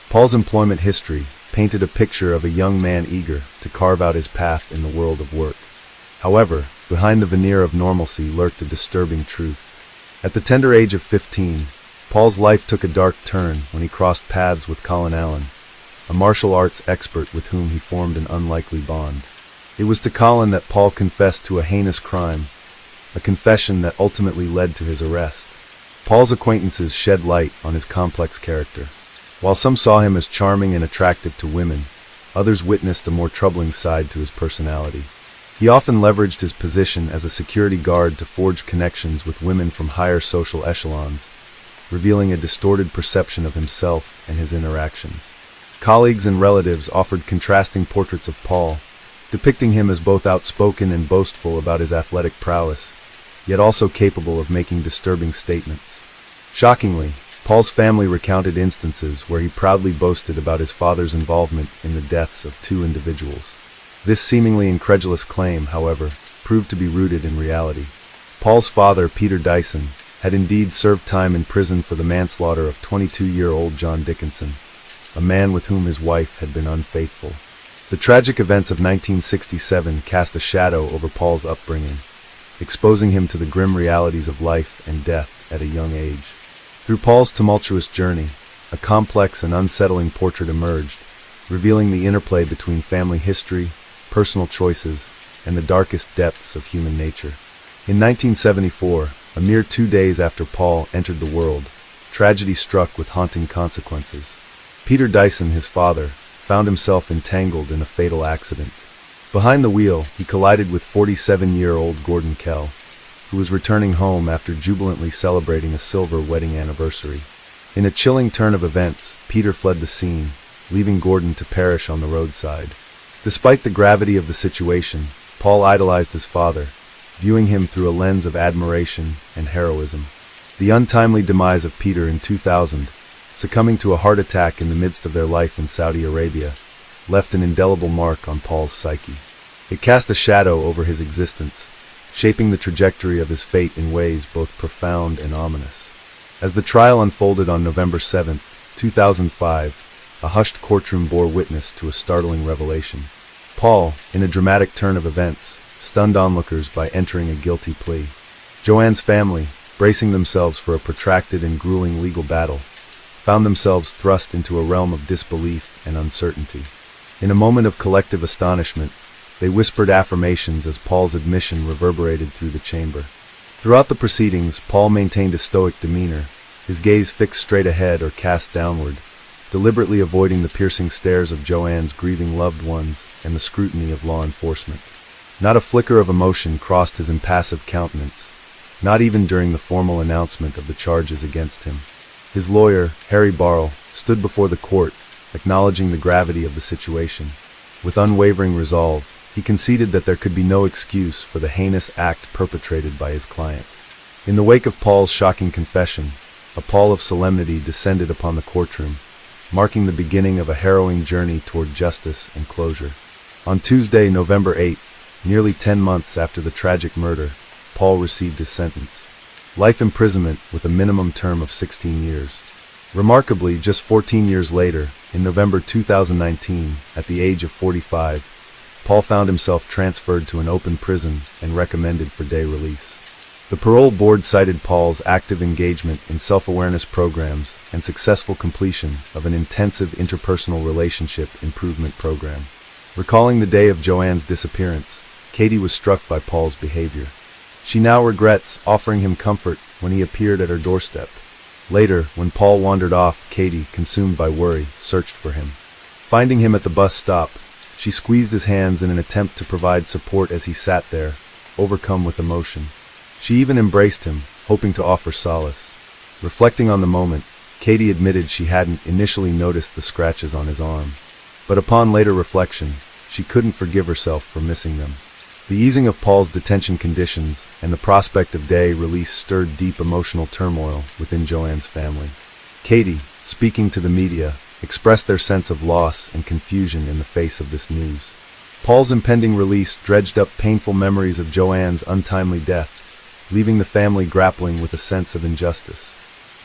Paul's employment history painted a picture of a young man eager to carve out his path in the world of work. However, behind the veneer of normalcy lurked a disturbing truth. At the tender age of 15, Paul's life took a dark turn when he crossed paths with Colin Allen, a martial arts expert with whom he formed an unlikely bond. It was to Colin that Paul confessed to a heinous crime, a confession that ultimately led to his arrest. Paul's acquaintances shed light on his complex character. While some saw him as charming and attractive to women, others witnessed a more troubling side to his personality. He often leveraged his position as a security guard to forge connections with women from higher social echelons, revealing a distorted perception of himself and his interactions. Colleagues and relatives offered contrasting portraits of Paul, depicting him as both outspoken and boastful about his athletic prowess, yet also capable of making disturbing statements. Shockingly, Paul's family recounted instances where he proudly boasted about his father's involvement in the deaths of 2 individuals. This seemingly incredulous claim, however, proved to be rooted in reality. Paul's father, Peter Dyson, had indeed served time in prison for the manslaughter of 22-year-old John Dickinson, a man with whom his wife had been unfaithful. The tragic events of 1967 cast a shadow over Paul's upbringing, exposing him to the grim realities of life and death at a young age. Through Paul's tumultuous journey, a complex and unsettling portrait emerged, revealing the interplay between family history, personal choices, and the darkest depths of human nature. In 1974, a mere 2 days after Paul entered the world, tragedy struck with haunting consequences. Peter Dyson, his father, found himself entangled in a fatal accident. Behind the wheel, he collided with 47-year-old Gordon Kell, who was returning home after jubilantly celebrating a silver wedding anniversary. In a chilling turn of events, Peter fled the scene, leaving Gordon to perish on the roadside. Despite the gravity of the situation, Paul idolized his father, viewing him through a lens of admiration and heroism. The untimely demise of Peter in 2000, succumbing to a heart attack in the midst of their life in Saudi Arabia, left an indelible mark on Paul's psyche. It cast a shadow over his existence, shaping the trajectory of his fate in ways both profound and ominous. As the trial unfolded on November 7, 2005, a hushed courtroom bore witness to a startling revelation. Paul, in a dramatic turn of events, stunned onlookers by entering a guilty plea. Joanne's family, bracing themselves for a protracted and grueling legal battle, found themselves thrust into a realm of disbelief and uncertainty. In a moment of collective astonishment, they whispered affirmations as Paul's admission reverberated through the chamber. Throughout the proceedings, Paul maintained a stoic demeanor, his gaze fixed straight ahead or cast downward, deliberately avoiding the piercing stares of Joanne's grieving loved ones and the scrutiny of law enforcement. Not a flicker of emotion crossed his impassive countenance, not even during the formal announcement of the charges against him. His lawyer, Harry Barrell, stood before the court, acknowledging the gravity of the situation. With unwavering resolve, he conceded that there could be no excuse for the heinous act perpetrated by his client. In the wake of Paul's shocking confession, a pall of solemnity descended upon the courtroom, marking the beginning of a harrowing journey toward justice and closure. On Tuesday, November 8th, nearly 10 months after the tragic murder, Paul received his sentence. Life imprisonment with a minimum term of 16 years. Remarkably, just 14 years later, in November 2019, at the age of 45, Paul found himself transferred to an open prison and recommended for day release. The parole board cited Paul's active engagement in self-awareness programs and successful completion of an intensive interpersonal relationship improvement program. Recalling the day of Joanne's disappearance, Katie was struck by Paul's behavior. She now regrets offering him comfort when he appeared at her doorstep. Later, when Paul wandered off, Katie, consumed by worry, searched for him. Finding him at the bus stop, she squeezed his hands in an attempt to provide support as he sat there, overcome with emotion. She even embraced him, hoping to offer solace. Reflecting on the moment, Katie admitted she hadn't initially noticed the scratches on his arm. But upon later reflection, she couldn't forgive herself for missing them. The easing of Paul's detention conditions and the prospect of day release stirred deep emotional turmoil within Joanne's family. Katie, speaking to the media, expressed their sense of loss and confusion in the face of this news. Paul's impending release dredged up painful memories of Joanne's untimely death, leaving the family grappling with a sense of injustice.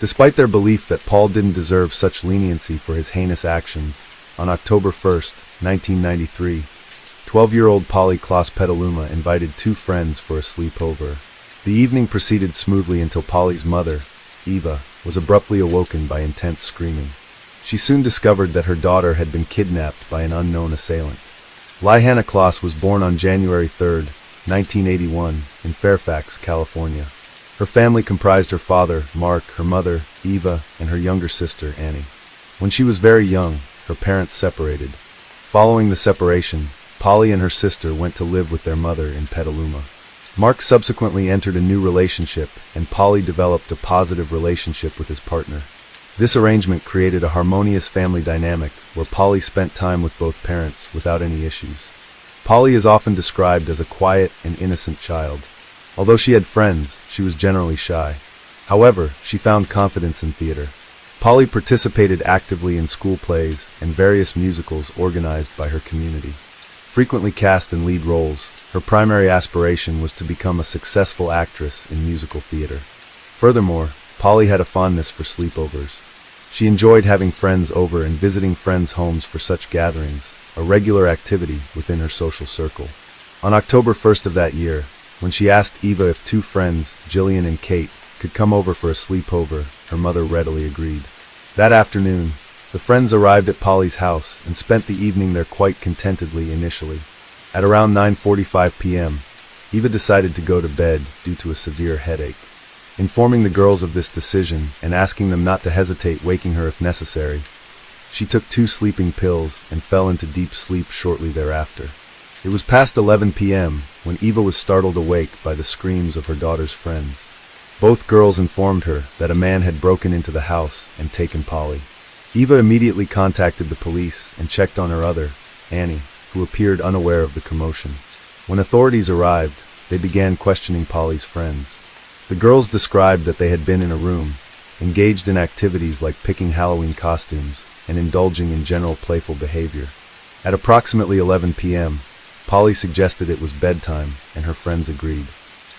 Despite their belief that Paul didn't deserve such leniency for his heinous actions, on October 1st, 1993, 12-year-old Polly Kloss-Petaluma invited two friends for a sleepover. The evening proceeded smoothly until Polly's mother, Eva, was abruptly awoken by intense screaming. She soon discovered that her daughter had been kidnapped by an unknown assailant. Hannah Kloss was born on January 3, 1981, in Fairfax, California. Her family comprised her father, Mark, her mother, Eva, and her younger sister, Annie. When she was very young, her parents separated. Following the separation, Polly and her sister went to live with their mother in Petaluma. Mark subsequently entered a new relationship, and Polly developed a positive relationship with his partner. This arrangement created a harmonious family dynamic where Polly spent time with both parents without any issues. Polly is often described as a quiet and innocent child. Although she had friends, she was generally shy. However, she found confidence in theater. Polly participated actively in school plays and various musicals organized by her community. Frequently cast in lead roles, her primary aspiration was to become a successful actress in musical theater. Furthermore, Polly had a fondness for sleepovers. She enjoyed having friends over and visiting friends' homes for such gatherings, a regular activity within her social circle. On October 1st of that year, when she asked Eva if two friends, Jillian and Kate, could come over for a sleepover, her mother readily agreed. That afternoon, the friends arrived at Polly's house and spent the evening there quite contentedly initially. At around 9:45 p.m., Eva decided to go to bed due to a severe headache. Informing the girls of this decision and asking them not to hesitate waking her if necessary, she took 2 sleeping pills and fell into deep sleep shortly thereafter. It was past 11 p.m. when Eva was startled awake by the screams of her daughter's friends. Both girls informed her that a man had broken into the house and taken Polly. Eva immediately contacted the police and checked on her other, Annie, who appeared unaware of the commotion. When authorities arrived, they began questioning Polly's friends. The girls described that they had been in a room, engaged in activities like picking Halloween costumes and indulging in general playful behavior. At approximately 11 p.m., Polly suggested it was bedtime, and her friends agreed.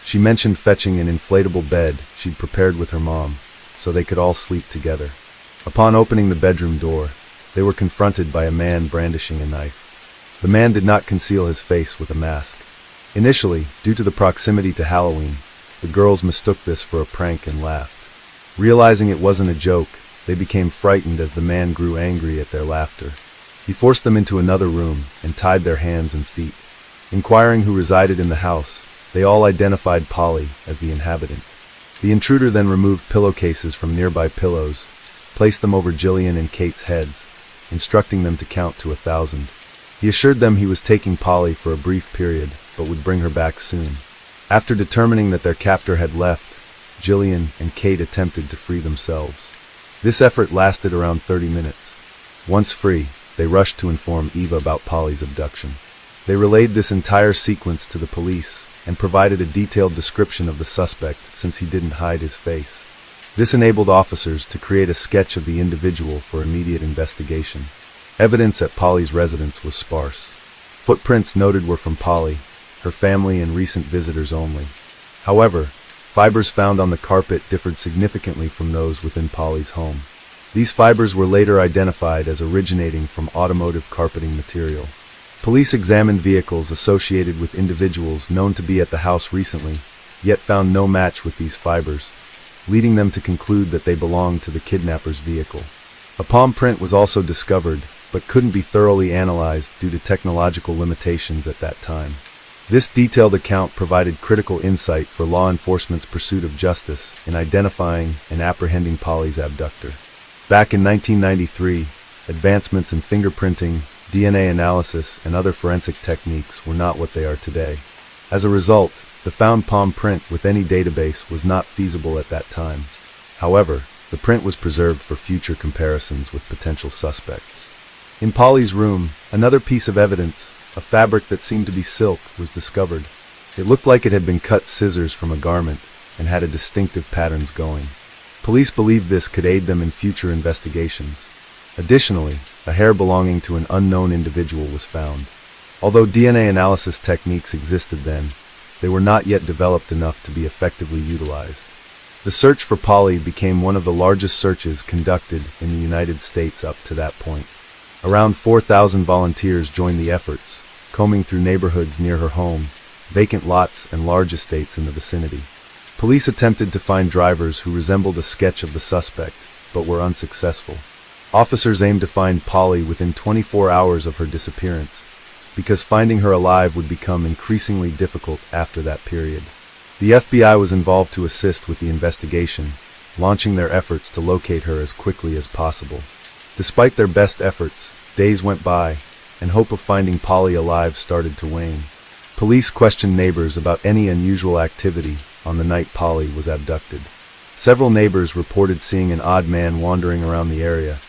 She mentioned fetching an inflatable bed she'd prepared with her mom, so they could all sleep together. Upon opening the bedroom door, they were confronted by a man brandishing a knife. The man did not conceal his face with a mask. Initially, due to the proximity to Halloween, the girls mistook this for a prank and laughed. Realizing it wasn't a joke, they became frightened as the man grew angry at their laughter. He forced them into another room and tied their hands and feet. Inquiring who resided in the house, they all identified Polly as the inhabitant. The intruder then removed pillowcases from nearby pillows, placed them over Jillian and Kate's heads, instructing them to count to 1,000. He assured them he was taking Polly for a brief period, but would bring her back soon. After determining that their captor had left, Jillian and Kate attempted to free themselves. This effort lasted around 30 minutes. Once free, they rushed to inform Eva about Polly's abduction. They relayed this entire sequence to the police and provided a detailed description of the suspect since he didn't hide his face. This enabled officers to create a sketch of the individual for immediate investigation. Evidence at Polly's residence was sparse. Footprints noted were from Polly, her family, and recent visitors only. However, fibers found on the carpet differed significantly from those within Polly's home. These fibers were later identified as originating from automotive carpeting material. Police examined vehicles associated with individuals known to be at the house recently, yet found no match with these fibers, leading them to conclude that they belonged to the kidnapper's vehicle. A palm print was also discovered, but couldn't be thoroughly analyzed due to technological limitations at that time. This detailed account provided critical insight for law enforcement's pursuit of justice in identifying and apprehending Polly's abductor. Back in 1993, advancements in fingerprinting, DNA analysis, and other forensic techniques were not what they are today. As a result, the found palm print with any database was not feasible at that time. However, the print was preserved for future comparisons with potential suspects. In Polly's room, another piece of evidence, a fabric that seemed to be silk, was discovered. It looked like it had been cut scissors from a garment and had a distinctive patterns going. Police believed this could aid them in future investigations. Additionally, a hair belonging to an unknown individual was found. Although DNA analysis techniques existed then, they were not yet developed enough to be effectively utilized. The search for Polly became one of the largest searches conducted in the United States up to that point. Around 4,000 volunteers joined the efforts, combing through neighborhoods near her home, vacant lots, and large estates in the vicinity. Police attempted to find drivers who resembled a sketch of the suspect, but were unsuccessful. Officers aimed to find Polly within 24 hours of her disappearance, because finding her alive would become increasingly difficult after that period. The FBI was involved to assist with the investigation, launching their efforts to locate her as quickly as possible. Despite their best efforts, days went by, and hope of finding Polly alive started to wane. Police questioned neighbors about any unusual activity on the night Polly was abducted. Several neighbors reported seeing an odd man wandering around the area,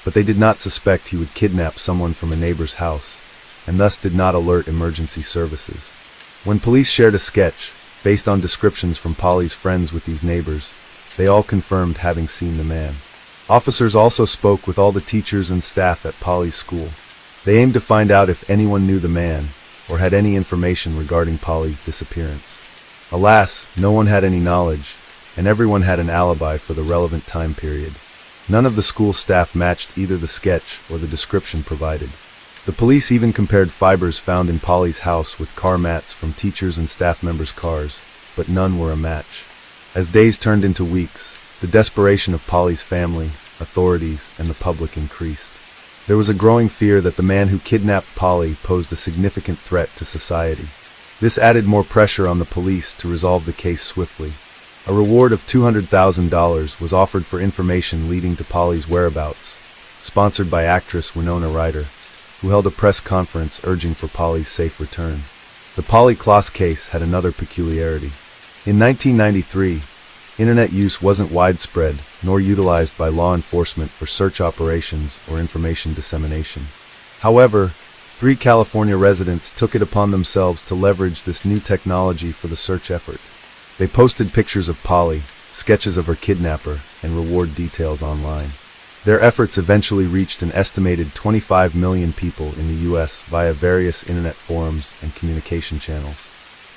but they did not suspect he would kidnap someone from a neighbor's house, and thus did not alert emergency services. When police shared a sketch, based on descriptions from Polly's friends with these neighbors, they all confirmed having seen the man. Officers also spoke with all the teachers and staff at Polly's school. They aimed to find out if anyone knew the man, or had any information regarding Polly's disappearance. Alas, no one had any knowledge, and everyone had an alibi for the relevant time period. None of the school staff matched either the sketch or the description provided. The police even compared fibers found in Polly's house with car mats from teachers' and staff members' cars, but none were a match. As days turned into weeks, the desperation of Polly's family, authorities, and the public increased. There was a growing fear that the man who kidnapped Polly posed a significant threat to society. This added more pressure on the police to resolve the case swiftly. A reward of $200,000 was offered for information leading to Polly's whereabouts, sponsored by actress Winona Ryder, who held a press conference urging for Polly's safe return. The Polly Klaas case had another peculiarity. In 1993, internet use wasn't widespread nor utilized by law enforcement for search operations or information dissemination. However, 3 California residents took it upon themselves to leverage this new technology for the search effort. They posted pictures of Polly, sketches of her kidnapper, and reward details online. Their efforts eventually reached an estimated 25 million people in the U.S. via various internet forums and communication channels.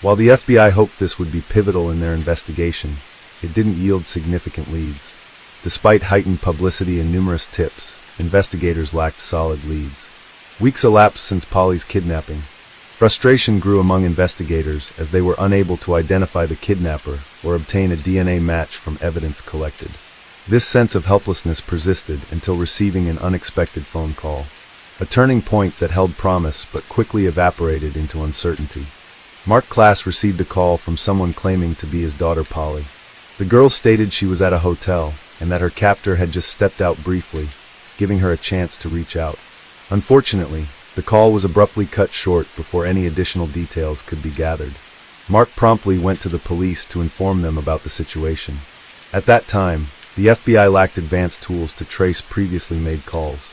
While the FBI hoped this would be pivotal in their investigation, it didn't yield significant leads. Despite heightened publicity and numerous tips, investigators lacked solid leads. Weeks elapsed since Polly's kidnapping. Frustration grew among investigators as they were unable to identify the kidnapper or obtain a DNA match from evidence collected. This sense of helplessness persisted until receiving an unexpected phone call. A turning point that held promise but quickly evaporated into uncertainty. Mark Klaas received a call from someone claiming to be his daughter Polly. The girl stated she was at a hotel and that her captor had just stepped out briefly, giving her a chance to reach out. Unfortunately, the call was abruptly cut short before any additional details could be gathered. Mark promptly went to the police to inform them about the situation. At that time, the FBI lacked advanced tools to trace previously made calls.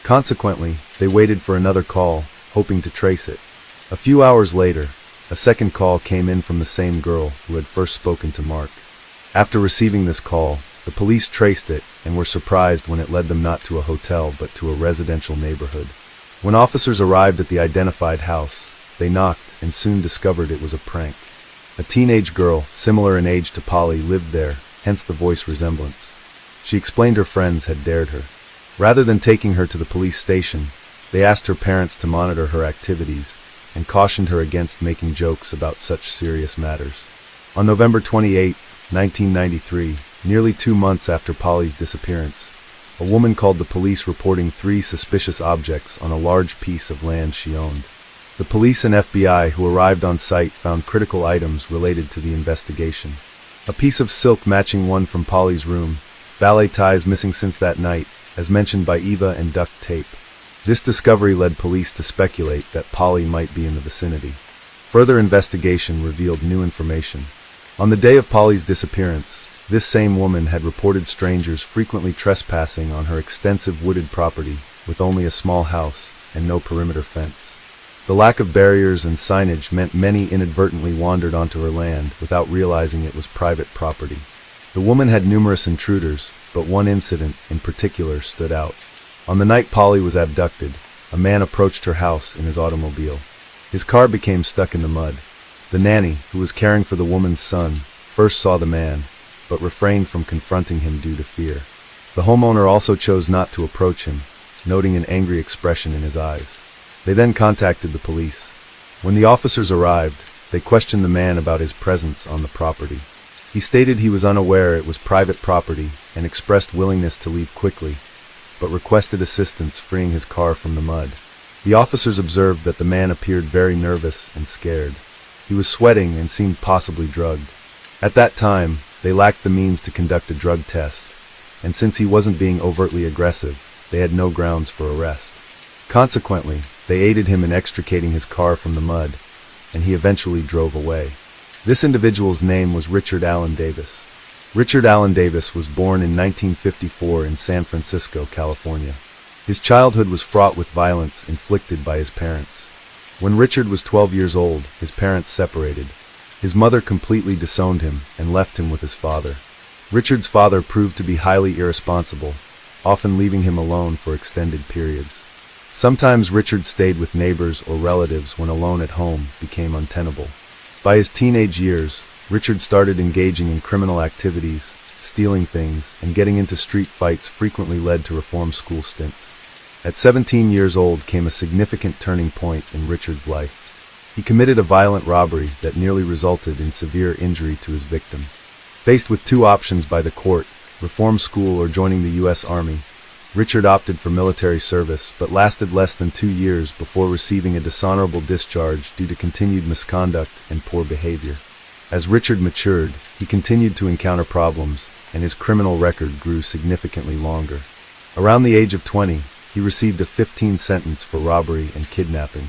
Consequently, they waited for another call, hoping to trace it. A few hours later, a second call came in from the same girl who had first spoken to Mark. After receiving this call, the police traced it and were surprised when it led them not to a hotel but to a residential neighborhood. When officers arrived at the identified house, they knocked and soon discovered it was a prank. A teenage girl, similar in age to Polly, lived there, hence the voice resemblance. She explained her friends had dared her. Rather than taking her to the police station, they asked her parents to monitor her activities and cautioned her against making jokes about such serious matters. On November 28, 1993, nearly 2 months after Polly's disappearance, a woman called the police reporting 3 suspicious objects on a large piece of land she owned. The police and FBI who arrived on site found critical items related to the investigation. A piece of silk matching one from Polly's room, ballet ties missing since that night, as mentioned by Eva, and duct tape. This discovery led police to speculate that Polly might be in the vicinity. Further investigation revealed new information. On the day of Polly's disappearance, this same woman had reported strangers frequently trespassing on her extensive wooded property with only a small house and no perimeter fence. The lack of barriers and signage meant many inadvertently wandered onto her land without realizing it was private property. The woman had numerous intruders, but one incident in particular stood out. On the night Polly was abducted, a man approached her house in his automobile. His car became stuck in the mud. The nanny, who was caring for the woman's son, first saw the man, but refrained from confronting him due to fear. The homeowner also chose not to approach him, noting an angry expression in his eyes. They then contacted the police. When the officers arrived, they questioned the man about his presence on the property. He stated he was unaware it was private property and expressed willingness to leave quickly, but requested assistance freeing his car from the mud. The officers observed that the man appeared very nervous and scared. He was sweating and seemed possibly drugged. At that time, they lacked the means to conduct a drug test, and since he wasn't being overtly aggressive, they had no grounds for arrest. Consequently, they aided him in extricating his car from the mud, and he eventually drove away. This individual's name was Richard Allen Davis. Richard Allen Davis was born in 1954 in San Francisco, California. His childhood was fraught with violence inflicted by his parents. When Richard was 12 years old, his parents separated. His mother completely disowned him and left him with his father. Richard's father proved to be highly irresponsible, often leaving him alone for extended periods. Sometimes Richard stayed with neighbors or relatives when alone at home became untenable. By his teenage years, Richard started engaging in criminal activities, stealing things, and getting into street fights frequently led to reform school stints. At 17 years old came a significant turning point in Richard's life. He committed a violent robbery that nearly resulted in severe injury to his victim. Faced with 2 options by the court, reform school or joining the U.S. Army, Richard opted for military service but lasted less than 2 years before receiving a dishonorable discharge due to continued misconduct and poor behavior. As Richard matured, he continued to encounter problems, and his criminal record grew significantly longer. Around the age of 20, he received a 15 sentence for robbery and kidnapping.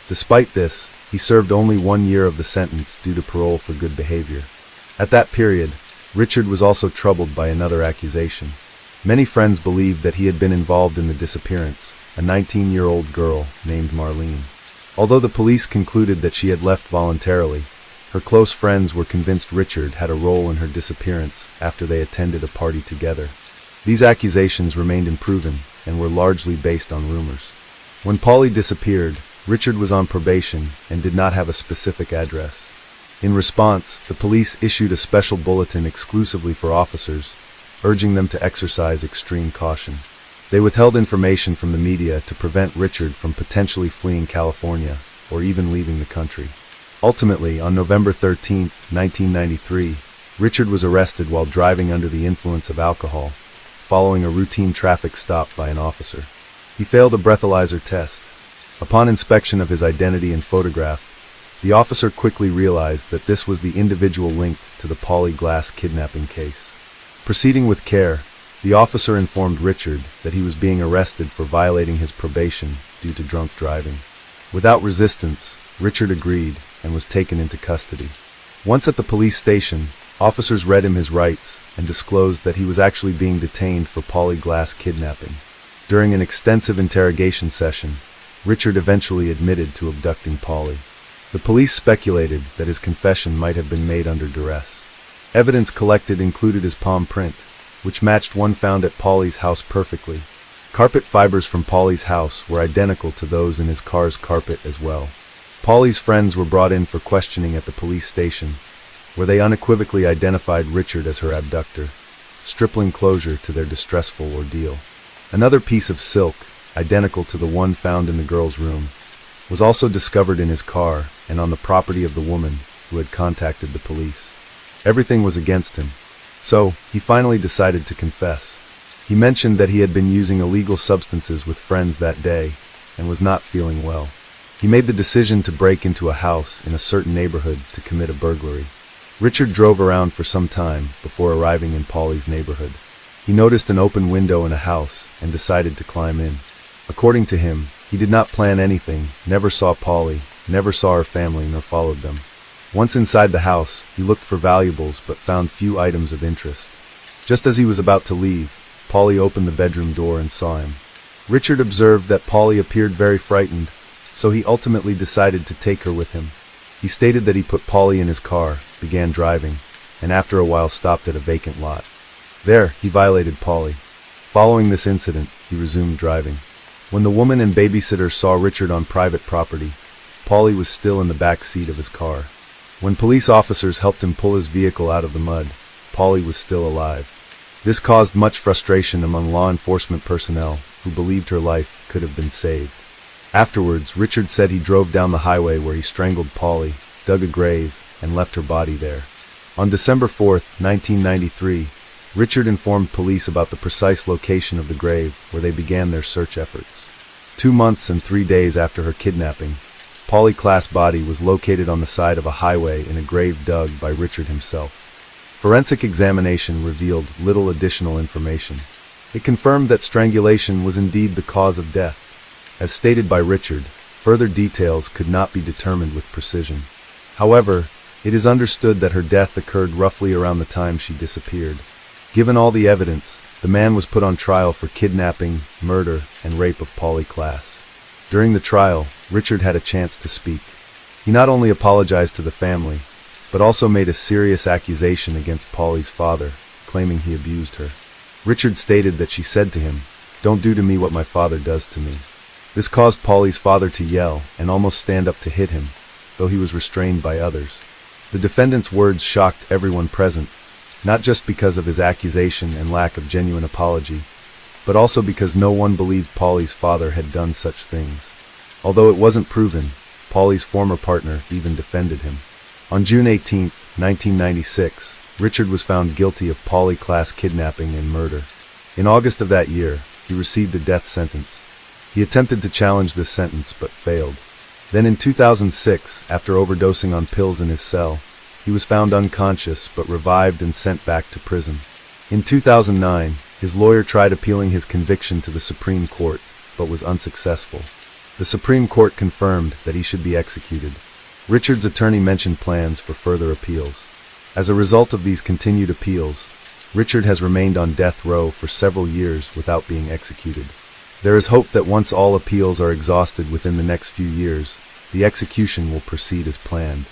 Despite this, he served only 1 year of the sentence due to parole for good behavior. At that period, Richard was also troubled by another accusation. Many friends believed that he had been involved in the disappearance, a 19-year-old girl named Marlene. Although the police concluded that she had left voluntarily, her close friends were convinced Richard had a role in her disappearance after they attended a party together. These accusations remained unproven and were largely based on rumors. When Polly disappeared, Richard was on probation and did not have a specific address. In response, the police issued a special bulletin exclusively for officers, urging them to exercise extreme caution. They withheld information from the media to prevent Richard from potentially fleeing California or even leaving the country. Ultimately, on November 13, 1993, Richard was arrested while driving under the influence of alcohol, following a routine traffic stop by an officer. He failed a breathalyzer test. Upon inspection of his identity and photograph, the officer quickly realized that this was the individual linked to the Polly Glass kidnapping case. Proceeding with care, the officer informed Richard that he was being arrested for violating his probation due to drunk driving. Without resistance, Richard agreed and was taken into custody. Once at the police station, officers read him his rights and disclosed that he was actually being detained for polyglass kidnapping. During an extensive interrogation session, Richard eventually admitted to abducting Polly. The police speculated that his confession might have been made under duress. Evidence collected included his palm print, which matched one found at Polly's house perfectly. Carpet fibers from Polly's house were identical to those in his car's carpet as well. Polly's friends were brought in for questioning at the police station, where they unequivocally identified Richard as her abductor, stripling closure to their distressful ordeal. Another piece of silk, identical to the one found in the girl's room, was also discovered in his car and on the property of the woman who had contacted the police. Everything was against him, so he finally decided to confess. He mentioned that he had been using illegal substances with friends that day and was not feeling well. He made the decision to break into a house in a certain neighborhood to commit a burglary. Richard drove around for some time before arriving in Polly's neighborhood. He noticed an open window in a house and decided to climb in. According to him, he did not plan anything, never saw Polly, never saw her family, nor followed them. Once inside the house, he looked for valuables but found few items of interest. Just as he was about to leave, Polly opened the bedroom door and saw him. Richard observed that Polly appeared very frightened, so he ultimately decided to take her with him. He stated that he put Polly in his car, began driving, and after a while stopped at a vacant lot. There, he violated Polly. Following this incident, he resumed driving. When the woman and babysitter saw Richard on private property, Polly was still in the back seat of his car. When police officers helped him pull his vehicle out of the mud, Polly was still alive. This caused much frustration among law enforcement personnel who believed her life could have been saved. Afterwards, Richard said he drove down the highway where he strangled Polly, dug a grave, and left her body there. On December 4, 1993, Richard informed police about the precise location of the grave where they began their search efforts. 2 months and 3 days after her kidnapping, Polly Klaas's body was located on the side of a highway in a grave dug by Richard himself. Forensic examination revealed little additional information. It confirmed that strangulation was indeed the cause of death. As stated by Richard, further details could not be determined with precision. However, it is understood that her death occurred roughly around the time she disappeared. Given all the evidence, the man was put on trial for kidnapping, murder, and rape of Polly Klaas. During the trial, Richard had a chance to speak. He not only apologized to the family, but also made a serious accusation against Polly's father, claiming he abused her. Richard stated that she said to him, "Don't do to me what my father does to me." This caused Polly's father to yell and almost stand up to hit him, though he was restrained by others. The defendant's words shocked everyone present, not just because of his accusation and lack of genuine apology, but also because no one believed Polly's father had done such things. Although it wasn't proven, Polly's former partner even defended him. On June 18, 1996, Richard was found guilty of Polly Klaas kidnapping and murder. In August of that year, he received a death sentence. He attempted to challenge this sentence but failed. Then in 2006, after overdosing on pills in his cell, he was found unconscious but revived and sent back to prison. In 2009, his lawyer tried appealing his conviction to the Supreme Court, but was unsuccessful. The Supreme Court confirmed that he should be executed. Richard's attorney mentioned plans for further appeals. As a result of these continued appeals, Richard has remained on death row for several years without being executed. There is hope that once all appeals are exhausted within the next few years, the execution will proceed as planned.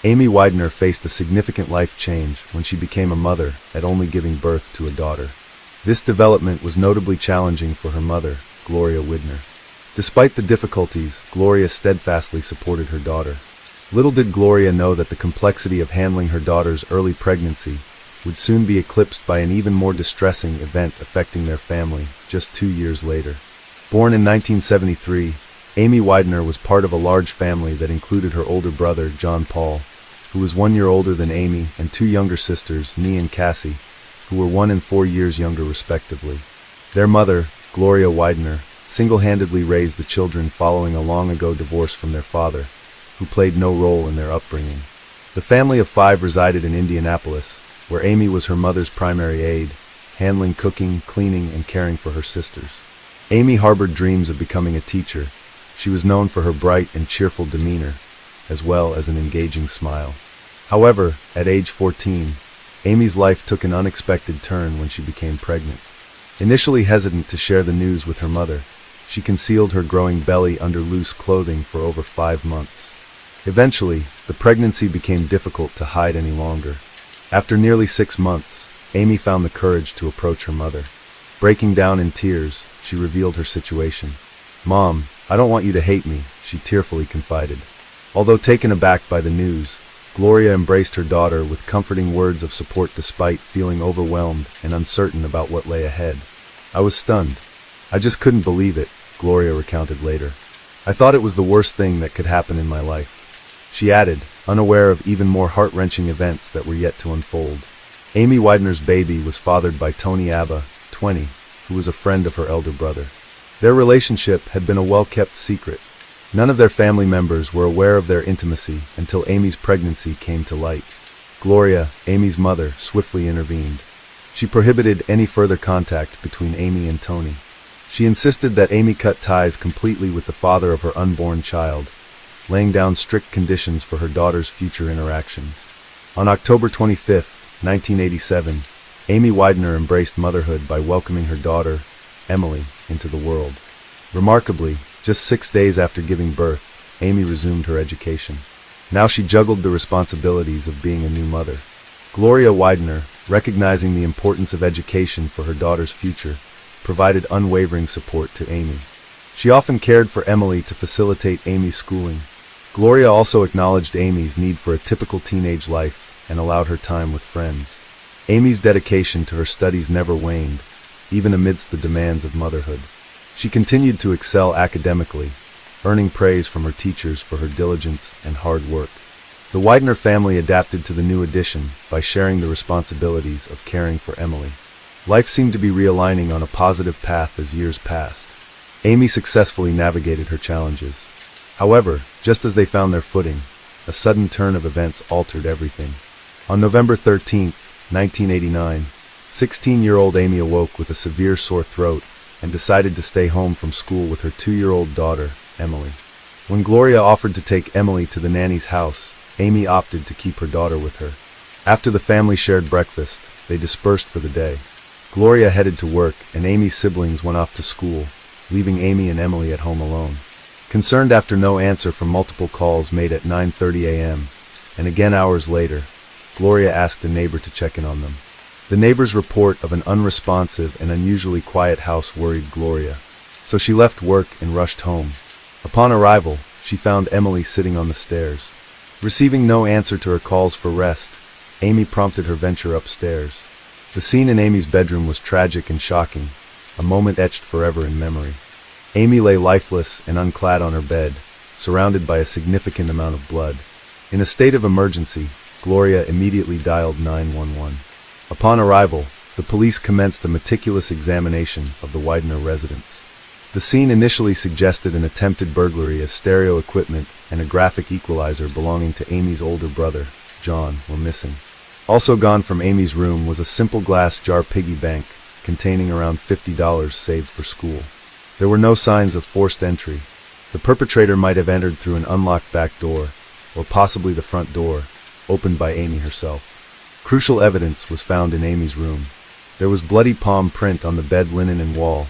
Amy Widener faced a significant life change when she became a mother at only giving birth to a daughter. This development was notably challenging for her mother, Gloria Widner. Despite the difficulties, Gloria steadfastly supported her daughter. Little did Gloria know that the complexity of handling her daughter's early pregnancy would soon be eclipsed by an even more distressing event affecting their family just 2 years later. Born in 1973, Amy Widener was part of a large family that included her older brother, John Paul, who was 1 year older than Amy, and 2 younger sisters, Nee and Cassie, who were 1 and 4 years younger respectively. Their mother, Gloria Widener, single-handedly raised the children following a long-ago divorce from their father, who played no role in their upbringing. The family of 5 resided in Indianapolis, where Amy was her mother's primary aide, handling cooking, cleaning, and caring for her sisters. Amy harbored dreams of becoming a teacher. She was known for her bright and cheerful demeanor, as well as an engaging smile. However, at age 14, Amy's life took an unexpected turn when she became pregnant. Initially hesitant to share the news with her mother, she concealed her growing belly under loose clothing for over 5 months. Eventually, the pregnancy became difficult to hide any longer. After nearly 6 months, Amy found the courage to approach her mother. Breaking down in tears, she revealed her situation. "Mom, I don't want you to hate me," she tearfully confided. Although taken aback by the news, Gloria embraced her daughter with comforting words of support despite feeling overwhelmed and uncertain about what lay ahead. "I was stunned. I just couldn't believe it," Gloria recounted later. "I thought it was the worst thing that could happen in my life." She added, unaware of even more heart-wrenching events that were yet to unfold. Amy Widener's baby was fathered by Tony Abba, 20, who was a friend of her elder brother. Their relationship had been a well-kept secret. None of their family members were aware of their intimacy until Amy's pregnancy came to light. Gloria, Amy's mother, swiftly intervened. She prohibited any further contact between Amy and Tony. She insisted that Amy cut ties completely with the father of her unborn child, laying down strict conditions for her daughter's future interactions. On October 25, 1987, Amy Widener embraced motherhood by welcoming her daughter, Emily, into the world. Remarkably, just 6 days after giving birth, Amy resumed her education. Now she juggled the responsibilities of being a new mother. Gloria Widener, recognizing the importance of education for her daughter's future, provided unwavering support to Amy. She often cared for Emily to facilitate Amy's schooling. Gloria also acknowledged Amy's need for a typical teenage life and allowed her time with friends. Amy's dedication to her studies never waned, even amidst the demands of motherhood. She continued to excel academically, earning praise from her teachers for her diligence and hard work. The Widener family adapted to the new addition by sharing the responsibilities of caring for Emily. Life seemed to be realigning on a positive path as years passed. Amy successfully navigated her challenges. However, just as they found their footing, a sudden turn of events altered everything. On November 13, 1989, 16-year-old Amy awoke with a severe sore throat and decided to stay home from school with her 2-year-old daughter, Emily. When Gloria offered to take Emily to the nanny's house, Amy opted to keep her daughter with her. After the family shared breakfast, they dispersed for the day. Gloria headed to work, and Amy's siblings went off to school, leaving Amy and Emily at home alone. Concerned after no answer from multiple calls made at 9:30 a.m., and again hours later, Gloria asked a neighbor to check in on them. The neighbor's report of an unresponsive and unusually quiet house worried Gloria, so she left work and rushed home. Upon arrival, she found Emily sitting on the stairs. Receiving no answer to her calls for rest, Amy prompted her venture upstairs. The scene in Amy's bedroom was tragic and shocking, a moment etched forever in memory. Amy lay lifeless and unclad on her bed, surrounded by a significant amount of blood. In a state of emergency, Gloria immediately dialed 911. Upon arrival, the police commenced a meticulous examination of the Widener residence. The scene initially suggested an attempted burglary as stereo equipment and a graphic equalizer belonging to Amy's older brother, John, were missing. Also gone from Amy's room was a simple glass jar piggy bank containing around $50 saved for school. There were no signs of forced entry. The perpetrator might have entered through an unlocked back door, or possibly the front door, opened by Amy herself. Crucial evidence was found in Amy's room. There was bloody palm print on the bed linen and wall,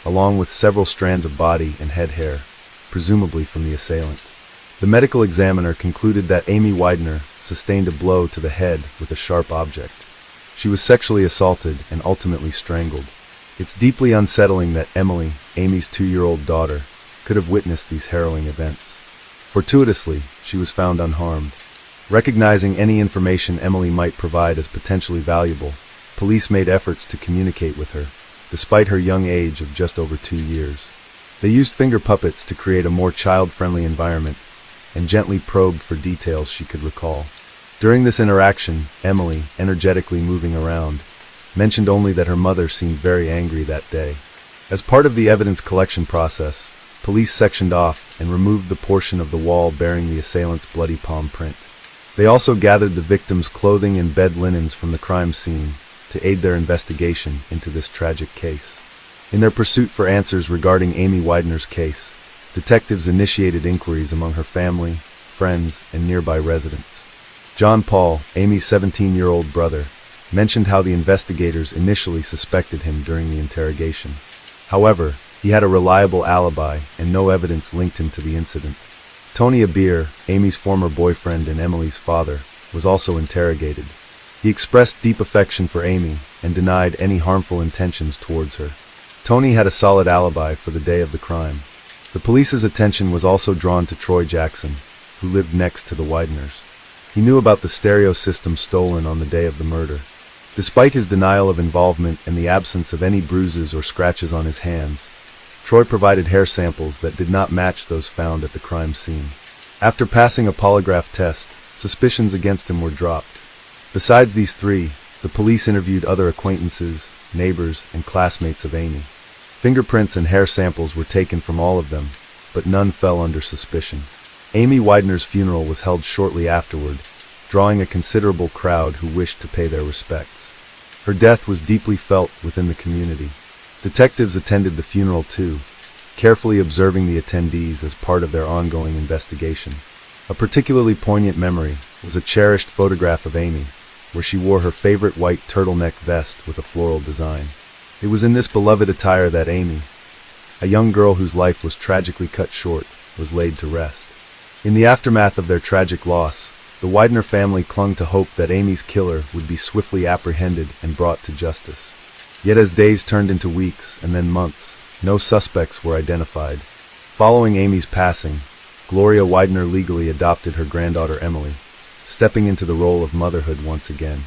along with several strands of body and head hair, presumably from the assailant. The medical examiner concluded that Amy Widener sustained a blow to the head with a sharp object. She was sexually assaulted and ultimately strangled. It's deeply unsettling that Emily, Amy's 2-year-old daughter, could have witnessed these harrowing events. Fortuitously, she was found unharmed. Recognizing any information Emily might provide as potentially valuable, police made efforts to communicate with her, despite her young age of just over 2 years. They used finger puppets to create a more child-friendly environment and gently probed for details she could recall. During this interaction, Emily, energetically moving around, mentioned only that her mother seemed very angry that day. As part of the evidence collection process, police sectioned off and removed the portion of the wall bearing the assailant's bloody palm print. They also gathered the victim's clothing and bed linens from the crime scene to aid their investigation into this tragic case. In their pursuit for answers regarding Amy Widener's case, detectives initiated inquiries among her family, friends, and nearby residents. John Paul, Amy's 17-year-old brother, mentioned how the investigators initially suspected him during the interrogation. However, he had a reliable alibi and no evidence linked him to the incident. Tony Abir, Amy's former boyfriend and Emily's father, was also interrogated. He expressed deep affection for Amy and denied any harmful intentions towards her. Tony had a solid alibi for the day of the crime. The police's attention was also drawn to Troy Jackson, who lived next to the Wideners. He knew about the stereo system stolen on the day of the murder. Despite his denial of involvement and the absence of any bruises or scratches on his hands, Troy provided hair samples that did not match those found at the crime scene. After passing a polygraph test, suspicions against him were dropped. Besides these three, the police interviewed other acquaintances, neighbors, and classmates of Amy. Fingerprints and hair samples were taken from all of them, but none fell under suspicion. Amy Widener's funeral was held shortly afterward, drawing a considerable crowd who wished to pay their respects. Her death was deeply felt within the community. Detectives attended the funeral too, carefully observing the attendees as part of their ongoing investigation. A particularly poignant memory was a cherished photograph of Amy, where she wore her favorite white turtleneck vest with a floral design. It was in this beloved attire that Amy, a young girl whose life was tragically cut short, was laid to rest. In the aftermath of their tragic loss, the Widener family clung to hope that Amy's killer would be swiftly apprehended and brought to justice. Yet as days turned into weeks and then months, no suspects were identified. Following Amy's passing, Gloria Widener legally adopted her granddaughter Emily, stepping into the role of motherhood once again.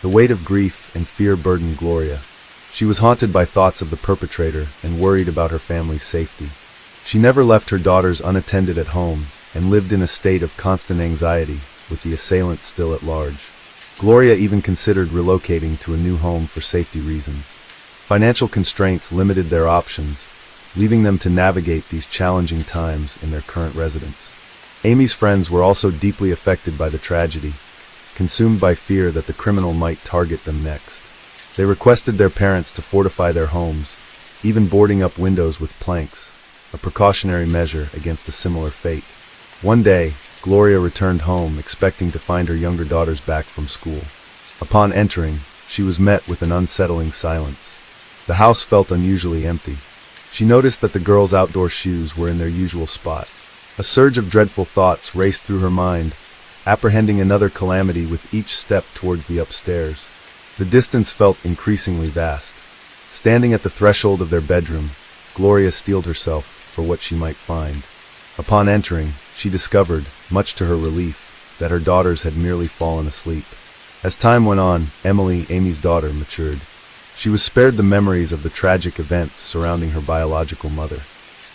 The weight of grief and fear burdened Gloria. She was haunted by thoughts of the perpetrator and worried about her family's safety. She never left her daughters unattended at home and lived in a state of constant anxiety, with the assailant still at large. Gloria even considered relocating to a new home for safety reasons. Financial constraints limited their options, leaving them to navigate these challenging times in their current residence. Amy's friends were also deeply affected by the tragedy, consumed by fear that the criminal might target them next. They requested their parents to fortify their homes, even boarding up windows with planks, a precautionary measure against a similar fate. One day, Gloria returned home expecting to find her younger daughters back from school. Upon entering, she was met with an unsettling silence. The house felt unusually empty. She noticed that the girls' outdoor shoes were in their usual spot. A surge of dreadful thoughts raced through her mind, apprehending another calamity with each step towards the upstairs. The distance felt increasingly vast. Standing at the threshold of their bedroom, Gloria steeled herself for what she might find. Upon entering, she discovered, much to her relief, that her daughters had merely fallen asleep. As time went on, Emily, Amy's daughter, matured. She was spared the memories of the tragic events surrounding her biological mother.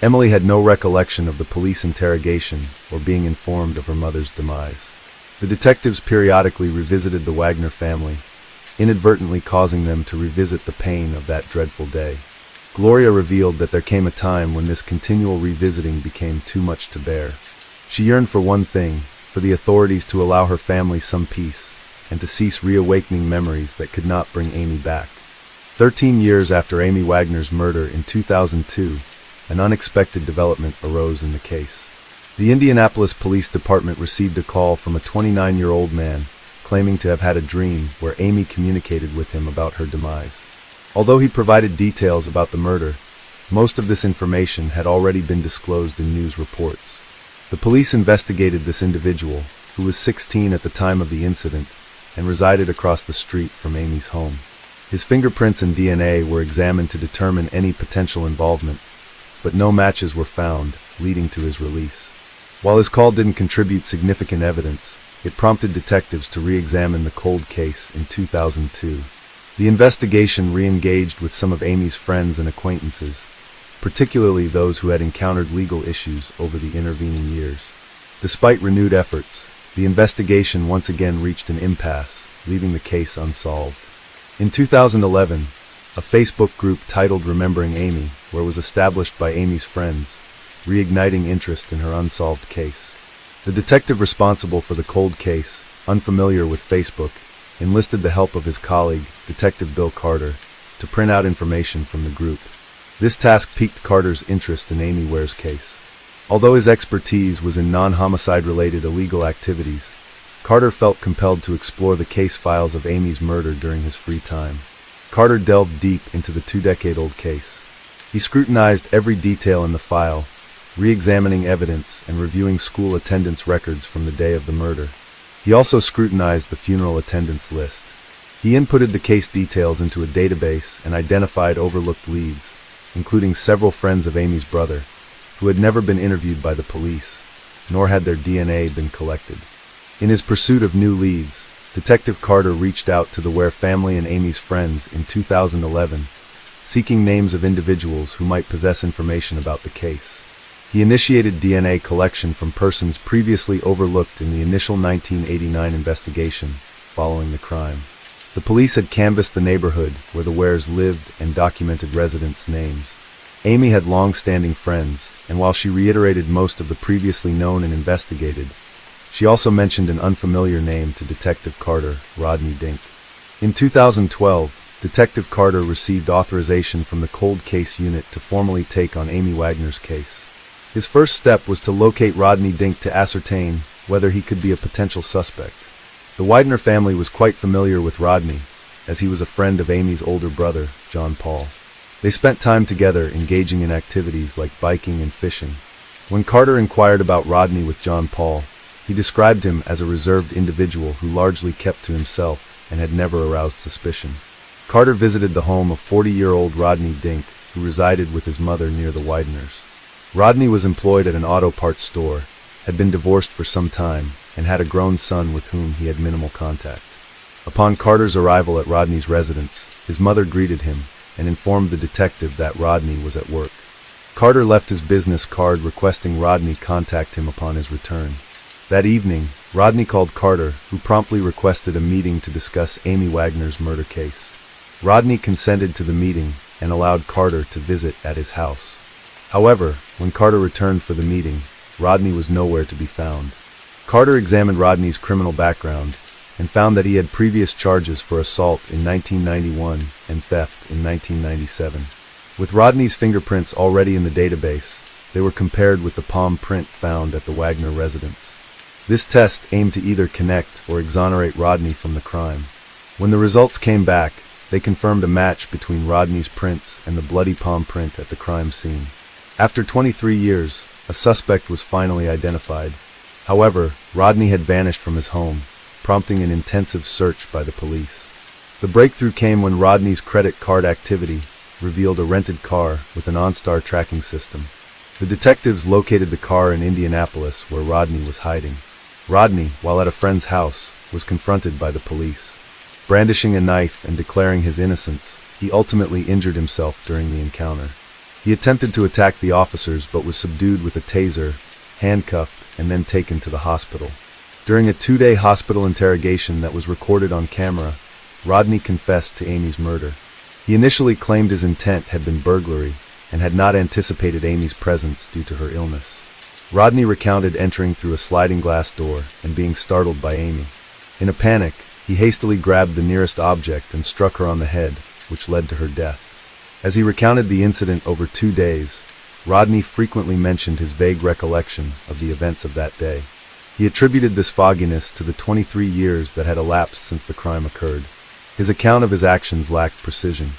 Emily had no recollection of the police interrogation or being informed of her mother's demise. The detectives periodically revisited the Wagner family, inadvertently causing them to revisit the pain of that dreadful day. Gloria revealed that there came a time when this continual revisiting became too much to bear. She yearned for one thing, for the authorities to allow her family some peace, and to cease reawakening memories that could not bring Amy back. 13 years after Amy Wagner's murder in 2002, an unexpected development arose in the case. The Indianapolis Police Department received a call from a 29-year-old man claiming to have had a dream where Amy communicated with him about her demise. Although he provided details about the murder, most of this information had already been disclosed in news reports. The police investigated this individual, who was 16 at the time of the incident and resided across the street from Amy's home. His fingerprints and DNA were examined to determine any potential involvement, but no matches were found, leading to his release. While his call didn't contribute significant evidence, it prompted detectives to re-examine the cold case in 2002. The investigation re-engaged with some of Amy's friends and acquaintances, particularly those who had encountered legal issues over the intervening years. Despite renewed efforts, the investigation once again reached an impasse, leaving the case unsolved. In 2011, a Facebook group titled Remembering Amy, where was established by Amy's friends, reigniting interest in her unsolved case. The detective responsible for the cold case, unfamiliar with Facebook, enlisted the help of his colleague, Detective Bill Carter, to print out information from the group. This task piqued Carter's interest in Amy Ware's case. Although his expertise was in non-homicide-related illegal activities, Carter felt compelled to explore the case files of Amy's murder during his free time. Carter delved deep into the 2-decade-old case. He scrutinized every detail in the file, re-examining evidence and reviewing school attendance records from the day of the murder. He also scrutinized the funeral attendance list. He inputted the case details into a database and identified overlooked leads, including several friends of Amy's brother, who had never been interviewed by the police, nor had their DNA been collected. In his pursuit of new leads, Detective Carter reached out to the Ware family and Amy's friends in 2011, seeking names of individuals who might possess information about the case. He initiated DNA collection from persons previously overlooked in the initial 1989 investigation following the crime. The police had canvassed the neighborhood where the Wares lived and documented residents' names. Amy had long-standing friends, and while she reiterated most of the previously known and investigated, she also mentioned an unfamiliar name to Detective Carter, Rodney Dink. In 2012, Detective Carter received authorization from the Cold Case Unit to formally take on Amy Wagner's case. His first step was to locate Rodney Dink to ascertain whether he could be a potential suspect. The Widener family was quite familiar with Rodney, as he was a friend of Amy's older brother, John Paul. They spent time together engaging in activities like biking and fishing. When Carter inquired about Rodney with John Paul, he described him as a reserved individual who largely kept to himself and had never aroused suspicion. Carter visited the home of 40-year-old Rodney Dink, who resided with his mother near the Wideners. Rodney was employed at an auto parts store, had been divorced for some time, and had a grown son with whom he had minimal contact. Upon Carter's arrival at Rodney's residence, his mother greeted him and informed the detective that Rodney was at work. Carter left his business card requesting Rodney contact him upon his return. That evening, Rodney called Carter, who promptly requested a meeting to discuss Amy Wagner's murder case. Rodney consented to the meeting and allowed Carter to visit at his house. However, when Carter returned for the meeting, Rodney was nowhere to be found. Carter examined Rodney's criminal background and found that he had previous charges for assault in 1991 and theft in 1997. With Rodney's fingerprints already in the database, they were compared with the palm print found at the Wagner residence. This test aimed to either connect or exonerate Rodney from the crime. When the results came back, they confirmed a match between Rodney's prints and the bloody palm print at the crime scene. After 23 years, a suspect was finally identified. However, Rodney had vanished from his home, prompting an intensive search by the police. The breakthrough came when Rodney's credit card activity revealed a rented car with an OnStar tracking system. The detectives located the car in Indianapolis where Rodney was hiding. Rodney, while at a friend's house, was confronted by the police. Brandishing a knife and declaring his innocence, he ultimately injured himself during the encounter. He attempted to attack the officers but was subdued with a taser, handcuffed, and then taken to the hospital. During a 2-day hospital interrogation that was recorded on camera, Rodney confessed to Amy's murder. He initially claimed his intent had been burglary and had not anticipated Amy's presence due to her illness. Rodney recounted entering through a sliding glass door and being startled by Amy. In a panic, he hastily grabbed the nearest object and struck her on the head, which led to her death. As he recounted the incident over 2 days, Rodney frequently mentioned his vague recollection of the events of that day. He attributed this fogginess to the 23 years that had elapsed since the crime occurred. His account of his actions lacked precision.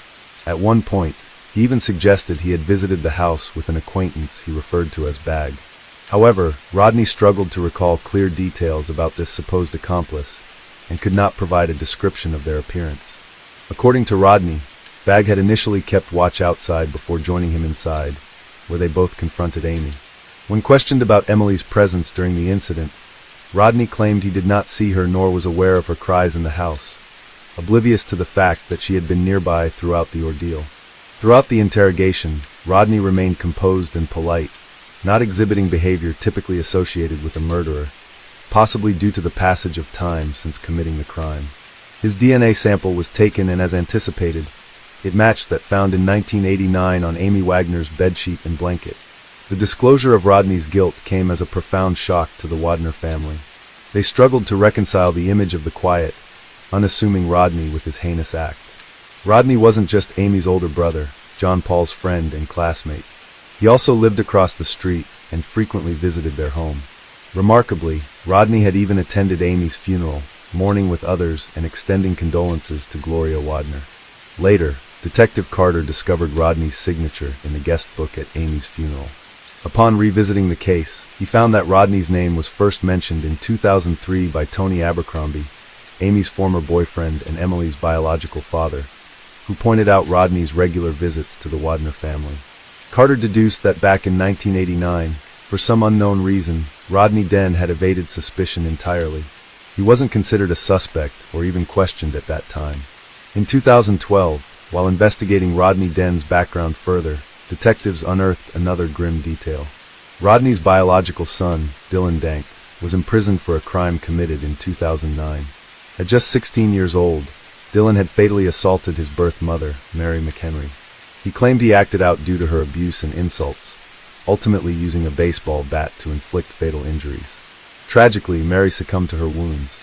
At one point, he even suggested he had visited the house with an acquaintance he referred to as Bag. However, Rodney struggled to recall clear details about this supposed accomplice and could not provide a description of their appearance. According to Rodney, Bag had initially kept watch outside before joining him inside, where they both confronted Amy. When questioned about Emily's presence during the incident, Rodney claimed he did not see her nor was aware of her cries in the house, oblivious to the fact that she had been nearby throughout the ordeal. Throughout the interrogation, Rodney remained composed and polite, not exhibiting behavior typically associated with a murderer, possibly due to the passage of time since committing the crime. His DNA sample was taken and, as anticipated, it matched that found in 1989 on Amy Wagner's bedsheet and blanket. The disclosure of Rodney's guilt came as a profound shock to the Wagner family. They struggled to reconcile the image of the quiet, unassuming Rodney with his heinous act. Rodney wasn't just Amy's older brother, John Paul's friend and classmate. He also lived across the street and frequently visited their home. Remarkably, Rodney had even attended Amy's funeral, mourning with others and extending condolences to Gloria Wadner. Later, Detective Carter discovered Rodney's signature in the guest book at Amy's funeral. Upon revisiting the case, he found that Rodney's name was first mentioned in 2003 by Tony Abercrombie, Amy's former boyfriend and Emily's biological father, who pointed out Rodney's regular visits to the Wadner family. Carter deduced that back in 1989, for some unknown reason, Rodney Den had evaded suspicion entirely. He wasn't considered a suspect or even questioned at that time. In 2012, while investigating Rodney Den's background further, detectives unearthed another grim detail. Rodney's biological son, Dylan Dank, was imprisoned for a crime committed in 2009. At just 16 years old, Dylan had fatally assaulted his birth mother, Mary McHenry. He claimed he acted out due to her abuse and insults, ultimately using a baseball bat to inflict fatal injuries. Tragically, Mary succumbed to her wounds.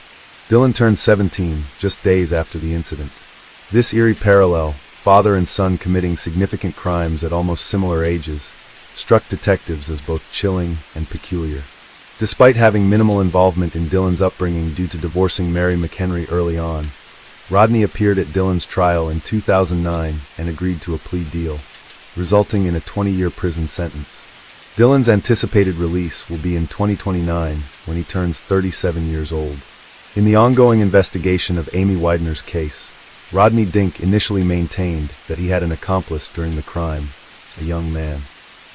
Dylan turned 17 just days after the incident. This eerie parallel, father and son committing significant crimes at almost similar ages, struck detectives as both chilling and peculiar. Despite having minimal involvement in Dylan's upbringing due to divorcing Mary McHenry early on, Rodney appeared at Dylan's trial in 2009 and agreed to a plea deal, resulting in a 20-year prison sentence. Dylan's anticipated release will be in 2029 when he turns 37 years old. In the ongoing investigation of Amy Widener's case, Rodney Dink initially maintained that he had an accomplice during the crime, a young man.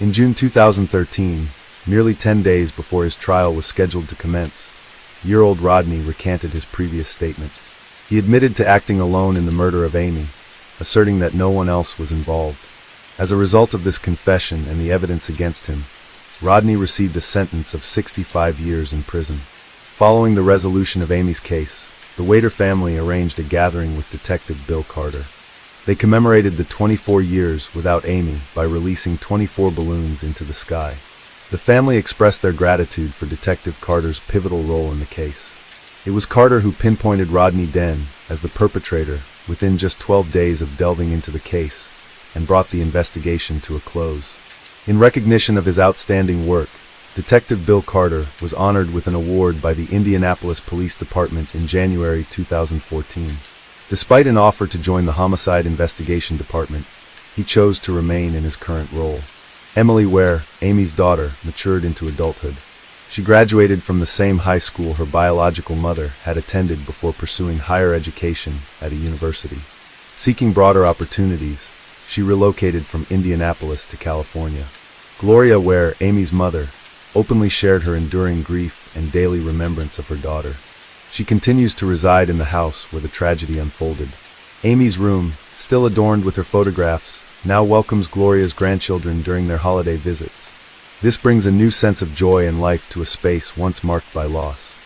In June 2013, merely 10 days before his trial was scheduled to commence, year-old Rodney recanted his previous statement. He admitted to acting alone in the murder of Amy, asserting that no one else was involved. As a result of this confession and the evidence against him, Rodney received a sentence of 65 years in prison. Following the resolution of Amy's case, the Wader family arranged a gathering with Detective Bill Carter. They commemorated the 24 years without Amy by releasing 24 balloons into the sky. The family expressed their gratitude for Detective Carter's pivotal role in the case. It was Carter who pinpointed Rodney Den as the perpetrator within just 12 days of delving into the case and brought the investigation to a close. In recognition of his outstanding work, Detective Bill Carter was honored with an award by the Indianapolis Police Department in January 2014. Despite an offer to join the Homicide Investigation Department, he chose to remain in his current role. Emily Ware, Amy's daughter, matured into adulthood. She graduated from the same high school her biological mother had attended before pursuing higher education at a university. Seeking broader opportunities, she relocated from Indianapolis to California. Gloria Ware, Amy's mother, openly shared her enduring grief and daily remembrance of her daughter. She continues to reside in the house where the tragedy unfolded. Amy's room, still adorned with her photographs, now welcomes Gloria's grandchildren during their holiday visits. This brings a new sense of joy and life to a space once marked by loss.